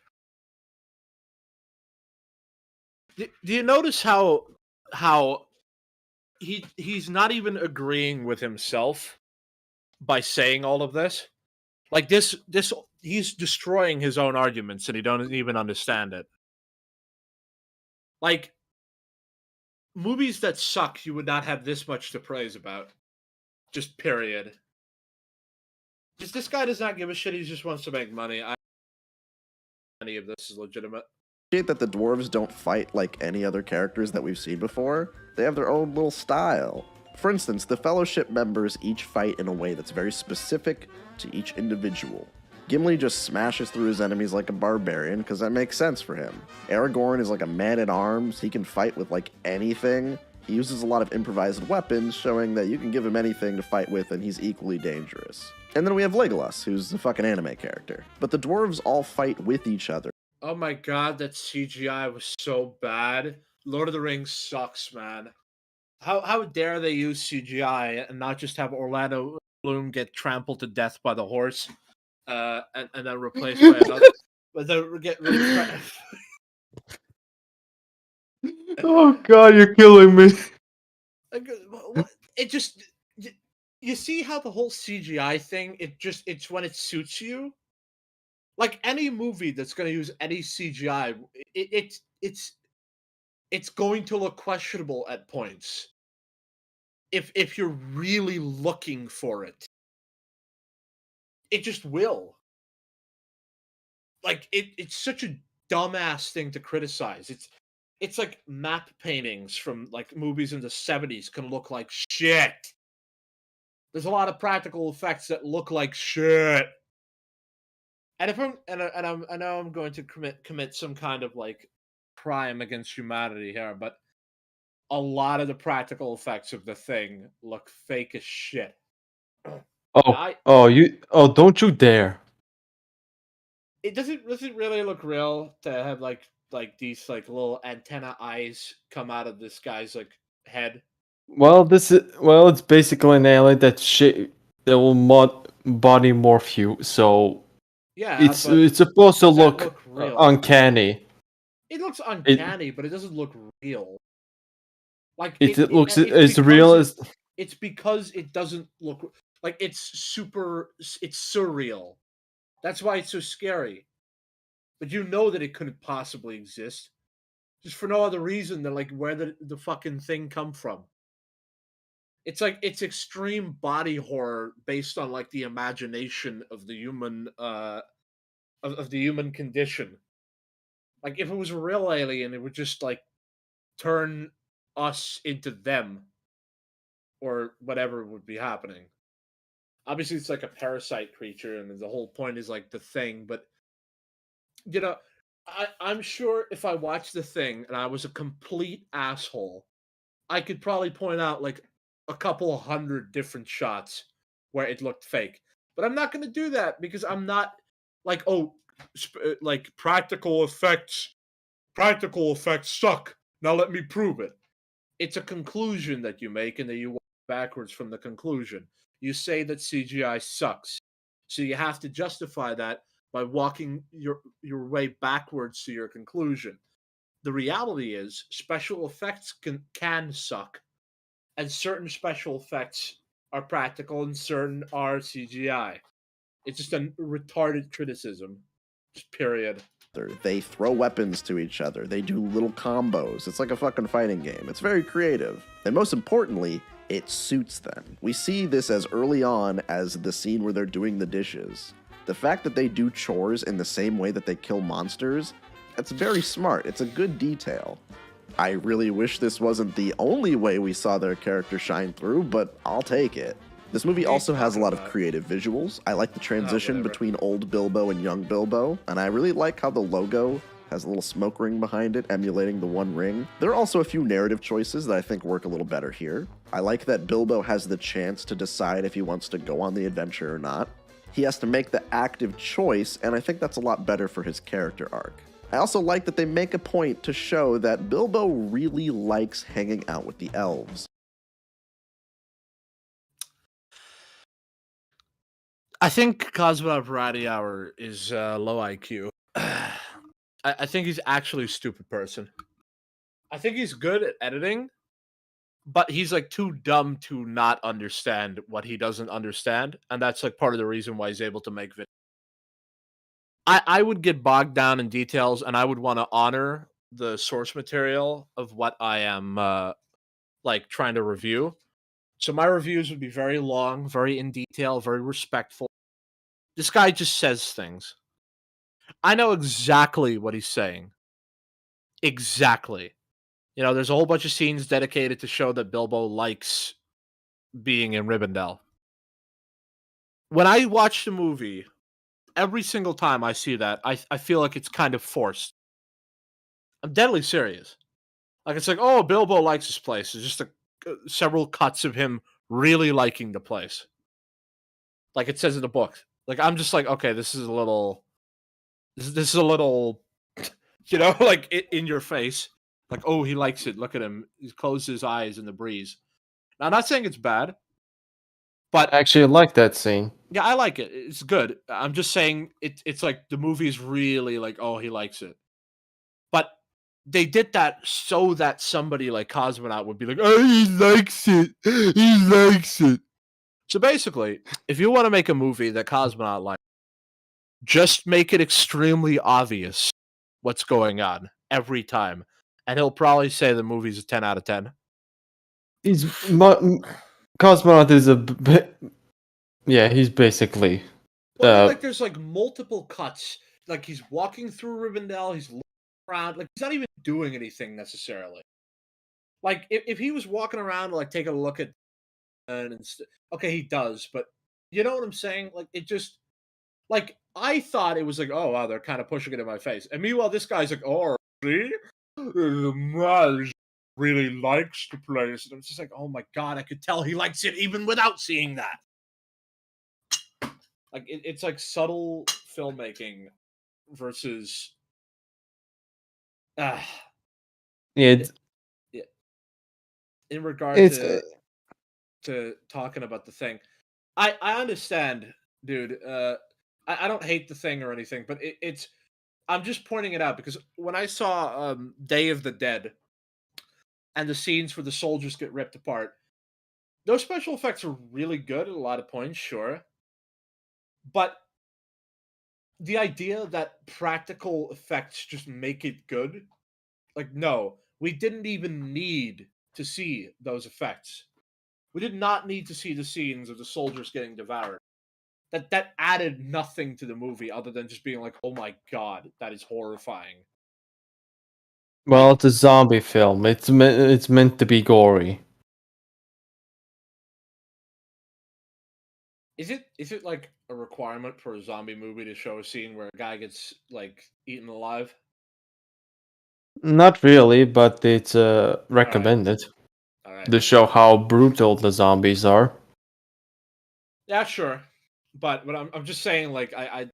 Do you notice how he's not even agreeing with himself by saying all of this? Like this he's destroying his own arguments and he don't even understand it. Like movies that suck, you would not have this much to praise about. Just period. Just this guy does not give a shit. He just wants to make money. Any of this is legitimate. That the dwarves don't fight like any other characters that we've seen before. They have their own little style. For instance, the Fellowship members each fight in a way that's very specific to each individual. Gimli just smashes through his enemies like a barbarian, because that makes sense for him. Aragorn is like a man-at-arms, he can fight with like anything. He uses a lot of improvised weapons, showing that you can give him anything to fight with and he's equally dangerous. And then we have Legolas, who's the fucking anime character. But the dwarves all fight with each other. Oh my god, that CGI was so bad. Lord of the Rings sucks, man. How dare they use CGI and not just have Orlando Bloom get trampled to death by the horse, and then replaced by another. But then get Oh god, you're killing me. it just you see how the whole CGI thing. It's when it suits you. Like any movie that's going to use any CGI, it's going to look questionable at points. If you're really looking for it, it just will. Like it's such a dumbass thing to criticize. It's like map paintings from like movies in the 70s can look like shit. There's a lot of practical effects that look like shit. And if I know I'm going to commit some kind of like crime against humanity here, but a lot of the practical effects of the thing look fake as shit. Don't you dare. It doesn't really look real to have like these like little antenna eyes come out of this guy's like head. It's basically an alien that will body morph you, so Yeah, it's but supposed to does that look real? uncanny. It looks uncanny, but it doesn't look real. Like It it looks it's as because real it- as it's because it doesn't look like it's surreal. That's why it's so scary. But you know that it couldn't possibly exist. Just for no other reason than like where the fucking thing come from. It's like it's extreme body horror based on like the imagination of the human of the human condition. Like if it was a real alien, it would just like turn us into them or whatever would be happening. Obviously it's like a parasite creature and the whole point is like the thing, but you know, I'm sure if I watched the thing and I was a complete asshole, I could probably point out like a couple of hundred different shots where it looked fake. But I'm not going to do that because I'm not like, like practical effects. Practical effects suck. Now let me prove it. It's a conclusion that you make and then you walk backwards from the conclusion. You say that CGI sucks. So you have to justify that by walking your way backwards to your conclusion. The reality is special effects can suck, and certain special effects are practical and certain are CGI. It's just a retarded criticism. Just period. They throw weapons to each other. They do little combos. It's like a fucking fighting game. It's very creative. And most importantly, it suits them. We see this as early on as the scene where they're doing the dishes. The fact that they do chores in the same way that they kill monsters, that's very smart. It's a good detail. I really wish this wasn't the only way we saw their character shine through, but I'll take it. This movie also has a lot of creative visuals. I like the transition between old Bilbo and young Bilbo, and I really like how the logo has a little smoke ring behind it, emulating the One Ring. There are also a few narrative choices that I think work a little better here. I like that Bilbo has the chance to decide if he wants to go on the adventure or not. He has to make the active choice, and I think that's a lot better for his character arc. I also like that they make a point to show that Bilbo really likes hanging out with the elves. I think Cosmo Variety Hour is low IQ. I think he's actually a stupid person. I think he's good at editing, but he's like too dumb to not understand what he doesn't understand, and that's like part of the reason why he's able to make videos. I would get bogged down in details, and I would want to honor the source material of what I am like trying to review. So my reviews would be very long, very in detail, very respectful. This guy just says things. I know exactly what he's saying. Exactly. You know, there's a whole bunch of scenes dedicated to show that Bilbo likes being in Rivendell. When I watch the movie, every single time I see that, I feel like it's kind of forced. I'm deadly serious. Like, it's like, oh, Bilbo likes this place. There's just several cuts of him really liking the place. Like it says in the book. Like, I'm just like, okay, this is a little, you know, like in your face. Like, oh, he likes it. Look at him. He closes his eyes in the breeze. Now, I'm not saying it's bad, but I actually like that scene. yeah, I like it. It's good. I'm just saying it's like the movie's really like, oh, he likes it. But they did that so that somebody like Cosmonaut would be like, oh, he likes it. He likes it. So basically, if you want to make a movie that Cosmonaut likes, just make it extremely obvious what's going on every time. And he'll probably say the movie's a 10 out of 10. Cosmonaut is yeah, he's basically. Well, like there's like multiple cuts. Like he's walking through Rivendell, he's looking around, like he's not even doing anything necessarily. Like if he was walking around, like taking a look at, okay, he does, but you know what I'm saying? Like it just, like I thought it was like, oh wow, they're kind of pushing it in my face, and meanwhile this guy's like, oh, see, the man really likes the place, and I'm just like, oh my god, I could tell he likes it even without seeing that. Like it's like subtle filmmaking versus Yeah, in regard to talking about the thing. I understand, dude. I don't hate the thing or anything, but it's I'm just pointing it out because when I saw Day of the Dead and the scenes where the soldiers get ripped apart, those special effects are really good at a lot of points, sure. But the idea that practical effects just make it good, like, no, we didn't even need to see those effects. We did not need to see the scenes of the soldiers getting devoured. That added nothing to the movie other than just being like, oh my god, that is horrifying. well, it's a zombie film. It's meant to be gory. Is it like a requirement for a zombie movie to show a scene where a guy gets like eaten alive? Not really, but it's recommended All right. to show how brutal the zombies are. Yeah, sure. But I'm just saying, like, I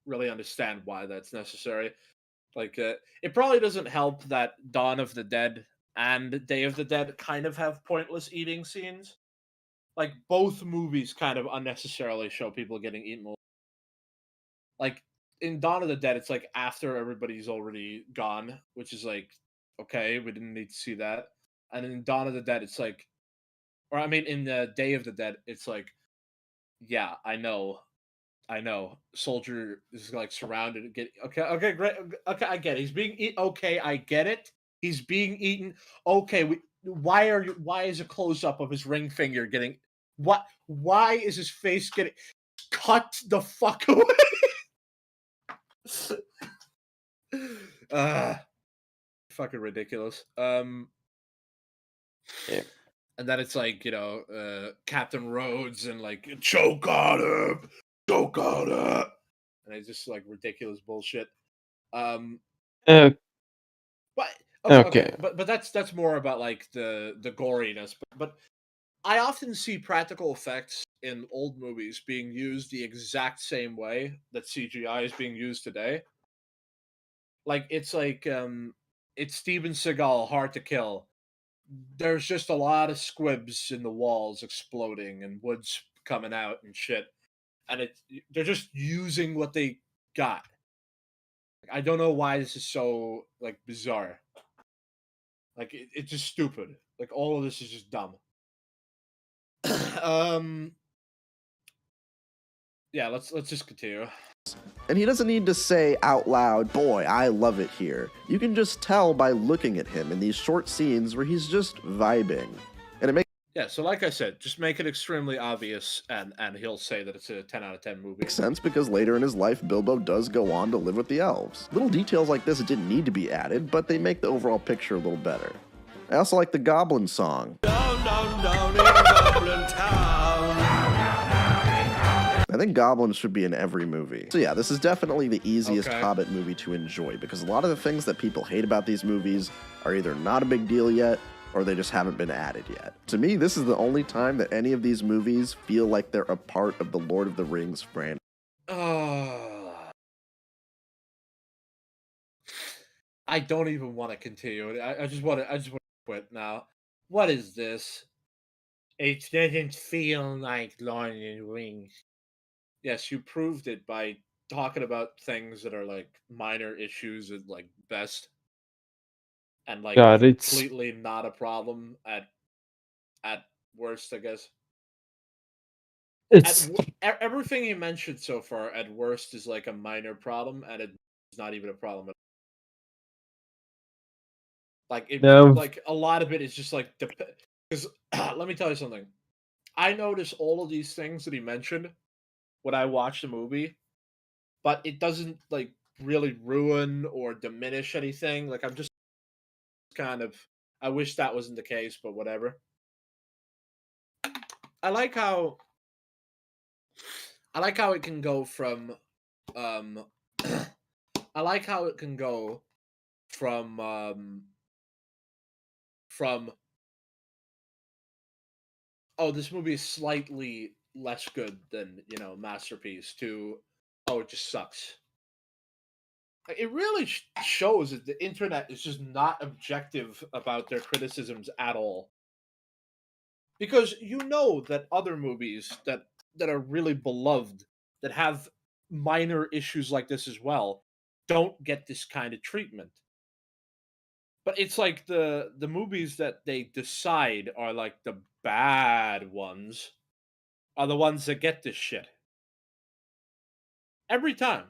really understand why that's necessary. Like, it probably doesn't help that Dawn of the Dead and Day of the Dead kind of have pointless eating scenes. Like, both movies kind of unnecessarily show people getting eaten alive. Like, in Dawn of the Dead, it's like after everybody's already gone, which is like, okay, we didn't need to see that. And in Dawn of the Dead, it's like, or I mean, in the Day of the Dead, it's like, yeah, I know. Soldier is like surrounded. Okay, great. Okay, I get it. He's being eaten. Okay, I get it. He's being eaten. Okay, why is a close up of his ring finger getting? What? Why is his face getting cut the fuck away? Fucking ridiculous. Yeah. And then it's like, you know, Captain Rhodes and like choke on him. And it's just like ridiculous bullshit. But okay. But that's more about like the goriness. But I often see practical effects in old movies being used the exact same way that CGI is being used today. Like it's Steven Seagal, Hard to Kill. There's just a lot of squibs in the walls exploding and woods coming out and shit. And they're just using what they got. I don't know why this is so like bizarre. Like it's just stupid. Like all of this is just dumb. Yeah, let's just continue. And he doesn't need to say out loud, boy, I love it here. You can just tell by looking at him in these short scenes where he's just vibing. And it makes Yeah, so like I said, just make it extremely obvious, and he'll say that it's a 10 out of 10 movie. Makes sense because later in his life, Bilbo does go on to live with the elves. Little details like this didn't need to be added, but they make the overall picture a little better. I also like the Goblin song. Down, down, down in Goblin Town. I think goblins should be in every movie. So yeah, this is definitely the easiest Okay. Hobbit movie to enjoy because a lot of the things that people hate about these movies are either not a big deal yet or they just haven't been added yet. To me, this is the only time that any of these movies feel like they're a part of the Lord of the Rings franchise. I don't even want to continue. I just want to quit now. What is this? It doesn't feel like Lord of the Rings. Yes, you proved it by talking about things that are like minor issues at like best, and like God, it's completely not a problem at worst, I guess. it's Everything you mentioned so far at worst is like a minor problem, and it's not even a problem. Like it, no. like a lot of it is just like because let me tell you something. I notice all of these things that he mentioned when I watch the movie, but it doesn't like really ruin or diminish anything. Like I'm just kind of I wish that wasn't the case, but whatever. I like how I like how it can go from um I like how it can go from oh, this movie is slightly less good than, Masterpiece to oh, it just sucks. Like, it really shows that the internet is just not objective about their criticisms at all. Because you know that other movies that are really beloved that have minor issues like this as well don't get this kind of treatment. But it's like the movies that they decide are like the bad ones are the ones that get this shit every time.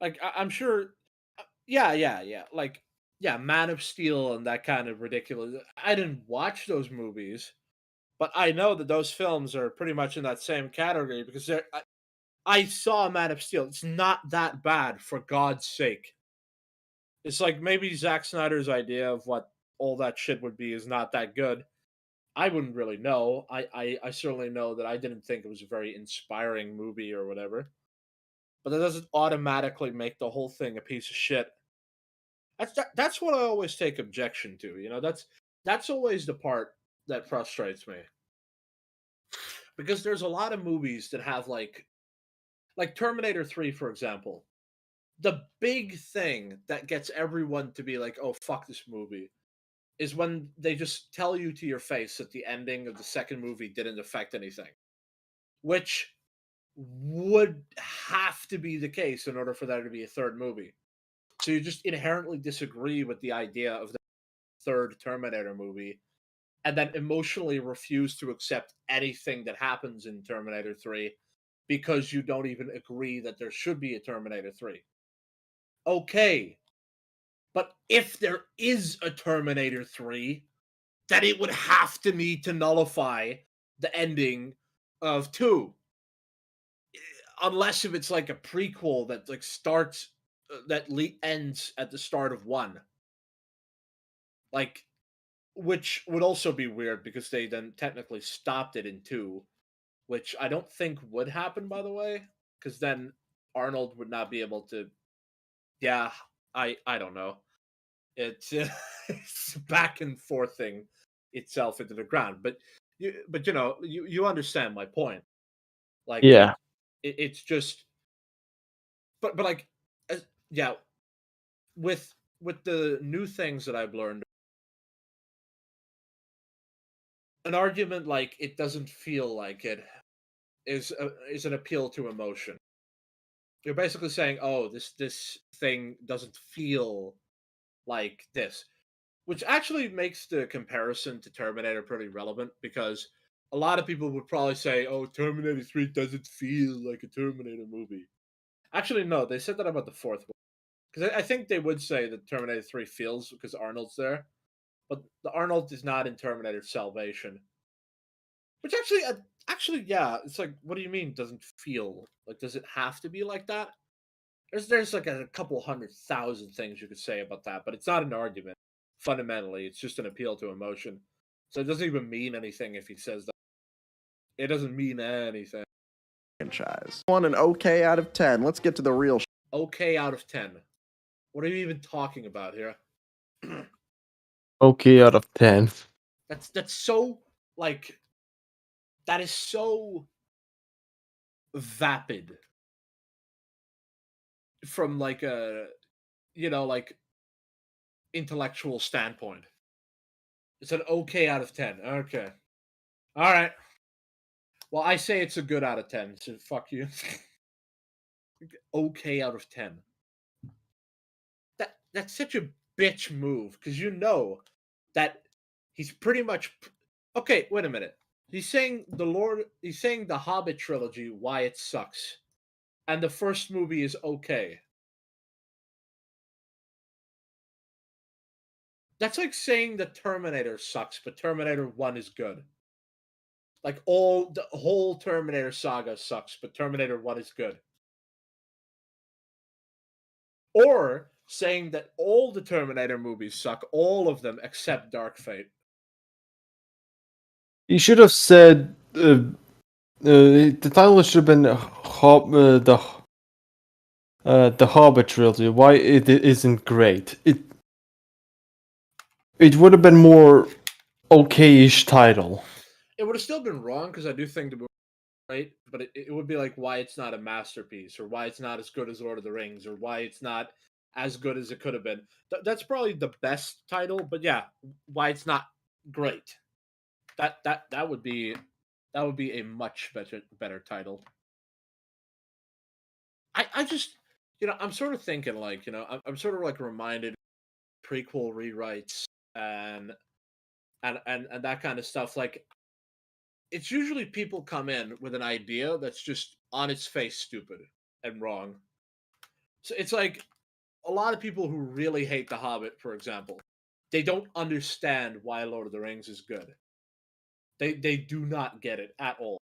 Like I'm sure, yeah. Like yeah, Man of Steel and that kind of ridiculous. I didn't watch those movies, but I know that those films are pretty much in that same category because I saw Man of Steel. It's not that bad, for God's sake. It's like maybe Zack Snyder's idea of what all that shit would be is not that good. I wouldn't really know. I certainly know that I didn't think it was a very inspiring movie or whatever. But that doesn't automatically make the whole thing a piece of shit. That's what I always take objection to. That's always the part that frustrates me because there's a lot of movies that have like Terminator 3, for example. The big thing that gets everyone to be like, "Oh fuck this movie," is when they just tell you to your face that the ending of the second movie didn't affect anything, which would have to be the case in order for there to be a third movie. So you just inherently disagree with the idea of the third Terminator movie and then emotionally refuse to accept anything that happens in Terminator 3 because you don't even agree that there should be a Terminator 3. Okay, but if there is a Terminator 3, then it would have to need to nullify the ending of 2. Unless if it's like a prequel that like starts ends at the start of 1. Like which would also be weird because they then technically stopped it in 2, which I don't think would happen, by the way, because then Arnold would not be able to. Yeah, I don't know. It's it's back and forthing itself into the ground, but you understand my point. Like Yeah. it's just, but like, yeah, with the new things that I've learned, an argument like it doesn't feel like it is an appeal to emotion. You're basically saying, "Oh, this thing doesn't feel like this," which actually makes the comparison to Terminator pretty relevant because a lot of people would probably say, "Oh, Terminator 3 doesn't feel like a Terminator movie." Actually, no, they said that about the fourth one because I think they would say that Terminator 3 feels because Arnold's there, but the Arnold is not in Terminator Salvation. Which actually, yeah, it's like, what do you mean doesn't feel like? Does it have to be like that? There's like a couple 100,000 things you could say about that, but it's not an argument. Fundamentally, it's just an appeal to emotion. So it doesn't even mean anything if he says that. It doesn't mean anything. franchise. On an okay out of 10, let's get to the real Okay out of 10. What are you even talking about here? Okay, out of 10. That's so like that is so vapid from like a like intellectual standpoint. It's an okay out of 10. Okay. All right. Well, I say it's a good out of 10, so fuck you. Okay out of 10. That's such a bitch move because you know that he's pretty much okay. Wait a minute. He's saying the Hobbit trilogy why it sucks, and the first movie is okay. That's like saying the Terminator sucks, but Terminator 1 is good. Like the whole Terminator saga sucks, but Terminator 1 is good. Or saying that all the Terminator movies suck, all of them except Dark Fate. You should have said the title should have been the Hobbit trilogy. Why it isn't great? It would have been more okay-ish title. It would have still been wrong because I do think the movie right, but it would be like why it's not a masterpiece, or why it's not as good as Lord of the Rings, or why it's not as good as it could have been. That's probably the best title, but yeah, why it's not great. That would be a much better title. I just I'm sort of thinking like I'm sort of like reminded prequel rewrites and that kind of stuff. Like it's usually people come in with an idea that's just on its face stupid and wrong. So it's like a lot of people who really hate The Hobbit, for example, they don't understand why Lord of the Rings is good. They do not get it at all.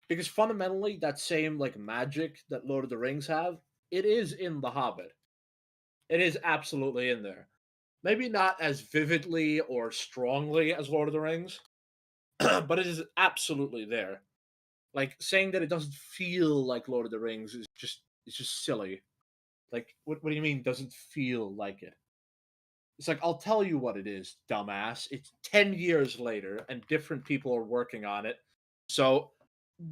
Because fundamentally, that same like magic that Lord of the Rings have, it is in The Hobbit. It is absolutely in there. Maybe not as vividly or strongly as Lord of the Rings, but it is absolutely there. Like saying that it doesn't feel like Lord of the Rings is just silly. Like what do you mean doesn't feel like it? It's like I'll tell you what it is, dumbass. It's 10 years later and different people are working on it. So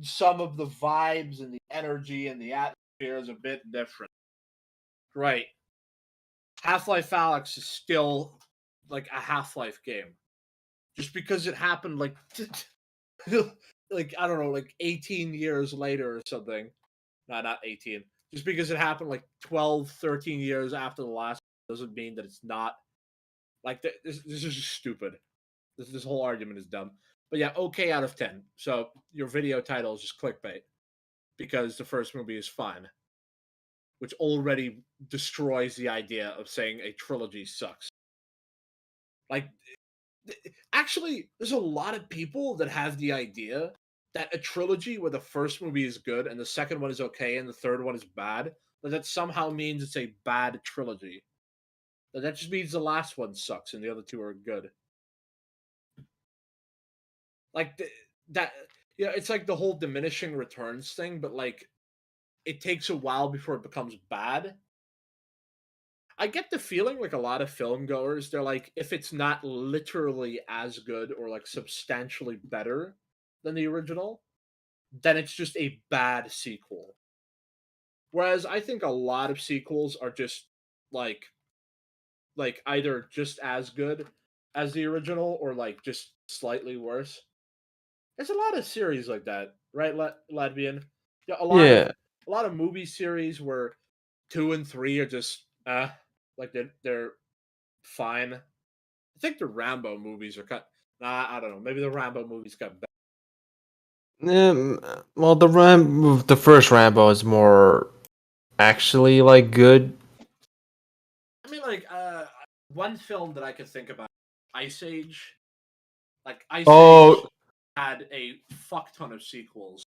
some of the vibes and the energy and the atmosphere is a bit different. Right. Half-Life Alyx is still like a Half-Life game. Just because it happened like like I don't know, like 18 years later or something. No, not 18. Just because it happened like 12, 13 years after the last doesn't mean that it's not like this is just stupid. This whole argument is dumb. But yeah, okay out of 10. So your video title is just clickbait because the first movie is fine, which already destroys the idea of saying a trilogy sucks. Like, actually, there's a lot of people that have the idea that a trilogy where the first movie is good and the second one is okay and the third one is bad, that somehow means it's a bad trilogy. That just means the last one sucks and the other two are good. Like that, yeah, it's like the whole diminishing returns thing, but like it takes a while before it becomes bad. I get the feeling like a lot of film goers, they're like, if it's not literally as good or like substantially better than the original, then it's just a bad sequel. Whereas I think a lot of sequels are just like either just as good as the original or like just slightly worse. There's a lot of series like that, right, Latvian? Yeah, Yeah. a lot of movie series where 2 and 3 are just like they're fine. I think the Rambo movies are cut. Nah, I don't know. Maybe the Rambo movies got better. Well, the first Rambo is more actually like good. I mean, like one film that I could think about Ice Age. Like Ice Oh, Age had a fuck ton of sequels.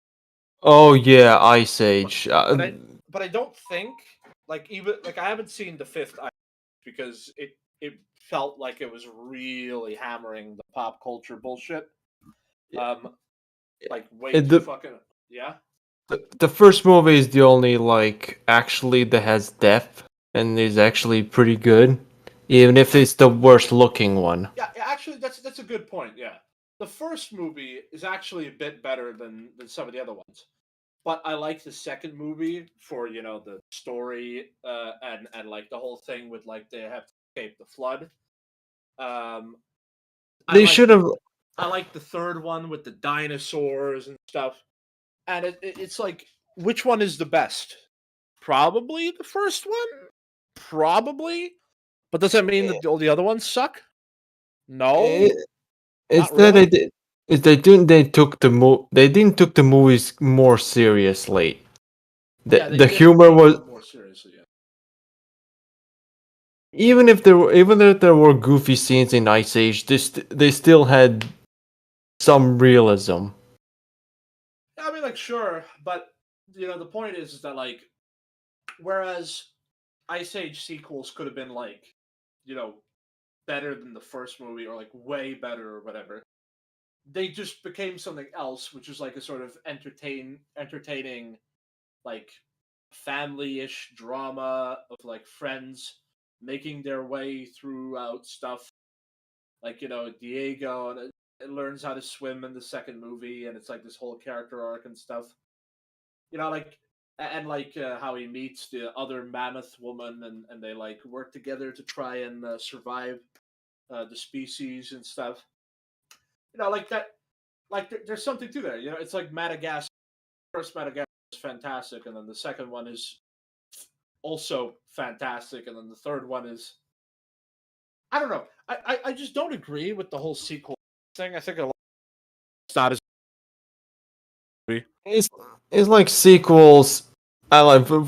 oh yeah, Ice Age. But I don't think like even like I haven't seen the fifth Ice Age because it felt like it was really hammering the pop culture bullshit. Like way too the fucking yeah. the first movie is the only like actually that has depth and is actually pretty good, even if it's the worst looking one. Yeah, actually that's a good point. Yeah. The first movie is actually a bit better than some of the other ones. But I like the second movie for, the story and like the whole thing with like they have to escape the flood. Um I They like should have. I like the third one with the dinosaurs and stuff. And it's like, which one is the best? Probably the first one. Probably. But does that mean that all the other ones suck? No, It, it's not that really. they took they didn't took the movies more seriously. Yeah, they The didn't humor take was them more seriously. Yeah. even if there were goofy scenes in Ice Age, they still had some realism. I mean, like, sure, but the point is that like, whereas Ice Age sequels could have been like, you know, better than the first movie or like way better or whatever. They just became something else, which is like a sort of entertaining, like family-ish drama of like friends making their way throughout stuff. Like Diego and it learns how to swim in the second movie, and it's like this whole character arc and stuff. Like and like how he meets the other mammoth woman, and they like work together to try and survive the species and stuff. Like that. Like there's something to there. It's like Madagascar. First Madagascar is fantastic, and then the second one is also fantastic, and then the third one is I don't know. I just don't agree with the whole sequel thing. I think it's not as It's it's like sequels. I like for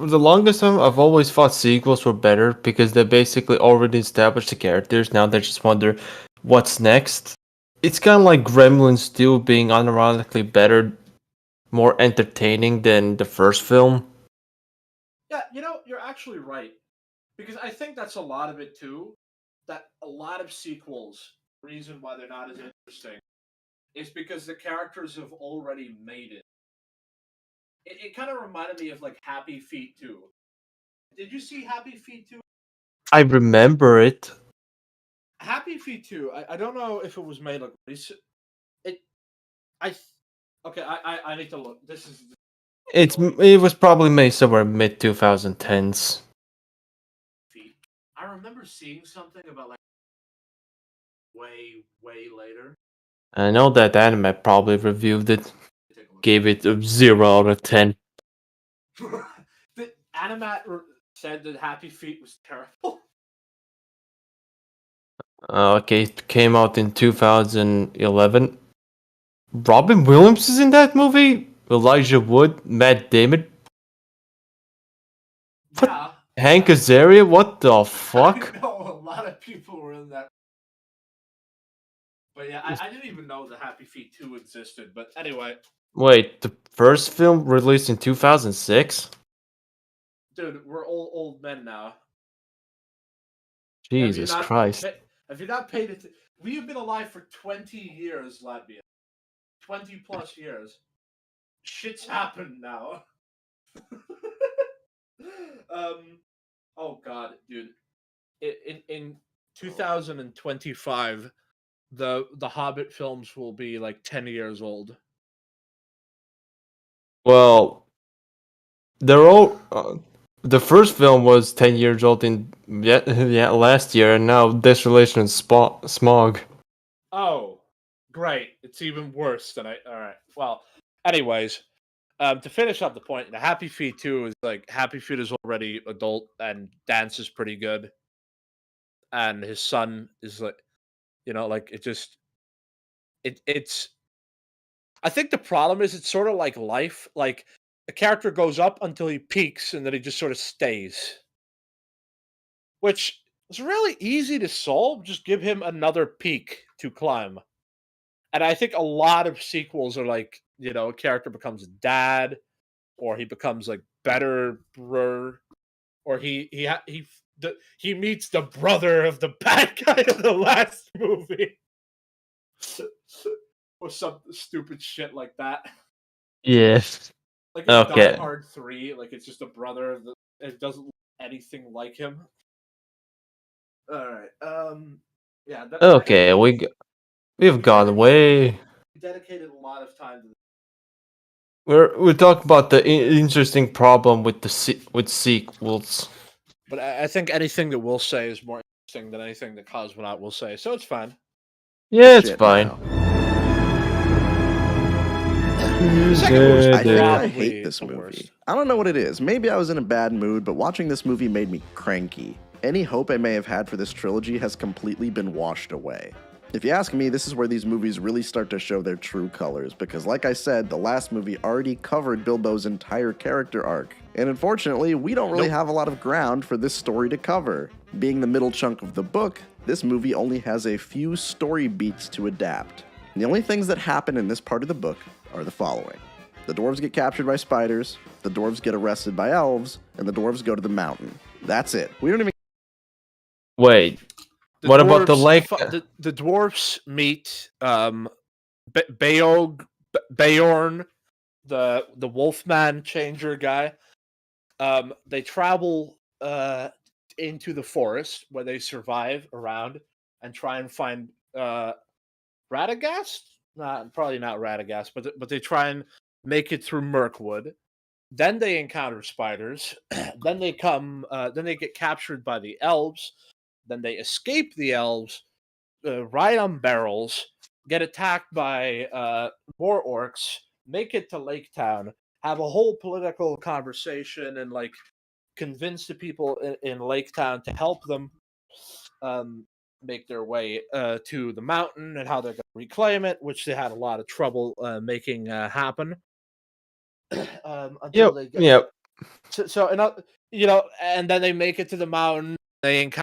the longest time I've always thought sequels were better because they basically already established the characters. Now they just wonder what's next. It's kind of like Gremlins 2 being unironically better, more entertaining than the first film. yeah. You're actually right because I think that's a lot of it too. That a lot of sequels, reason why they're not as interesting, is because the characters have already made it. It kind of reminded me of like Happy Feet 2. Did you see Happy Feet 2? I remember it. Happy Feet 2. I don't know if it was made like it. I th- okay. I need to look. This is It was probably made somewhere mid 2010s. Feet. I remember seeing something about like way later. I know that anime probably reviewed it, Take a look. gave it a 0 out of 10. The Animat said that Happy Feet was terrible. Okay, it came out in 2011. Robin Williams is in that movie. Elijah Wood, Matt Damon, What? Yeah. Hank Azaria. What the fuck? I know a lot of people were in that. But yeah, I didn't even know the Happy Feet 2 existed. But anyway, Wait, the first film released in 2006? dude, we're all old men now. Jesus Christ. Have you not paid it? We have been alive for 20 years, Latvia. 20 plus years. Shit's happened now. Oh god, dude. In 2025, the Hobbit films will be like 10 years old. Well, they're all. The first film was 10 years old in last year, and now Desolation and Smog. Oh, great. It's even worse than all right. Well, anyways, to finish up the point, the Happy Feet 2 is like Happy Feet is already adult and dances pretty good. And his son is like, like it's I think the problem is it's sort of like life. Like a character goes up until he peaks and then he just sort of stays. Which It's really easy to solve. Just give him another peak to climb. And I think a lot of sequels are like, a character becomes a dad, or he becomes like better, or he meets the brother of the bad guy of the last movie, or some stupid shit like that. Yes. Like in Die Okay. Hard 3, like it's just a brother that it doesn't look anything like him. All right. Yeah. Okay, we've gone way. Dedicated a lot of time to this. We're talking about the interesting problem with with sequels. But I think anything that we'll say is more interesting than anything that Cosmonaut will say, so it's fine. Yeah, it's Shit fine. now. Second was I think I probably hate this the movie. worst. I don't know what it is. Maybe I was in a bad mood, but watching this movie made me cranky. Any hope I may have had for this trilogy has completely been washed away. If you ask me, this is where these movies really start to show their true colors, because like I said, the last movie already covered Bilbo's entire character arc. And unfortunately, we don't really have a lot of ground for this story to cover. Being the middle chunk of the book, this movie only has a few story beats to adapt. And the only things that happen in this part of the book are the following. The dwarves get captured by spiders, the dwarves get arrested by elves, and the dwarves go to the mountain. That's it. We don't even... Wait, The what about the dwarves lake? The dwarfs meet Beorn, the Wolfman changer guy. They travel into the forest where they survive around and try and find Radagast. Probably not Radagast, but they try and make it through Mirkwood. Then they encounter spiders. Then they get captured by the elves. Then they escape the elves, ride on barrels, get attacked by more orcs, make it to Lake Town, have a whole political conversation, and like convince the people in Lake Town to help them make their way to the mountain and how they're going to reclaim it, which they had a lot of trouble making happen. Until they get Yep. and then they make it to the mountain. They encounter,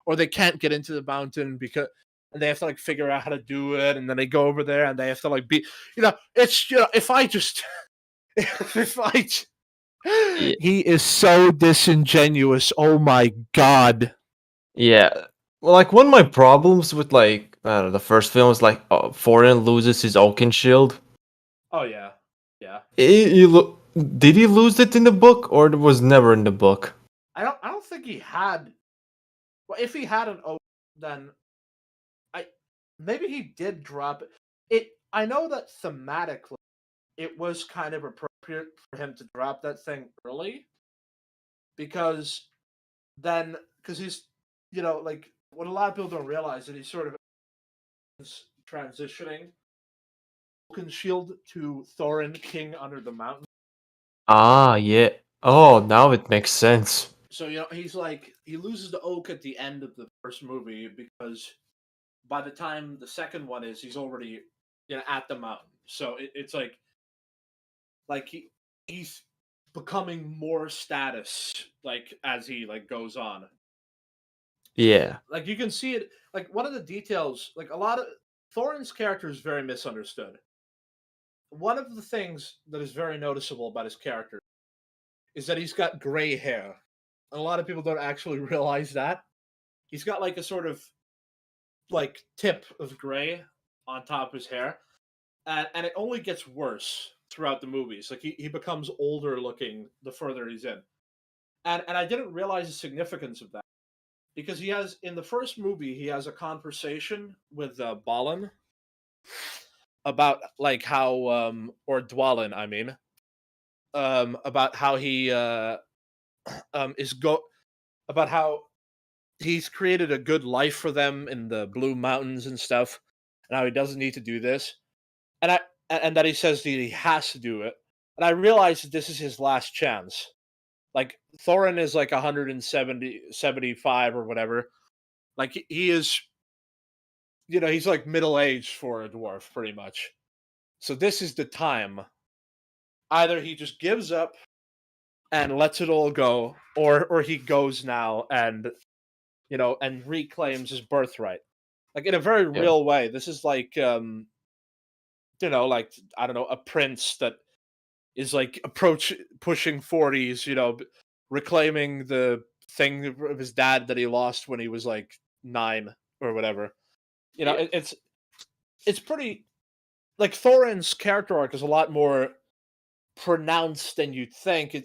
or they can't get into the mountain because and they have to like figure out how to do it, and then they go over there and they have to like be, it's if I just if I. Yeah. He is so disingenuous. Oh my god. Yeah. Well, like one of my problems with like I don't know, the first film is like Thorin loses his Oaken shield. Oh yeah. Yeah. Did he lose it in the book, or it was never in the book? I don't think he had. Well, if he had an oak, then maybe he did drop it. I know that thematically it was kind of appropriate for him to drop that thing early, because he's like what a lot of people don't realize that he's sort of transitioning Oaken Shield to Thorin, King Under the Mountain. Ah, yeah. Oh, now it makes sense. So he's like he loses the oak at the end of the first movie because by the time the second one is, he's already at the mountain. So it's like he's becoming more status like as he like goes on. Yeah. Like you can see it. Like one of the details, like a lot of Thorin's character is very misunderstood. One of the things that is very noticeable about his character is that he's got gray hair. And a lot of people don't actually realize that. He's got like a sort of like tip of gray on top of his hair. And it only gets worse throughout the movies. Like he becomes older looking the further he's in. And I didn't realize the significance of that. Because he has in the first movie he has a conversation with Balin about like how or Dwalin, I mean. About how he about how he's created a good life for them in the Blue Mountains and stuff, and how he doesn't need to do this, and that he says that he has to do it. And I realize that this is his last chance. Like Thorin is like 75 or whatever. Like he is, he's like middle aged for a dwarf, pretty much. So this is the time. Either he just gives up and lets it all go, or he goes now and and reclaims his birthright, like in a very Yeah. real way. This is like like I don't know, a prince that is like pushing 40s, reclaiming the thing of his dad that he lost when he was like 9 or whatever. Yeah. It's pretty, like, Thorin's character arc is a lot more pronounced than you'd think.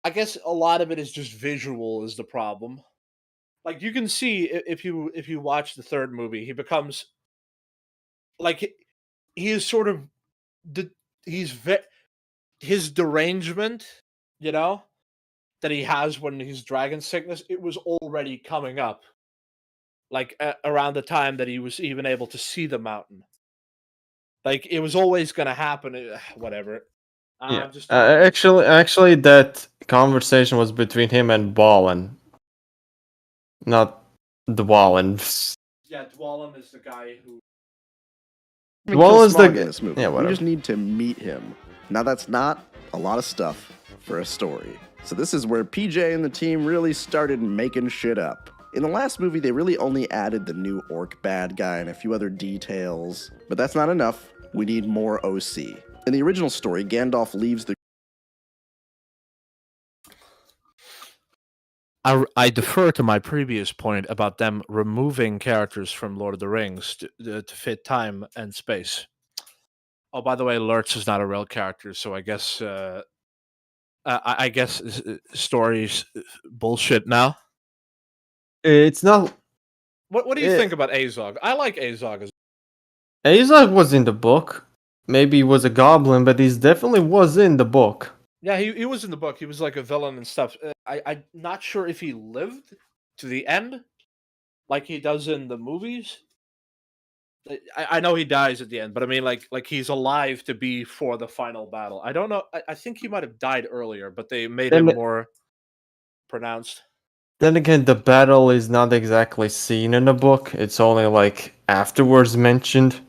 I guess a lot of it is just visual is the problem. Like, you can see if you watch the third movie, he becomes like he is sort of the he's his derangement, you know, that he has when he's dragon sickness. It was already coming up, like around the time that he was even able to see the mountain. Like, it was always going to happen. Whatever. Yeah. I'm just talking. Actually, that conversation was between him and Balin, not Dwalin. Yeah, Dwalin is the guy who. I mean, Well, kill is the Smaug g- in this movie. yeah, we whatever. just need to meet him. Now that's not a lot of stuff for a story. So this is where PJ and the team really started making shit up. In the last movie, they really only added the new orc bad guy and a few other details, but that's not enough. We need more OC. In the original story, Gandalf leaves the I defer to my previous point about them removing characters from Lord of the Rings to fit time and space. Oh, by the way, Lurtz is not a real character, so I guess I guess stories bullshit now. It's not. What do you think about Azog? I like Azog as Azog was in the book. Maybe he was a goblin, but he definitely was in the book. yeah, he was in the book. He was like a villain and stuff. I'm not sure if he lived to the end, like he does in the movies. I know he dies at the end, but I mean, like he's alive to be for the final battle. I don't know. I think he might have died earlier, but they made him Then, more pronounced. then again, the battle is not exactly seen in the book. It's only like afterwards mentioned.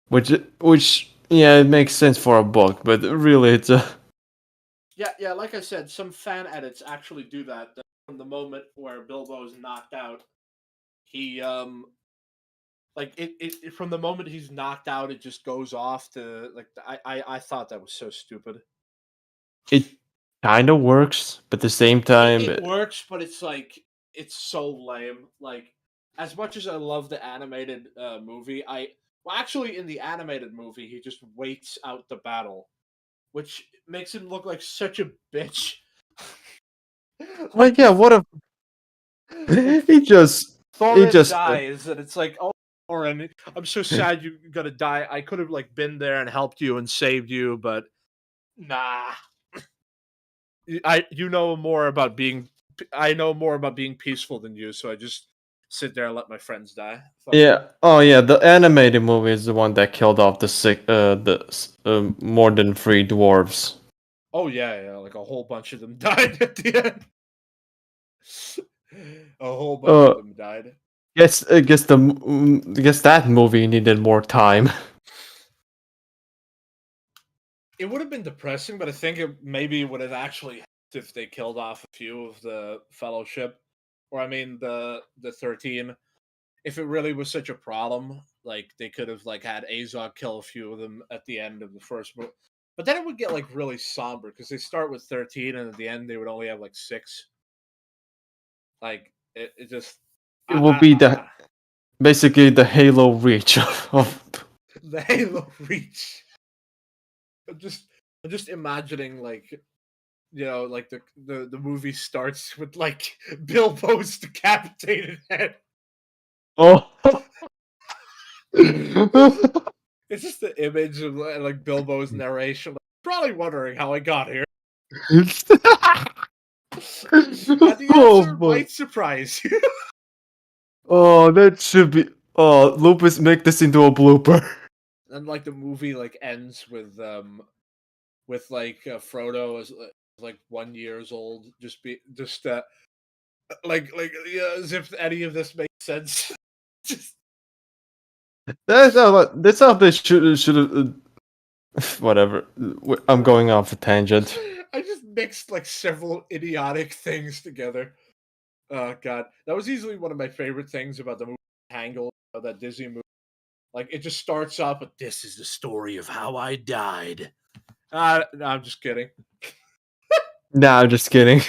Which yeah, it makes sense for a book, but really it's a Yeah. Like I said, some fan edits actually do that. From the moment where Bilbo is knocked out, he like it from the moment he's knocked out, it just goes off to like I thought that was so stupid. it kind of works, but at the same time, It works, but it's like it's so lame. Like, as much as I love the animated movie, actually in the animated movie he just waits out the battle, which makes him look like such a bitch. like yeah, what a he just Thorin just dies, and it's like, oh, Thorin, I'm so sad you're gonna die. I could have like been there and helped you and saved you, but nah. You know more about being. I know more about being peaceful than you, so I just sit there and let my friends die. Fuck you. yeah. Oh yeah, the animated movie is the one that killed off more than 3 dwarves. Oh yeah, like a whole bunch of them died at the end. A whole bunch of them died. I guess that movie needed more time. It would have been depressing, but I think it maybe would have actually helped if they killed off a few of the Fellowship, or I mean the 13. If it really was such a problem, like they could have like had Azog kill a few of them at the end of the first movie. But then it would get like really somber because they start with 13 and at the end they would only have like 6. Like it just It will be basically the Halo Reach of the Halo Reach. I'm just imagining like like the movie starts with like Bilbo's decapitated head. oh. It's just the image of like Bilbo's narration. Like, probably wondering how I got here. And the answer boy. might surprise you. Oh, that should be. Oh, Lupus, make this into a blooper. And like the movie like ends with like Frodo as like 1 year old, like yeah, as if any of this makes sense. Just That's how they should have. Whatever. I'm going off a tangent. I just mixed like several idiotic things together. Oh god, that was easily one of my favorite things about the movie Tangled, that Disney movie. Like it just starts off with "This is the story of how I died." No, I'm just kidding. Nah, I'm just kidding.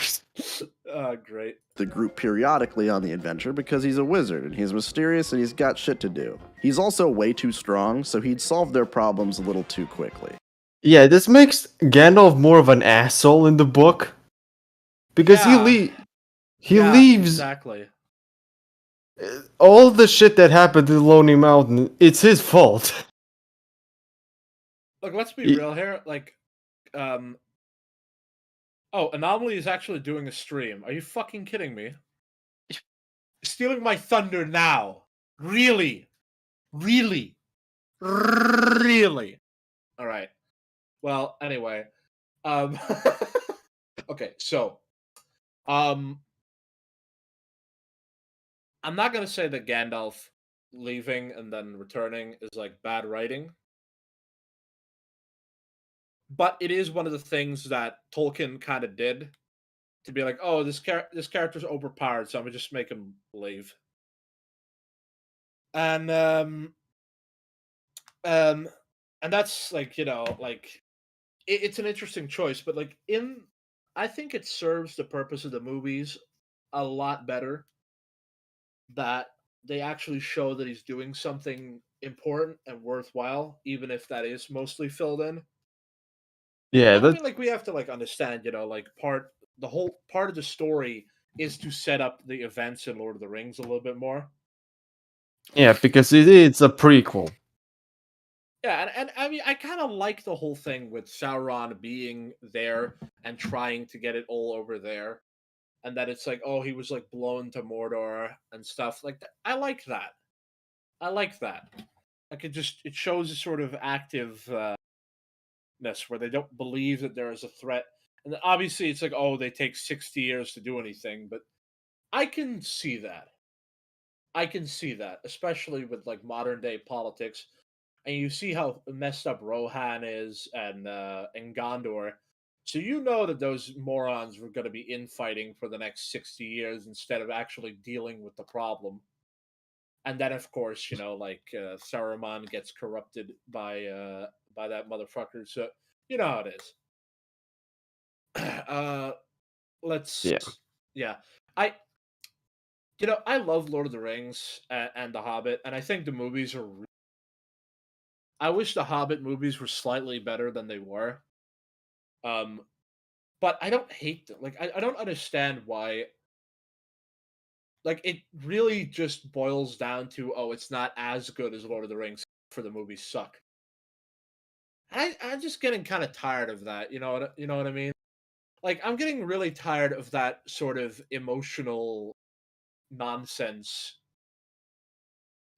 Great. The group periodically on the adventure because he's a wizard and he's mysterious and he's got shit to do. He's also way too strong, so he'd solve their problems a little too quickly. Yeah, this makes Gandalf more of an asshole in the book because Yeah. he Yeah, leaves exactly. all the shit that happened to the Lonely Mountain. It's his fault. Look, let's be He- real here. Like, oh, Anomaly is actually doing a stream. Are you fucking kidding me? Stealing my thunder now. Really? Really? Really? All right. Well, anyway. Okay, so I'm not going to say that Gandalf leaving and then returning is like bad writing. But it is one of the things that Tolkien kind of did to be like, oh, this character's overpowered, so I'm gonna just make him leave. And um, and that's like like it's an interesting choice, but like I think it serves the purpose of the movies a lot better that they actually show that he's doing something important and worthwhile, even if that is mostly filled in. yeah, I mean, like we have to like understand, like the whole part of the story is to set up the events in Lord of the Rings a little bit more. because it's a prequel. Yeah, and I mean, I kind of like the whole thing with Sauron being there and trying to get it all over there, and that it's like, oh, he was like blown to Mordor and stuff like that. I like that. I like that. Like it shows a sort of active where they don't believe that there is a threat. And then obviously it's like, oh, they take 60 years to do anything, but I can see that. I can see that, especially with like modern day politics. And you see how messed up Rohan is and Gondor. So you know that those morons were going to be infighting for the next 60 years instead of actually dealing with the problem. And then, of course, like Saruman gets corrupted by that motherfucker. So you know how it is. uh let's Yeah. yeah I I love Lord of the Rings and The Hobbit, and I think the movies are I wish the Hobbit movies were slightly better than they were. um but I don't hate them. Like I don't understand why. Like it really just boils down to, oh, it's not as good as Lord of the Rings for the movies suck. I'm just getting kind of tired of that, you know what I mean? Like I'm getting really tired of that sort of emotional nonsense.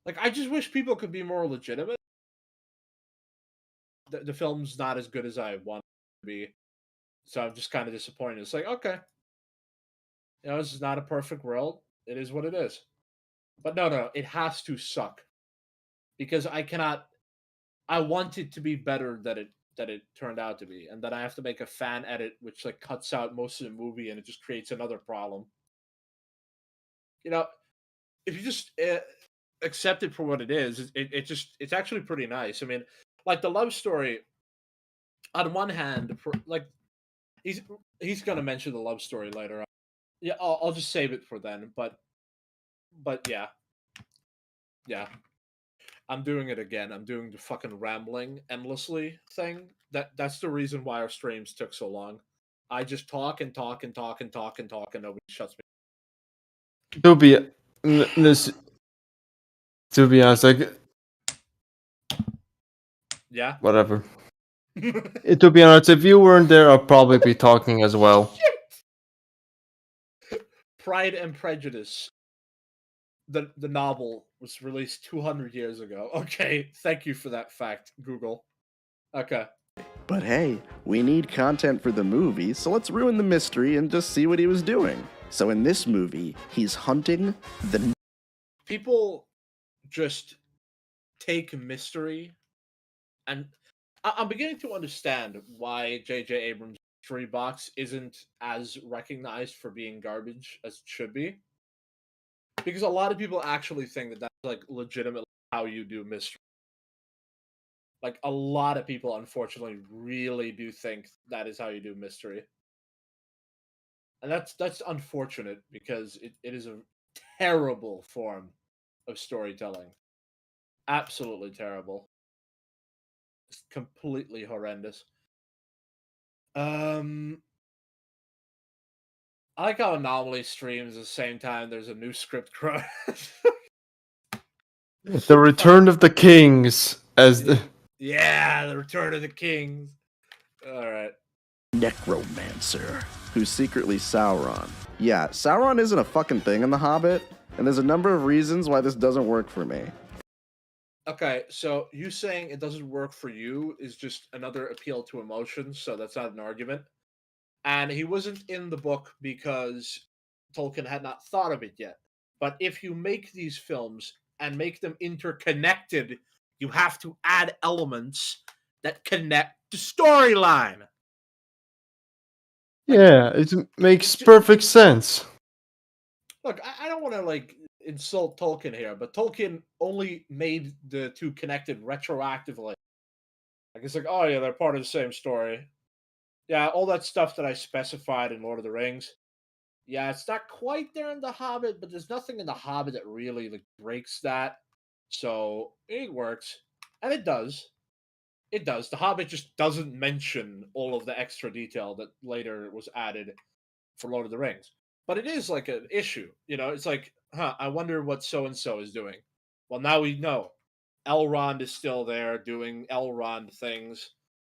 Like, I just wish people could be more legitimate. The film's not as good as I want it to be, so I'm just kind of disappointed. It's like, okay, this is not a perfect world. It is what it is. But no, it has to suck because I cannot. I want it to be better that it turned out to be, and then I have to make a fan edit which like cuts out most of the movie, and it just creates another problem. You know, if you just accept it for what it is, it's actually pretty nice. I mean, like the love story. On one hand, like he's he's gonna mention the love story later on. Yeah, I'll just save it for then. But yeah, I'm doing it again. I'm doing the fucking rambling endlessly thing. That's the reason why our streams took so long. I just talk and talk and talk and talk and talk, and nobody shuts me. To be this, to be honest, like Yeah. whatever. To be honest, if you weren't there, I'd probably be talking as well. Pride and Prejudice. The novel was released 200 years ago. Okay, thank you for that fact, Google. Okay. But hey, we need content for the movie, so let's ruin the mystery and just see what he was doing. So in this movie, he's hunting the... People just take mystery, and I'm beginning to understand why J.J. Abrams mystery box isn't as recognized for being garbage as it should be. Because a lot of people actually think that that's like legitimately how you do mystery. Like a lot of people, unfortunately, really do think that is how you do mystery. And that's unfortunate because it is a terrible form of storytelling. Absolutely terrible. It's completely horrendous. I like how Anomaly streams at the same time there's a new script crunch. The Return of the Kings as the Yeah, the Return of the Kings. Alright. Necromancer, who's secretly Sauron. Yeah, Sauron isn't a fucking thing in The Hobbit, and there's a number of reasons why this doesn't work for me. Okay, so you saying it doesn't work for you is just another appeal to emotion, so that's not an argument. And he wasn't in the book because Tolkien had not thought of it yet. But if you make these films and make them interconnected, you have to add elements that connect the storyline. yeah, it makes perfect sense. Look, I don't want to like insult Tolkien here, but Tolkien only made the two connected retroactively. Like it's like, oh yeah, they're part of the same story. Yeah, all that stuff that I specified in Lord of the Rings. Yeah, it's not quite there in The Hobbit, but there's nothing in The Hobbit that really like breaks that. So it works. And it does. It does. The Hobbit just doesn't mention all of the extra detail that later was added for Lord of the Rings. But it is like an issue. You know, it's like, I wonder what so and so is doing. Well, now we know. Elrond is still there doing Elrond things.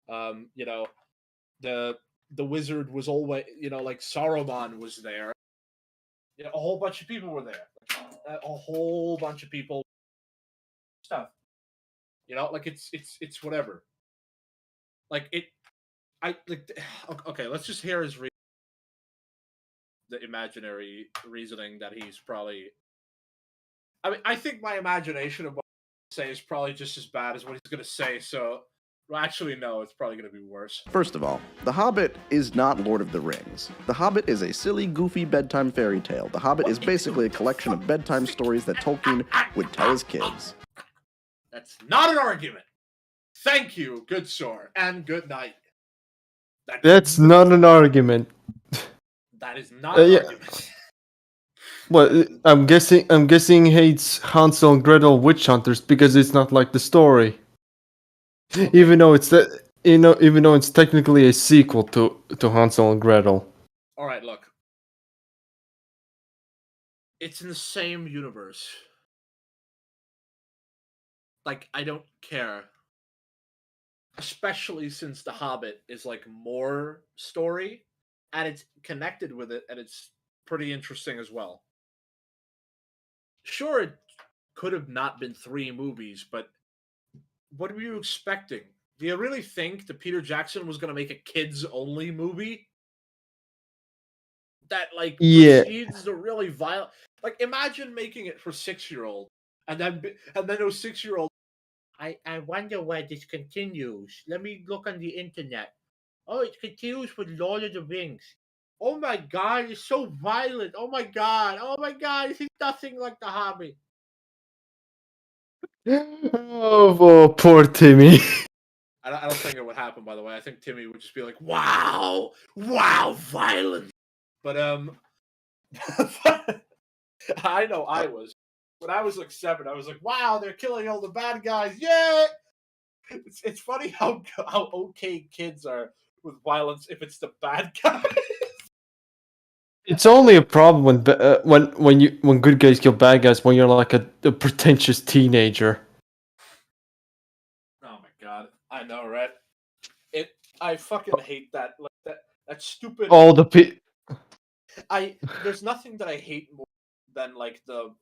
You know, the wizard was always, you know, like Saruman was there. You know, a whole bunch of people were there. A whole bunch of people stuff. You know, like it's whatever. Like it I like okay, let's just hear his the imaginary reasoning that he's probably I mean, I think my imagination of what he's say is probably just as bad as what he's going to say, so well, actually, no, it's probably going to be worse. First of all, The Hobbit is not Lord of the Rings. The Hobbit is a silly, goofy bedtime fairy tale. The Hobbit is basically a collection of bedtime stories that Tolkien would tell his kids. That's not an argument. Thank you, good sir, and good night. That's not an argument. That is not an argument. Well, I'm guessing he hates Hansel and Gretel witch hunters because it's not like the story. Okay. Even though it's even though it's technically a sequel to Hansel and Gretel. All right, look. It's in the same universe. Like, I don't care. Especially since The Hobbit is like more story and it's connected with it and it's pretty interesting as well. Sure, it could have not been 3 movies, but what were you expecting? Do you really think that Peter Jackson was going to make a kids-only movie? That, like, proceeds the really violent... Like, imagine making it for 6-year-old, and then those 6-year-old... I wonder where this continues. Let me look on the internet. Oh, it continues with Lord of the Rings. Oh my god, it's so violent. Oh my god, this is nothing like The Hobbit. Oh, poor Timmy. I don't think it would happen, by the way. I think Timmy would just be like, wow, violent. But, I know I was. When I was like 7, I was like, wow, they're killing all the bad guys. Yeah! It's funny how okay kids are with violence if it's the bad guys. It's only a problem when good guys kill bad guys when you're like a pretentious teenager. Oh my god, I know, right? I fucking hate that. Like that stupid. All the There's nothing that I hate more than like the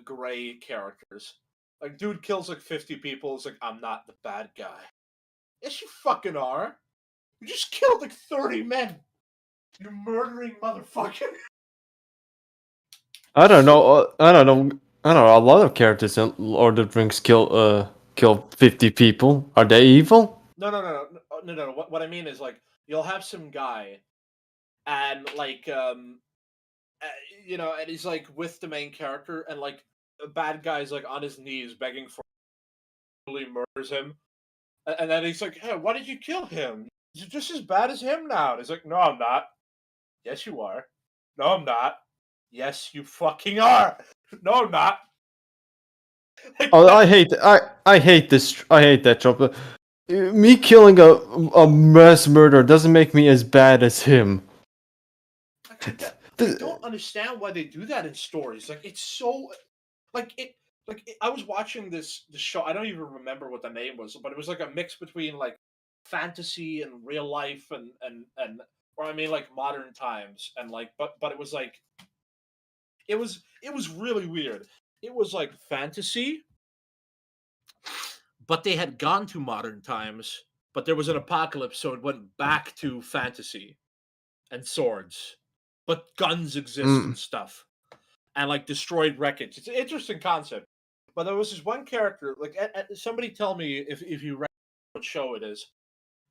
gray characters. Like, dude kills like 50 people. It's like, I'm not the bad guy. Yes, you fucking are. You just killed like 30 men. You murdering motherfucker. I don't know. A lot of characters in Lord of the Rings kill 50 people. Are they evil? No. no. What I mean is like you'll have some guy, and like and he's like with the main character, and like the bad guy's like on his knees begging for really murders him, and then he's like, "Hey, why did you kill him? You're just as bad as him now." And he's like, "No, I'm not." "Yes, you are." "No, I'm not." "Yes, you fucking are." "No, I'm not." Oh, I hate this. I hate that trope. Me killing a mass murderer doesn't make me as bad as him. I don't understand why they do that in stories. Like it's so, I was watching the show. I don't even remember what the name was, but it was like a mix between like fantasy and real life or I mean like modern times and like but it was like it was really weird. It was like fantasy, but they had gone to modern times, but there was an apocalypse, so it went back to fantasy and swords, but guns exist and stuff, and like destroyed wreckage. It's an interesting concept. But there was this one character, like somebody tell me if you read what show it is.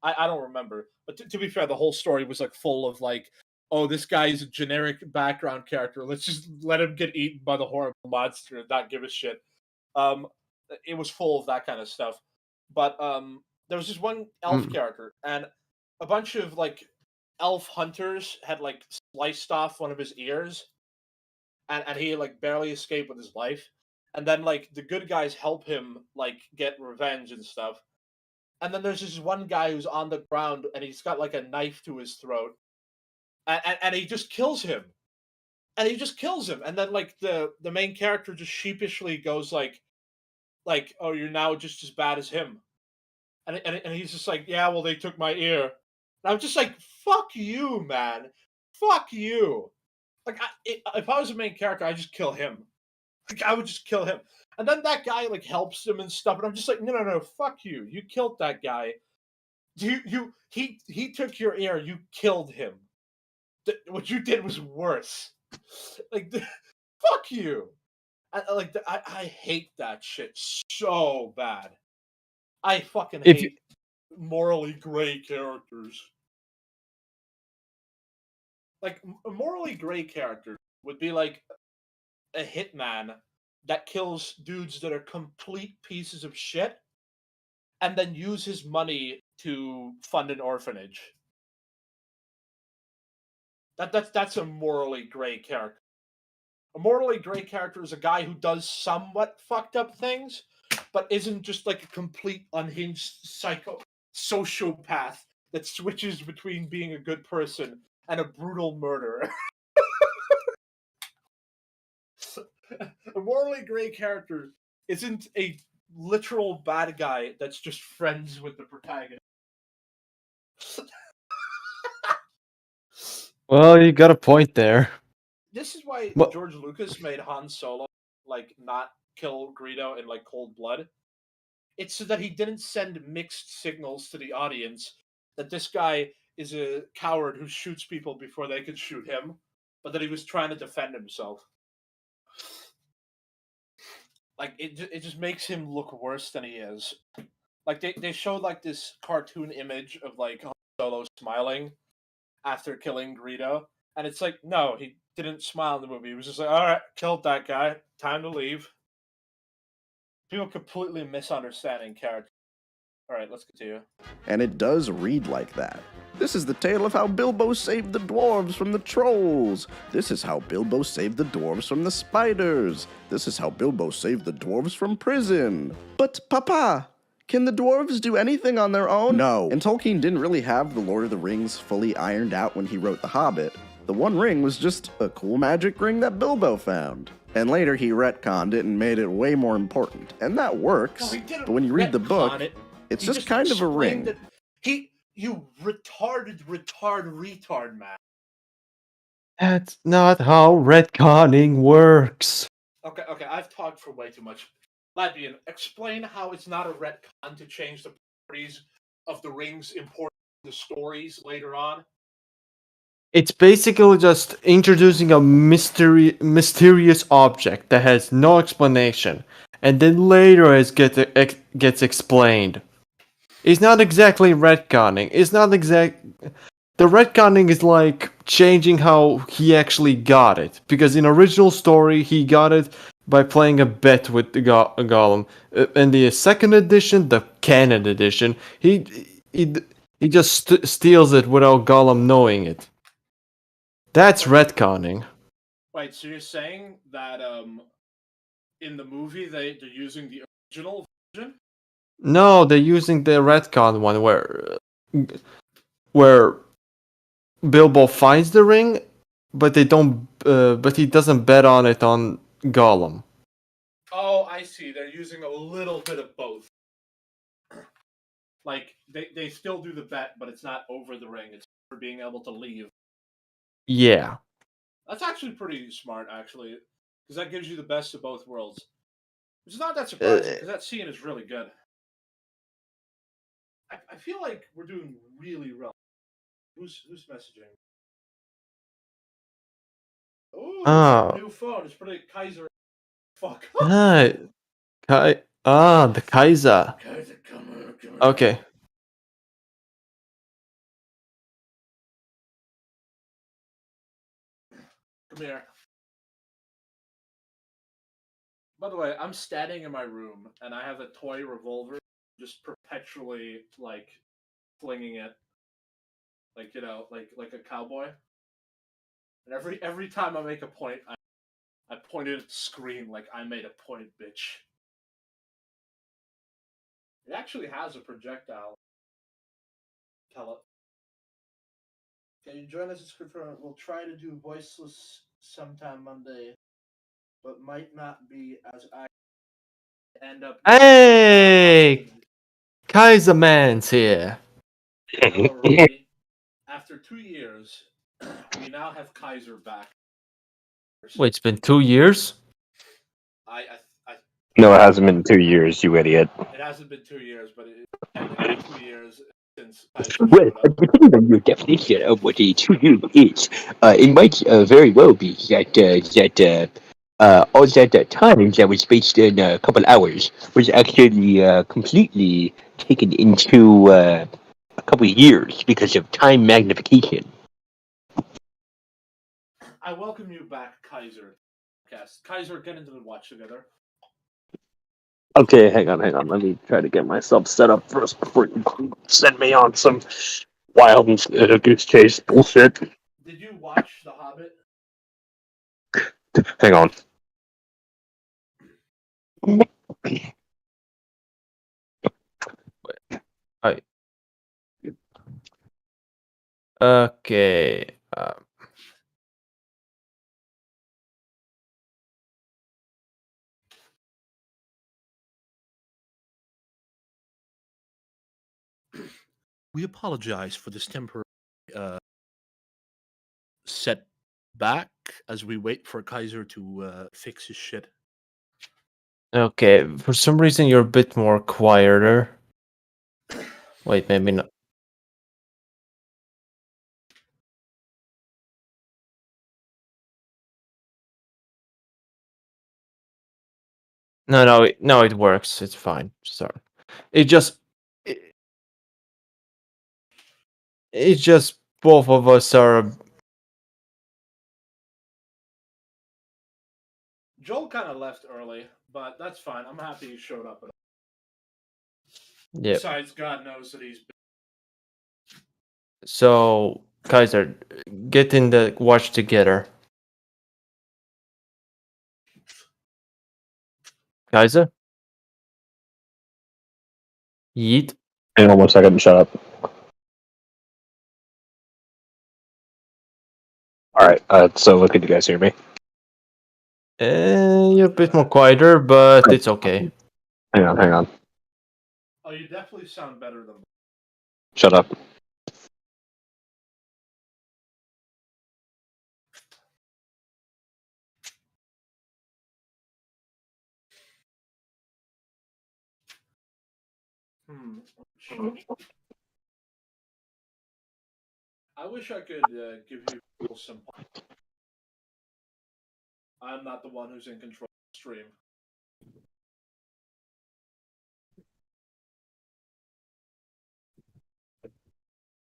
I don't remember. But to be fair, the whole story was like full of like, oh, this guy's a generic background character. Let's just let him get eaten by the horrible monster and not give a shit. Um, it was full of that kind of stuff. But there was this one elf character, and a bunch of like elf hunters had like sliced off one of his ears, and he like barely escaped with his life. And then like the good guys help him like get revenge and stuff. And then there's this one guy who's on the ground and he's got like a knife to his throat, and he just kills him. And he just kills him. And then like the main character just sheepishly goes like, "Oh, you're now just as bad as him." And he's just like, "Yeah, well, they took my ear." And I'm just like, "Fuck you, man. Fuck you." Like, if I was a main character, I'd just kill him. Like, I would just kill him. And then that guy like helps him and stuff, and I'm just like, no, fuck you. You killed that guy. He took your ear. You killed him. What you did was worse. Like, fuck you. I hate that shit so bad. I fucking hate morally gray characters. Like a morally gray character would be like a hitman that kills dudes that are complete pieces of shit and then use his money to fund an orphanage. That's a morally gray character. A morally gray character is a guy who does somewhat fucked up things, but isn't just like a complete unhinged sociopath that switches between being a good person and a brutal murderer. A morally gray character isn't a literal bad guy that's just friends with the protagonist. Well, you got a point there. This is why George Lucas made Han Solo like not kill Greedo in like cold blood. It's so that he didn't send mixed signals to the audience that this guy is a coward who shoots people before they could shoot him, but that he was trying to defend himself. Like it just makes him look worse than he is. Like they showed like this cartoon image of like Han Solo smiling after killing Greedo, and it's like, no, he didn't smile in the movie. He was just like, all right, killed that guy, time to leave. People completely misunderstanding character. All right, let's continue. And it does read like that. This is the tale of how Bilbo saved the dwarves from the trolls. This is how Bilbo saved the dwarves from the spiders. This is how Bilbo saved the dwarves from prison. But, Papa, can the dwarves do anything on their own? No. And Tolkien didn't really have the Lord of the Rings fully ironed out when he wrote The Hobbit. The One Ring was just a cool magic ring that Bilbo found. And later he retconned it and made it way more important. And that works, but when you read the book, it's just kind of a ring. You retard, man. That's not how retconning works. Okay, I've talked for way too much. Latvian, explain how it's not a retcon to change the properties of the rings important in the stories later on. It's basically just introducing a mysterious object that has no explanation, and then later it gets explained. It's not exactly retconning. It's not exact. The retconning is like changing how he actually got it, because in original story he got it by playing a bet with the Gollum. In the second edition, the canon edition, he he just steals it without Gollum knowing it. That's retconning. Wait, so you're saying that in the movie they're using the original version? No, they're using the retcon one where Bilbo finds the ring, but they don't. But he doesn't bet on it on Gollum. Oh, I see. They're using a little bit of both. Like they still do the bet, but it's not over the ring. It's for being able to leave. Yeah. That's actually pretty smart, actually, because that gives you the best of both worlds. Which is not that surprising, because that scene is really good. I feel like we're doing really well. Who's messaging? Oh, new phone. It's pretty Kaiser. Fuck. Ah, the Kaiser. Kaiser, come here. Okay. Come here. By the way, I'm standing in my room and I have a toy revolver, just perpetually like flinging it, like like a cowboy. And every time I make a point, I point it at the screen like I made a point, bitch. It actually has a projectile. Tell it. Can you join us as confirmed? We'll try to do voiceless sometime Monday, but might not be as I end up. Hey, Kaiser Man's here. Hello, Robbie. After 2 years, we now have Kaiser back. Wait, it's been 2 years? I No, it hasn't been 2 years, you idiot. It hasn't been 2 years, but it's technically 2 years since Kaiser Well, showed up. depending on your definition of what a true year is, it might very well be that all that time that was spaced in a couple hours was actually completely taken into a couple years because of time magnification. I welcome you back, Kaiser. Kaiser, get into the watch together. Okay, hang on. Let me try to get myself set up first before you send me on some wild goose chase bullshit. Did you watch The Hobbit? Hang on. Hi. Okay. We apologize for this temporary setback as we wait for Kaiser to fix his shit. Okay. For some reason, you're a bit more quieter. Wait, maybe not. No, it works. It's fine. Sorry. It just, it, it's just both of us are. Joel kind of left early, but that's fine. I'm happy he showed up. Yeah. Besides, God knows that he's. So, Kaiser, get in the watch together. Kaiser? Yeet. Hang on 1 second and shut up. Alright, so could you guys hear me? You're a bit more quieter, but it's okay. Hang on. Oh, you definitely sound better than. Shut up. I wish I could give you some. I'm not the one who's in control of the stream.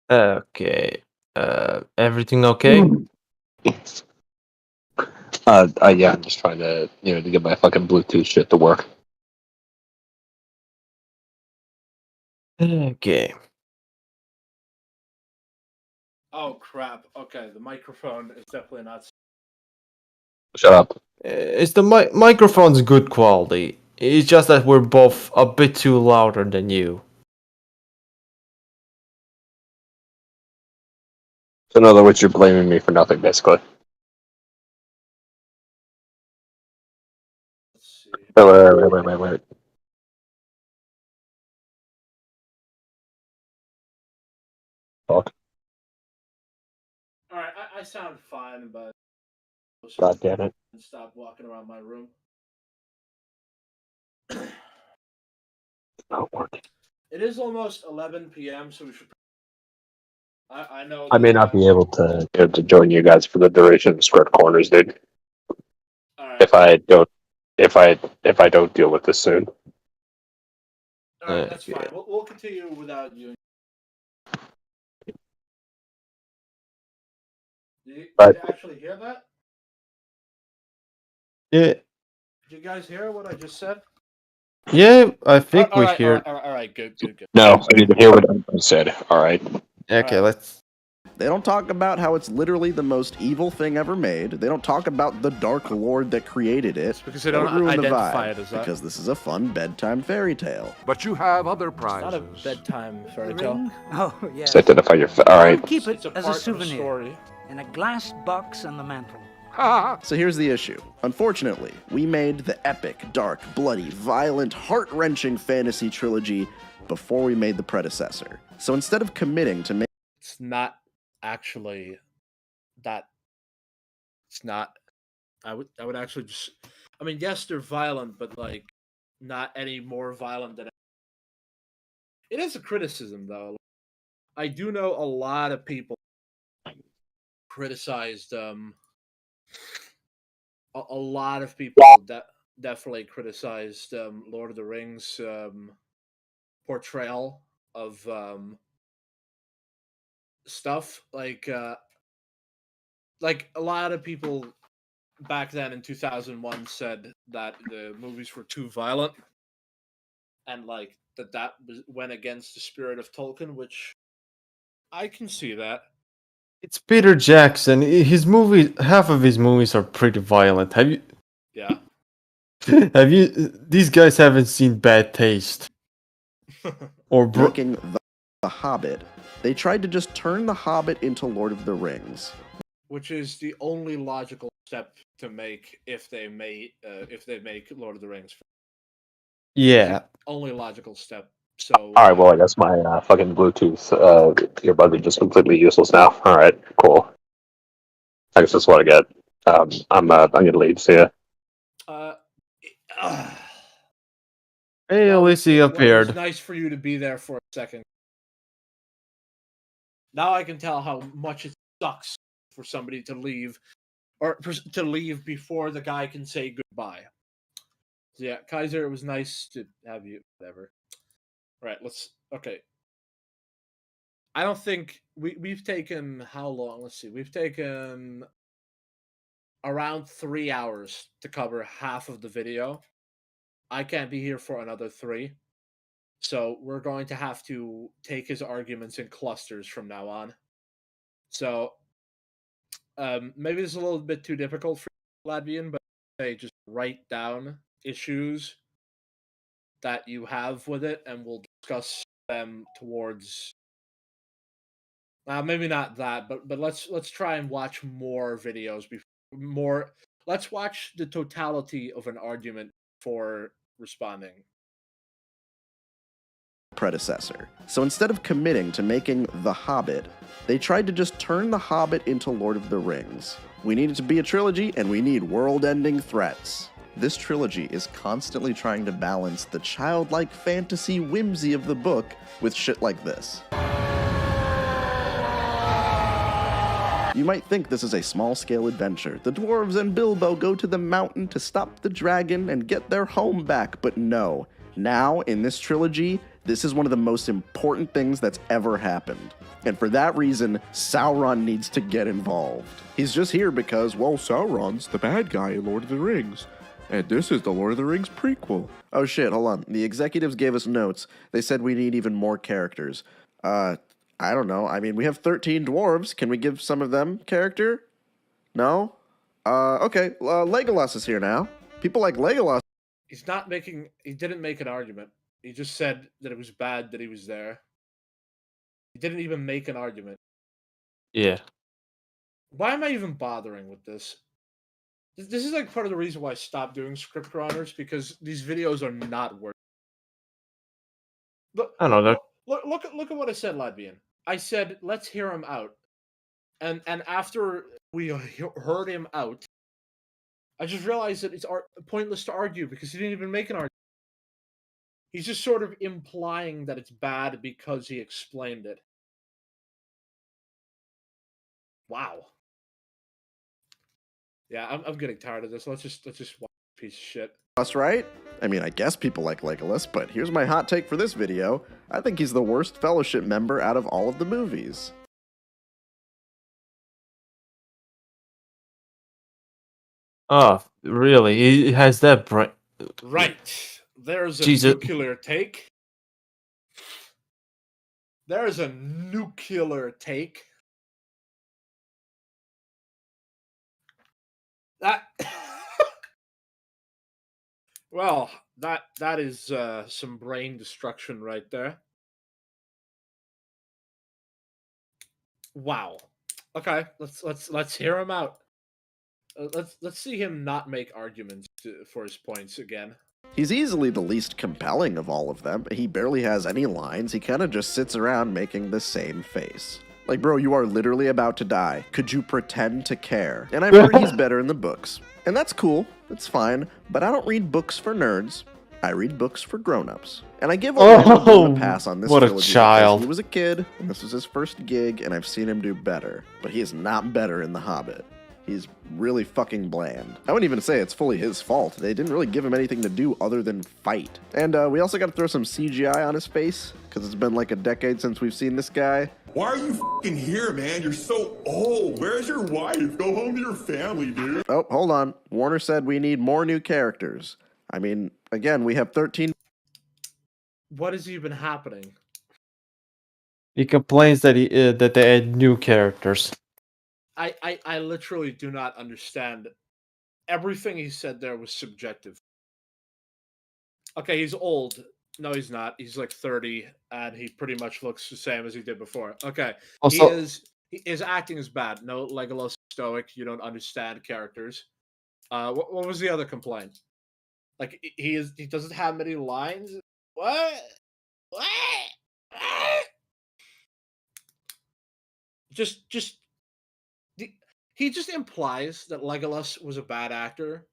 Okay. Everything okay? Yeah, I'm just trying to, to get my fucking Bluetooth shit to work. Okay. Oh crap. Okay, the microphone is definitely not. Shut up. It's the microphone's good quality. It's just that we're both a bit too louder than you. So in other words, you're blaming me for nothing, basically. Let's see. Wait. Fuck. All right, I sound fine, but God damn it. stop walking around my room. Not working. It is almost 11 p.m., so we should. I know. I may not be able to join you guys for the duration of Squared Corners, dude. All right. If I don't deal with this soon. All right, that's Okay. fine. We'll continue without you. Did Right. you actually hear that? Yeah, Did you guys hear what I just said? yeah. I think all we right, hear. all right, good. No, I need to hear what I said. All right. Okay, Alright. let's. They don't talk about how it's literally the most evil thing ever made. They don't talk about the Dark Lord that created it. Because they That don't would ruin the identify vibe, it as that. because this is a fun bedtime fairy tale. But you have other It's not a prizes. bedtime fairy The tale. ring? Oh, yes. Just identify your. All right. I'll keep it It's a as part a of souvenir story. in a glass box on the mantle. Ha! So here's the issue. Unfortunately, we made the epic, dark, bloody, violent, heart-wrenching fantasy trilogy before we made the predecessor. So instead of committing to make It's not actually that. It's not. I would actually just. I mean, yes, they're violent, but like, not any more violent than. It is a criticism, though. I do know a lot of people criticized. A lot of people definitely criticized Lord of the Rings portrayal of stuff like a lot of people back then in 2001 said that the movies were too violent and like went against the spirit of Tolkien, which I can see that. It's Peter Jackson. His movies, half of his movies are pretty violent. Have you? Yeah. Have you? These guys haven't seen Bad Taste or making the Hobbit, they tried to just turn the Hobbit into Lord of the Rings. Which is the only logical step to make if they make Lord of the Rings. Yeah. Only logical step. So. All right. Well, I guess my fucking Bluetooth earbuds are just completely useless now. All right. Cool. I guess that's what I get. I'm gonna leave. See ya. Hey, Well, Alicia It was appeared. nice for you to be there for a second. Now I can tell how much it sucks for somebody to leave, or to leave before the guy can say goodbye. So yeah, Kaiser, it was nice to have you. Whatever. Right, okay. I don't think we've taken how long? Let's see. We've taken around 3 hours to cover half of the video. I can't be here for another 3. So we're going to have to take his arguments in clusters from now on. So maybe this is a little bit too difficult for Latvian, but say just write down issues that you have with it, and we'll discuss them towards. Maybe not that, but let's try and watch more videos before. Let's watch the totality of an argument for responding. Predecessor. So instead of committing to making the Hobbit, they tried to just turn the Hobbit into Lord of the Rings. We need it to be a trilogy, and we need world-ending threats. This trilogy is constantly trying to balance the childlike fantasy whimsy of the book with shit like this. You might think this is a small-scale adventure. The dwarves and Bilbo go to the mountain to stop the dragon and get their home back, but no. Now, in this trilogy, This is one of the most important things that's ever happened. And for that reason, Sauron needs to get involved. He's just here because, well, Sauron's the bad guy in Lord of the Rings. And this is the Lord of the Rings prequel. Oh shit, hold on. The executives gave us notes. They said we need even more characters. I don't know. I mean, we have 13 dwarves. Can we give some of them character? No? Okay. Legolas is here now. People like Legolas. He didn't make an argument. He just said that it was bad that he was there. He didn't even make an argument. Yeah. Why am I even bothering with this? This is like part of the reason why I stopped doing script runners, because these videos are not worth it. I don't know. Look at what I said, Ladvian. I said, let's hear him out. And after we heard him out, I just realized that it's pointless to argue because he didn't even make an argument. He's just sort of implying that it's bad because he explained it. Wow. Yeah, I'm getting tired of this. Let's just watch this piece of shit. That's right. I mean, I guess people like Legolas, but here's my hot take for this video. I think he's the worst Fellowship member out of all of the movies. Oh, really? He has that brain. Right. There's a Jesus. nuclear take. There's a nuclear take. That well, that is some brain destruction right there. Wow. Okay, let's hear him out. Let's see him not make arguments for his points again. He's easily the least compelling of all of them. He barely has any lines. He kind of just sits around making the same face. Like, bro, you are literally about to die. Could you pretend to care? And I've heard he's better in the books. And that's cool. It's fine. But I don't read books for nerds. I read books for grown-ups. And I give Orlando Bloom a pass on this what a trilogy child. because he was a kid, and this was his first gig, and I've seen him do better. But he is not better in The Hobbit. He's really fucking bland. I wouldn't even say it's fully his fault. They didn't really give him anything to do other than fight. And we also got to throw some CGI on his face, because it's been like a decade since we've seen this guy. Why are you fucking here, man? You're so old. Where's your wife? Go home to your family, dude. Oh, hold on. Warner said we need more new characters. I mean, again, we have 13... What is even happening? He complains that that they add new characters. I literally do not understand. Everything he said there was subjective. Okay, he's old. No, he's not. He's like 30, and he pretty much looks the same as he did before. Okay, Also, his acting is bad. No, Legolas stoic. You don't understand characters. What was the other complaint? Like he doesn't have many lines. What? Just he just implies that Legolas was a bad actor.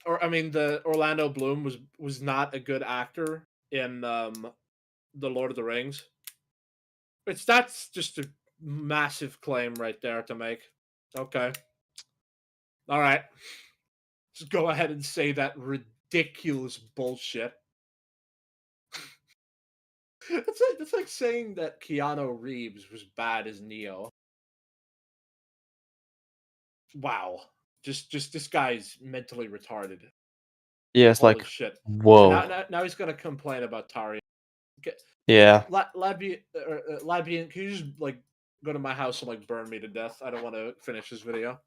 Or I mean, the Orlando Bloom was not a good actor in the Lord of the Rings. That's just a massive claim right there to make. Okay. All right. Just go ahead and say that ridiculous bullshit. It's like saying that Keanu Reeves was bad as Neo. Wow. Just this guy's mentally retarded. yeah, it's Holy like, shit. whoa. Now he's gonna complain about Tari. Okay. Yeah. Labian, can you just like go to my house and like burn me to death? I don't want to finish this video.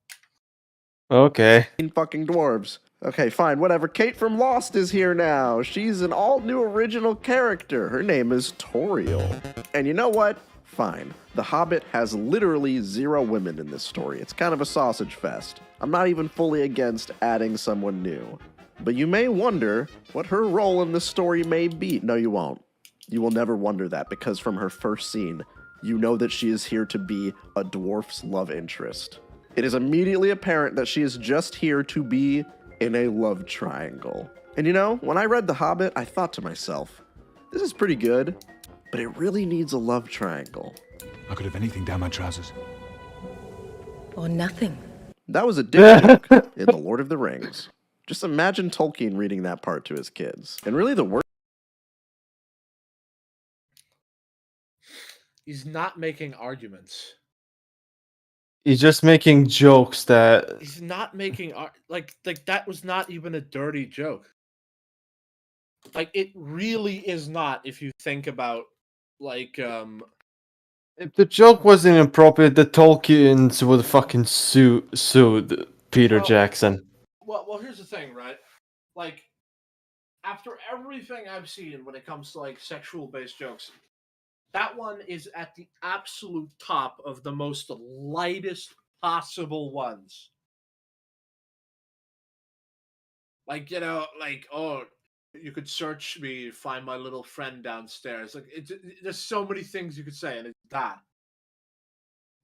Okay. fucking dwarves. Okay, fine, whatever. Kate from Lost is here now. She's an all-new original character. Her name is Toriel. And you know what? Fine. The Hobbit has literally 0 women in this story. It's kind of a sausage fest. I'm not even fully against adding someone new. But you may wonder what her role in the story may be. No, you won't. You will never wonder that, because from her first scene, you know that she is here to be a dwarf's love interest. It is immediately apparent that she is just here to be in a love triangle. And you know, when I read The Hobbit, I thought to myself, this is pretty good, but it really needs a love triangle. I could have anything down my trousers. Or nothing. That was a dick joke in The Lord of the Rings. Just imagine Tolkien reading that part to his kids. And really the worst He's not making arguments. He's just making jokes that He's not making like that was not even a dirty joke. Like it really is not if you think about like if the joke wasn't inappropriate, the Tolkiens would fucking sued Peter Well- Jackson. well here's the thing, right? Like after everything I've seen when it comes to like sexual based jokes, that one is at the absolute top of the most lightest possible ones. Like, you know, like, oh, you could search me, find my little friend downstairs. Like, there's so many things you could say, and it's that.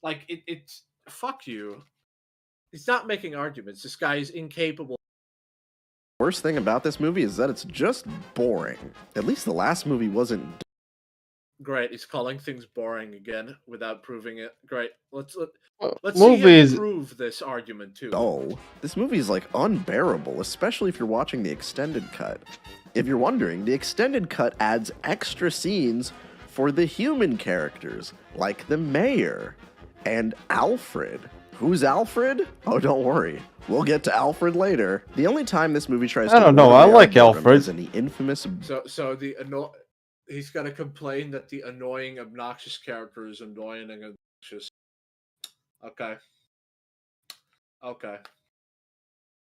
Like, it's fuck you. He's not making arguments. This guy is incapable. Worst thing about this movie is that it's just boring. At least the last movie wasn't Great, he's calling things boring again without proving it. Great, let's see movies- him prove this argument too. dull. This movie is like unbearable, especially if you're watching the extended cut. If you're wondering, the extended cut adds extra scenes for the human characters, like the mayor and Alfred. Who's Alfred? Oh, don't worry. We'll get to Alfred later. The only time this movie tries to I don't know, avoid I the like algorithm Alfred. is in the infamous So he's gonna complain that the annoying, obnoxious character is annoying and obnoxious. Okay.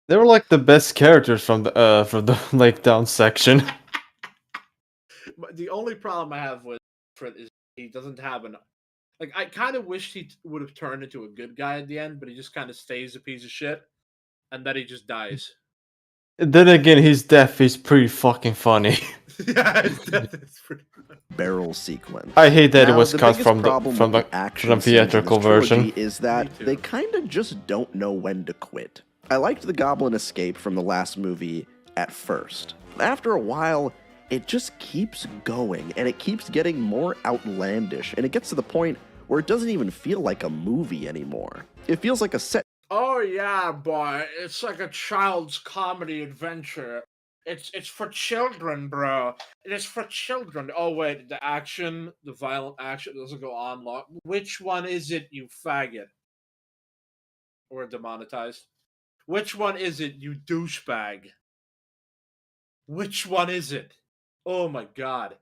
They were like the best characters from the Lake Down section. But the only problem I have with Fred is he doesn't have an like. I kind of wished he would have turned into a good guy at the end, but he just kind of stays a piece of shit, and then he just dies. Then again, his death is pretty fucking funny. Yeah, that's pretty good. barrel sequence. I hate that it Now, was the cut biggest from the problem from with the action from the scenes in this theatrical trilogy version. is that Me too. they kind of just don't know when to quit. I liked the Goblin escape from the last movie at first. After a while, it just keeps going, and it keeps getting more outlandish, and it gets to the point where it doesn't even feel like a movie anymore. It feels like a set Oh yeah, boy, it's like a child's comedy adventure. It's for children, bro. It is for children. Oh wait, the violent action doesn't go on long. Which one is it, you faggot? We're demonetized. Which one is it, you douchebag? Which one is it? Oh my god.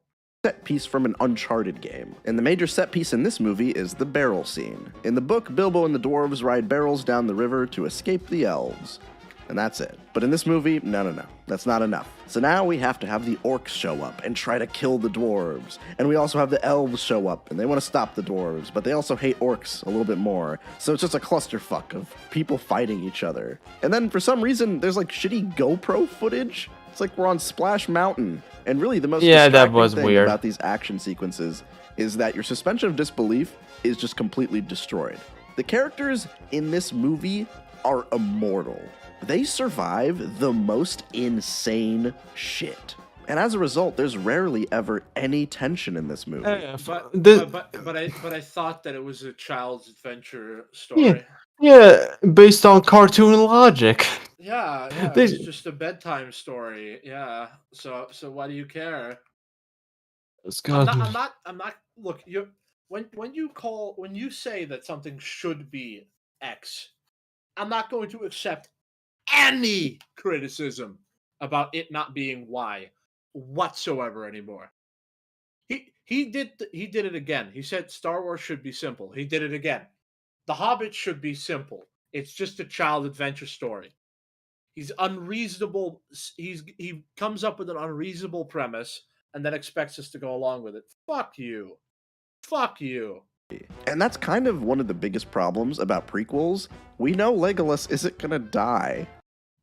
set piece from an Uncharted game. And the major set piece in this movie is the barrel scene. In the book, Bilbo and the dwarves ride barrels down the river to escape the elves. And that's it. But in this movie, no. That's not enough. So now we have to have the orcs show up and try to kill the dwarves. And we also have the elves show up and they want to stop the dwarves, but they also hate orcs a little bit more. So it's just a clusterfuck of people fighting each other. And then for some reason, there's like shitty GoPro footage. It's like we're on Splash Mountain. And really the most Yeah, that distracting was thing weird. about these action sequences is that your suspension of disbelief is just completely destroyed. The characters in this movie are immortal. They survive the most insane shit. And as a result, there's rarely ever any tension in this movie. But I thought that it was a child's adventure story. Yeah, based on cartoon logic. Yeah, They- it's just a bedtime story. Yeah. So why do you care? I'm not. Look, when you say that something should be X, I'm not going to accept any criticism about it not being Y whatsoever anymore. He did it again. He said Star Wars should be simple. He did it again. The Hobbit should be simple. It's just a child adventure story. He's unreasonable. He comes up with an unreasonable premise and then expects us to go along with it. Fuck you. Fuck you. And that's kind of one of the biggest problems about prequels. We know Legolas isn't gonna die.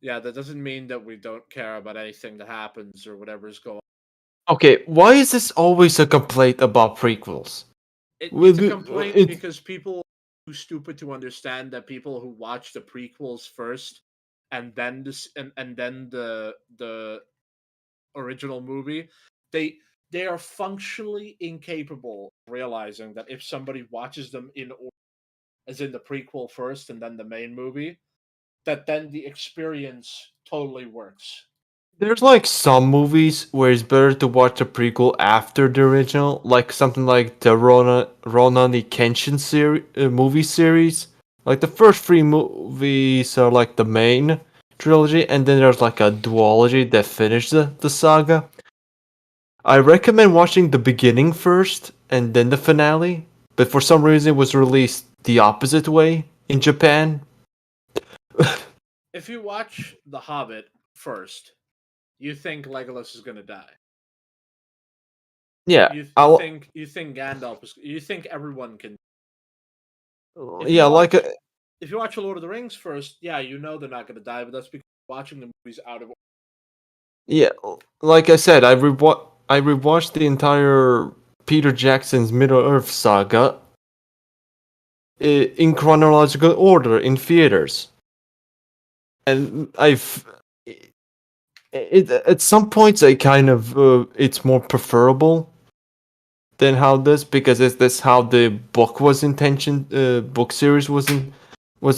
Yeah, that doesn't mean that we don't care about anything that happens or whatever's going on. Okay, why is this always a complaint about prequels? It's a complaint because people are too stupid to understand that people who watch the prequels first and then the original movie, they are functionally incapable of realizing that if somebody watches them in order, as in the prequel first and then the main movie, that then the experience totally works. There's like some movies where it's better to watch the prequel after the original, like something like the Ronani Kenshin movie series. Like the first three movies are like the main trilogy, and then there's like a duology that finished the saga. I recommend watching the beginning first and then the finale, but for some reason it was released the opposite way in Japan. If you watch The Hobbit first, you think Legolas is gonna die. Yeah, You think Gandalf is. You think everyone can. yeah, like If you watch Lord of the Rings first, yeah, you know they're not gonna die, but that's because you're watching the movies out of. yeah, like I said, I rewatched the entire Peter Jackson's Middle Earth saga in chronological order in theaters, and at some points I kind of it's more preferable than how this, because is this how the book was intentioned, book series was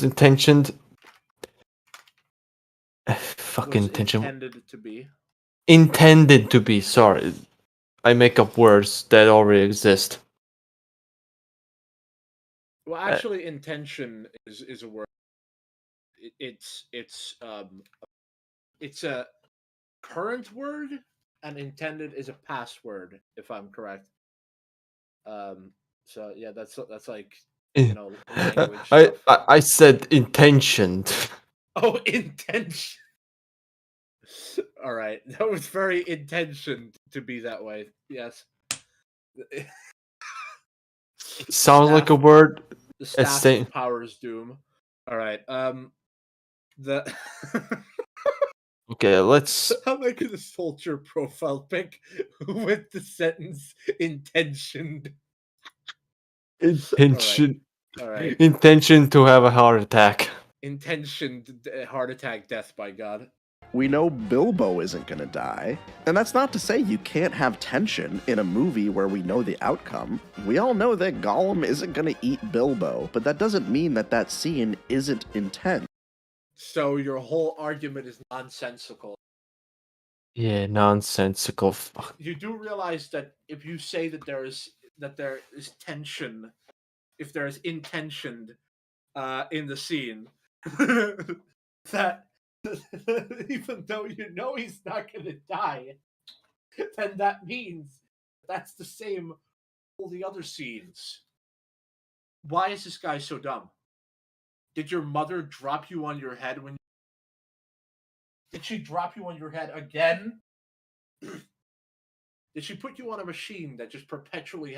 intentioned. Fucking intention. Intended to be. Intended to be. Sorry, I make up words that already exist. Well, actually, intention is a word. It's a current word, and intended is a past word, if I'm correct. So yeah, that's like language stuff. I said intentioned. Oh, intention. All right, that was very intentioned to be that way. Yes. Sounds like a word. The staff of Power's Doom. All right. The Okay, let's. I'm making a soldier profile pic with the sentence intentioned. Intention. All right. Intention to have a heart attack. Intentioned heart attack, death by God. We know Bilbo isn't gonna die. And that's not to say you can't have tension in a movie where we know the outcome. We all know that Gollum isn't gonna eat Bilbo, but that doesn't mean that that scene isn't intense. So your whole argument is nonsensical. Yeah, nonsensical. Fuck. You do realize that if you say that there is tension, if there is intentioned in the scene, that even though you know he's not going to die, then that means that's the same all the other scenes. Why is this guy so dumb? Did your mother drop you on your head when? Did she drop you on your head again? Did she put you on a machine that just perpetually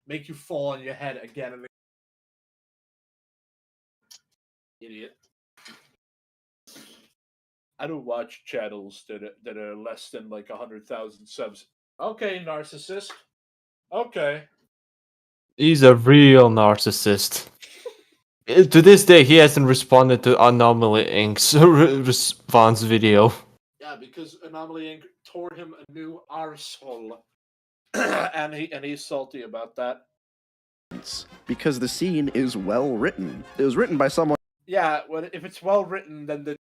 make you fall on your head again and again? Idiot. I don't watch channels that are less than like 100,000 subs. Okay, narcissist. Okay. He's a real narcissist. To this day, he hasn't responded to Anomaly Inc.'s response video. Yeah, because Anomaly Inc. tore him a new arsehole. and he's salty about that. Because the scene is well written. It was written by someone. Yeah, well, if it's well written, then the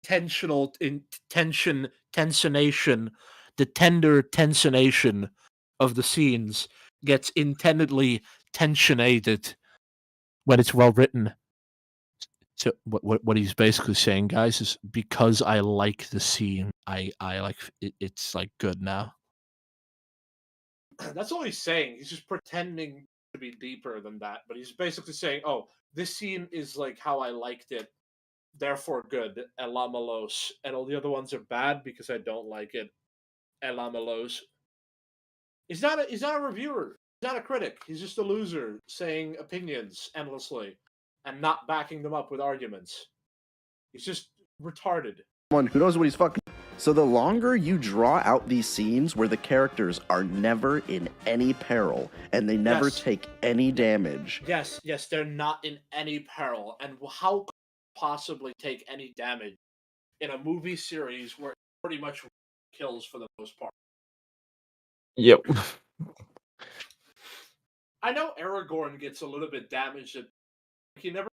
tensionation, the tender tensionation of the scenes gets intendedly tensionated when it's well written. So what he's basically saying, guys, is because I like the scene, I like it's like good now. That's all he's saying. He's just pretending to be deeper than that, but he's basically saying, "Oh, this scene is like how I liked it, therefore good." Elamalos, and all the other ones are bad because I don't like it. Elamalos. He's not a reviewer. He's not a critic. He's just a loser saying opinions endlessly and not backing them up with arguments. He's just retarded. Someone who knows what he's fucking. So the longer you draw out these scenes where the characters are never in any peril and they never take any damage. Yes, they're not in any peril. And how could they possibly take any damage in a movie series where it pretty much kills for the most part? Yep. I know Aragorn gets a little bit damaged. He never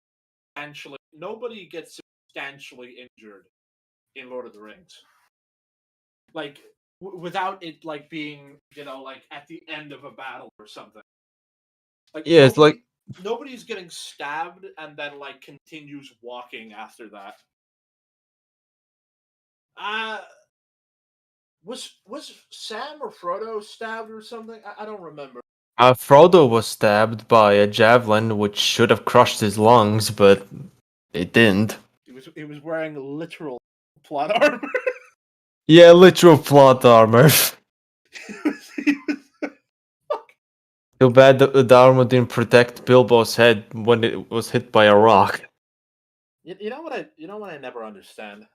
nobody gets substantially injured in Lord of the Rings. like without it like being like at the end of a battle or something. Like Yeah, it's like nobody's getting stabbed and then like continues walking after that. Was Sam or Frodo stabbed or something? I don't remember. Frodo was stabbed by a javelin, which should have crushed his lungs, but it didn't. He was wearing literal plot armor. Yeah, literal plot armor. He was- Too bad the armor didn't protect Bilbo's head when it was hit by a rock. you know what I never understand,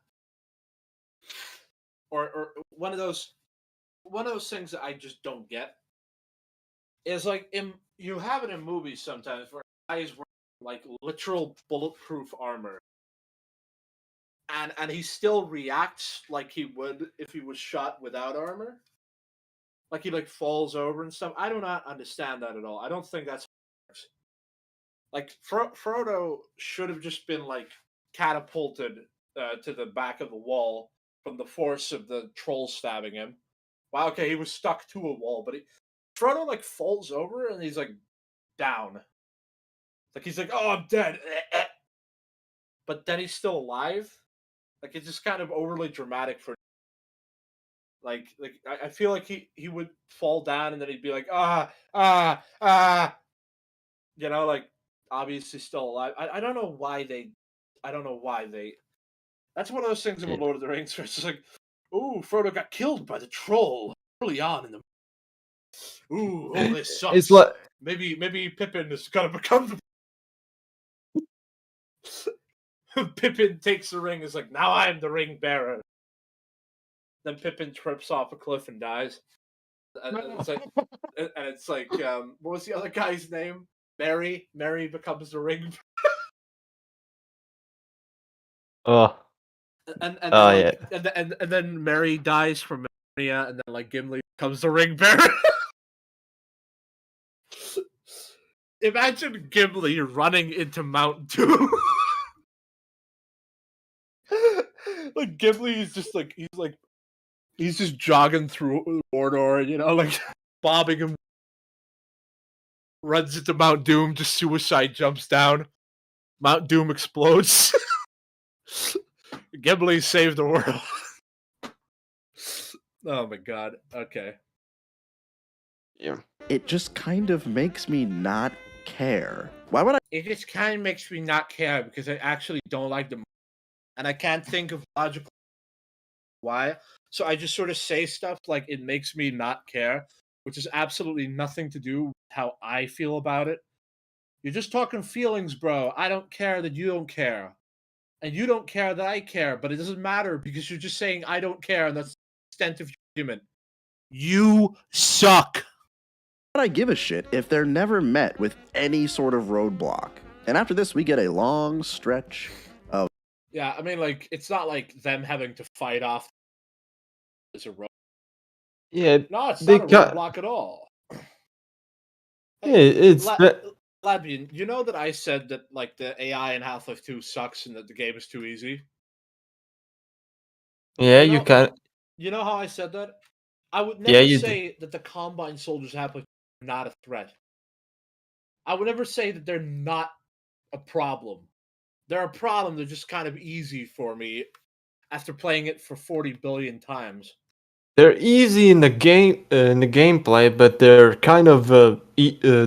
or one of those things that I just don't get is like you have it in movies sometimes where guys wear like literal bulletproof armor, and he still reacts like he would if he was shot without armor. Like he like falls over and stuff. I do not understand that at all. I don't think that's like Frodo should have just been like catapulted to the back of the wall from the force of the troll stabbing him. Wow, okay, he was stuck to a wall, but Frodo like falls over and he's like down. Like he's like, "Oh, I'm dead," but then he's still alive. Like it's just kind of overly dramatic for. Like I feel like he would fall down and then he'd be like, like obviously still alive. I don't know why they. I don't know why they. That's one of those things in Lord of the Rings where it's just like, ooh, Frodo got killed by the troll early on in the. Ooh, oh, this sucks. It's like maybe Pippin is gonna become the. Pippin takes the ring. Is like, now I am the ring bearer. Then Pippin trips off a cliff and dies. And it's like, what was the other guy's name? Mary. Mary becomes the ring. oh And yeah. and then Mary dies from Maria, and then like Gimli becomes the ring bearer. Imagine Gimli running into Mount Doom. Like Gimli is just like he's just jogging through Mordor, like bobbing him. Runs into Mount Doom, just suicide jumps down. Mount Doom explodes. Gimli saved the world. Oh my god. Okay. Yeah. It just kind of makes me not care. Why would I? It just kind of makes me not care because I actually don't like the movie. And I can't think of logical why. So I just sort of say stuff like it makes me not care, which is absolutely nothing to do with how I feel about it. You're just talking feelings, bro. I don't care that you don't care. And you don't care that I care, but it doesn't matter because you're just saying I don't care, and that's the extent of your argument. You suck. Why would I give a shit if they're never met with any sort of roadblock? And after this, we get a long stretch of. Yeah, I mean, like, it's not like them having to fight off as a road. Yeah, No, it's they not a roadblock at all. Yeah, it's Labian, you know that I said that like the AI in Half-Life 2 sucks and that the game is too easy? yeah, you can. You know how I said that? I would Yeah, never you say that the Combine soldiers have are not a threat. I would never say that they're not a problem. They're a problem. They're just kind of easy for me after playing it for 40 billion times. They're easy in the gameplay, but they're kind of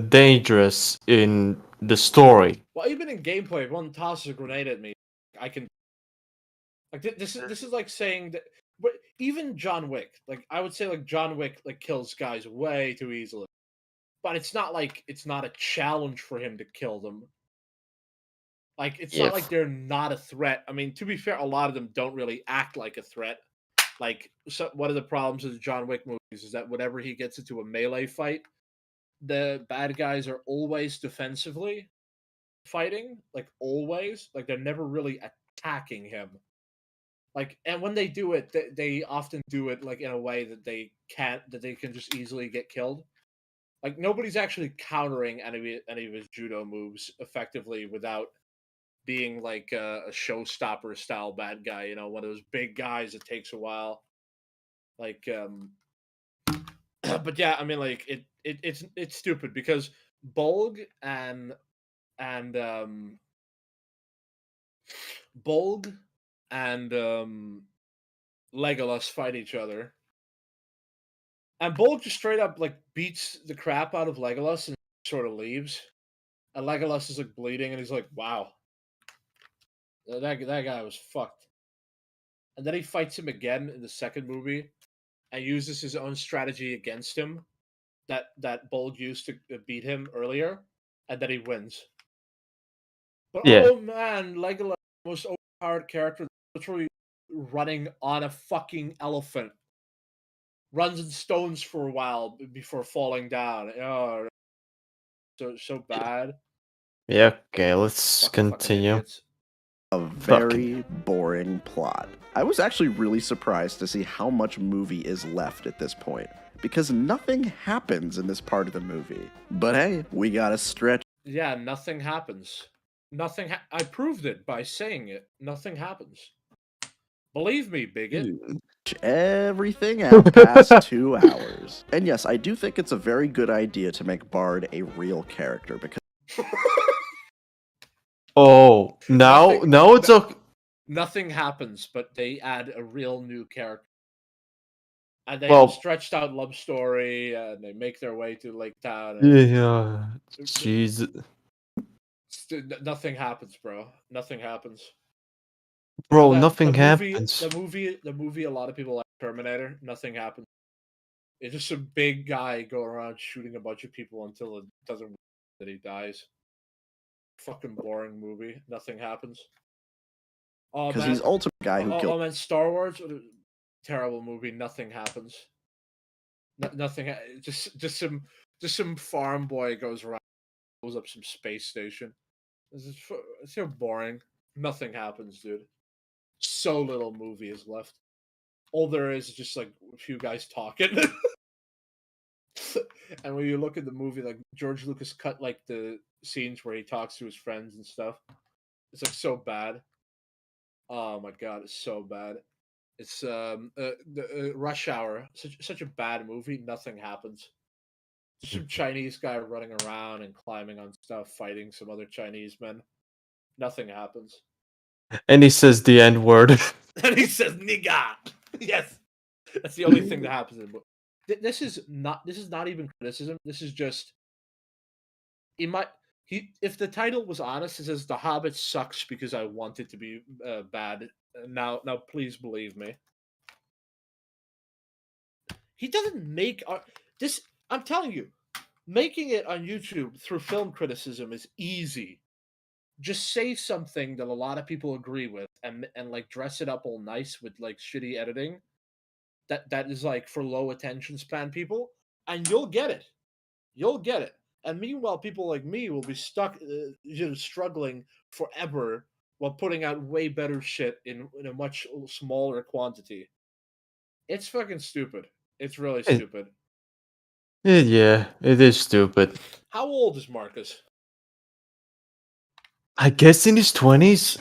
dangerous in the story. Well, even in gameplay, if one tosses a grenade at me, I can. Like this is like saying that. But even John Wick, like I would say, like John Wick, like kills guys way too easily. But it's not like it's not a challenge for him to kill them. Like it's not like they're not a threat. I mean, to be fair, a lot of them don't really act like a threat. Like one of the problems with the John Wick movies is that whenever he gets into a melee fight, the bad guys are always defensively fighting, like always. Like they're never really attacking him. Like, and when they do it, they often do it like in a way that they can just easily get killed. Like nobody's actually countering any of his judo moves effectively without being like a showstopper style bad guy. One of those big guys that takes a while. Like, but yeah, I mean, like it's stupid because Bolg and Bolg and Legolas fight each other, and Bolg just straight up like beats the crap out of Legolas and sort of leaves, and Legolas is like bleeding, and he's like, "Wow, that guy was fucked." And then he fights him again in the second movie, and uses his own strategy against him that Bolg used to beat him earlier, and then he wins. But Yeah. oh man, Legolas, most overpowered character, literally running on a fucking elephant, runs in stones for a while before falling down. Oh, so bad. Yeah. Okay. Let's Fucking continue. idiots. A very boring plot. I was actually really surprised to see how much movie is left at this point, because nothing happens in this part of the movie. But hey, we gotta stretch Yeah, nothing happens. I proved it by saying it. Nothing happens. Believe me, bigot. everything out past 2 hours. And yes, I do think it's a very good idea to make Bard a real character, because Oh, now it's okay. Nothing happens, but they add a real new character. And they have Well, a stretched out love story, and they make their way to Lake Town. And yeah. Jeez. nothing happens, bro. Nothing happens. Bro, The nothing movie, happens. the movie. A lot of people like Terminator. Nothing happens. It's just a big guy going around shooting a bunch of people until it doesn't that he dies. Fucking boring movie. Nothing happens. Oh because man, he's ultimate guy who killed. oh man, Star Wars, terrible movie. Nothing happens. Nothing. Just some farm boy goes around, blows up some space station. It's so boring. Nothing happens, dude. So little movie is left. All there is just like a few guys talking. And when you look at the movie, like George Lucas cut like the scenes where he talks to his friends and stuff. It's like so bad. Oh my god, it's so bad. It's the Rush Hour, such a bad movie. Nothing happens. Just some Chinese guy running around and climbing on stuff, fighting some other Chinese men. Nothing happens. And he says the N word. And he says "nigga." Yes, that's the only thing that happens in the book. This is not even criticism. This is just if the title was honest, it says The Hobbit sucks because I want it to be bad. Now please believe me. He doesn't make this. I'm telling you, making it on YouTube through film criticism is easy. Just say something that a lot of people agree with, and like dress it up all nice with like shitty editing. That is like for low attention span people, and you'll get it. You'll get it. And meanwhile, people like me will be stuck, struggling forever while putting out way better shit in a much smaller quantity. It's fucking stupid. It's really stupid. Yeah, it is stupid. How old is Marcus? I guess in his 20s.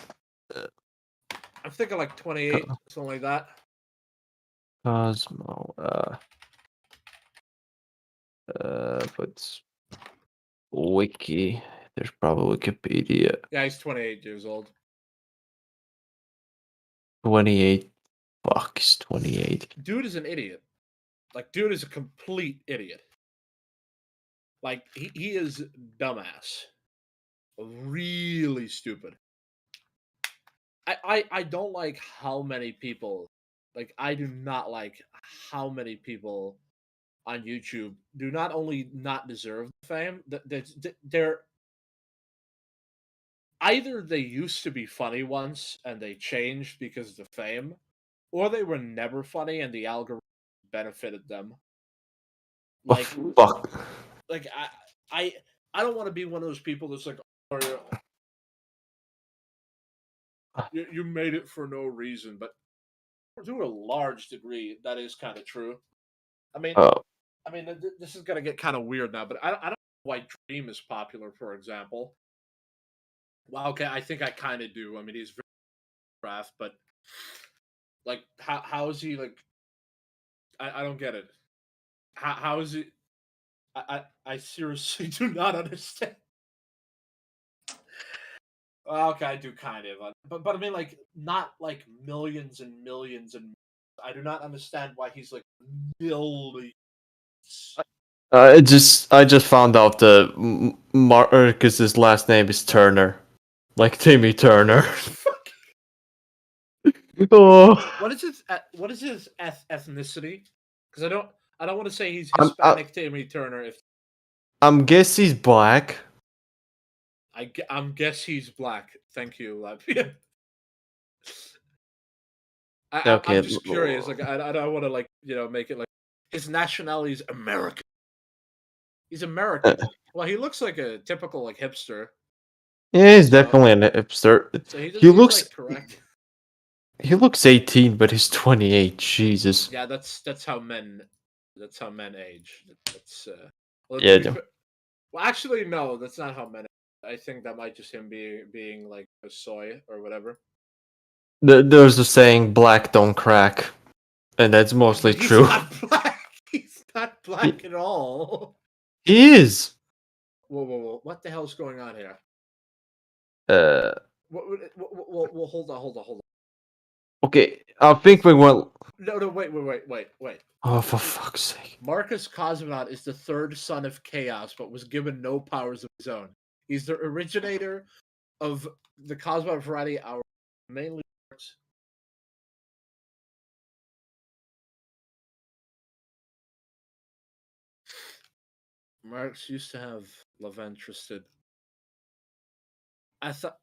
I'm thinking like 28, something like that. Cosmo. But Wiki. There's probably Wikipedia. Yeah, he's 28 years old. 28. Fuck, he's 28. Dude is an idiot. Like, dude is a complete idiot. Like, he is dumbass. Really stupid. I don't like how many people, like, I do not like how many people on YouTube do not only not deserve the fame, they're either they used to be funny once and they changed because of the fame, or they were never funny and the algorithm benefited them. Like, fuck. Like I don't want to be one of those people that's like, oh, you made it for no reason, but to a large degree, that is kind of true. I mean, this is gonna get kind of weird now, but I don't know why Dream is popular, for example. Well, okay, I think I kind of do. I mean, he's very craft, but like, how is he like I don't get it. How is it? I seriously do not understand. Well, okay, I do kind of, but I mean, like, not like millions and millions and. I do not understand why he's like millions. I just found out the Marcus's last name is Turner, like Timmy Turner. Oh, What is his ethnicity? Because I don't want to say he's I'm Hispanic Timmy Turner. If I'm guess he's black. I'm guess he's black. Thank you, Latvia. I'm Okay. just curious. Like I don't want to like make it like his nationality is American. He's American. Well, he looks like a typical like hipster. Yeah, he's So- definitely an hipster. So He he's looks like correct. he looks 18, but he's 28. Jesus. Yeah, that's how men age. That's well, to Yeah. be well, actually, no, that's not how men. I think that might just him being like a soy or whatever. There's a saying, "Black don't crack," and that's mostly He's true. not black. He's not black at all. He is. Whoa! What the hell's going on here? Well, hold on. Okay. I think we went. No, wait. Oh, for fuck's sake! Marcus Cosmonaut is the third son of Chaos, but was given no powers of his own. He's the originator of the Cosmonaut variety, our mainly. Marx used to have love interested. I thought.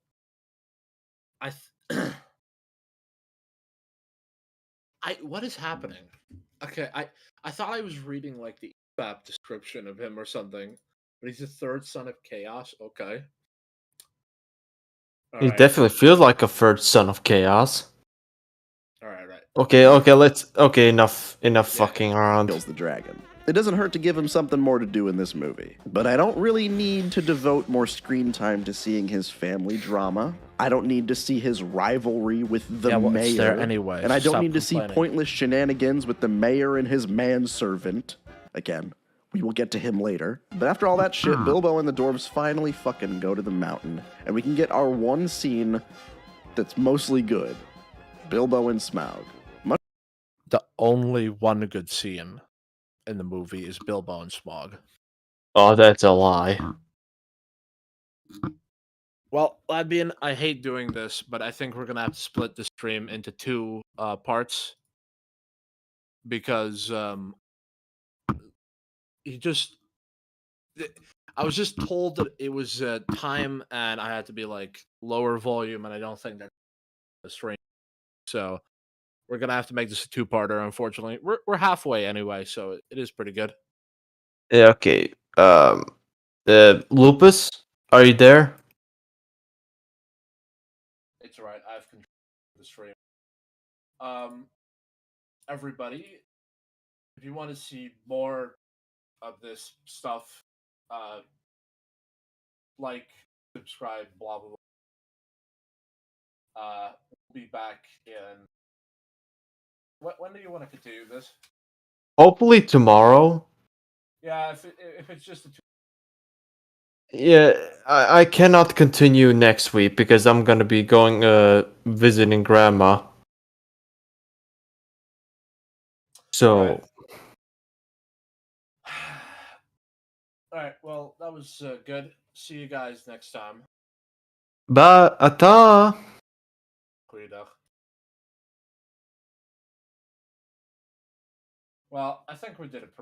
What is happening? Okay, I thought I was reading like the EBAP description of him or something, but he's the third son of Chaos. Okay. All He right. definitely feels like a third son of chaos. All right. Okay. Enough fucking around. Kills the dragon. It doesn't hurt to give him something more to do in this movie. But I don't really need to devote more screen time to seeing his family drama. I don't need to see his rivalry with the mayor. It's there anyway. And I don't Stop need to see complaining. pointless shenanigans with the mayor and his manservant. Again, we will get to him later. But after all that shit, Bilbo and the dwarves finally fucking go to the mountain. And we can get our one scene that's mostly good. Bilbo and Smaug. The only one good scene in the movie is Bilbo and Smaug. Oh, that's a lie. Well, Ladbian, I hate doing this, but I think we're gonna have to split the stream into two parts because I was just told that it was time, and I had to be like lower volume, and I don't think that's the stream. So we're gonna have to make this a two-parter. Unfortunately, we're halfway anyway, so it is pretty good. Yeah. Okay. Lupus, are you there? It's all right. I've controlled the stream. Everybody, if you want to see more of this stuff, like, subscribe, blah blah blah. We'll be back in. When do you want to continue this? Hopefully tomorrow. Yeah, if it's just a two. Yeah, I cannot continue next week because I'm gonna be going visiting grandma. So. Right. All right. Well, that was good. See you guys next time. Bye. Ata. Goeiedag. Well, I think we did it.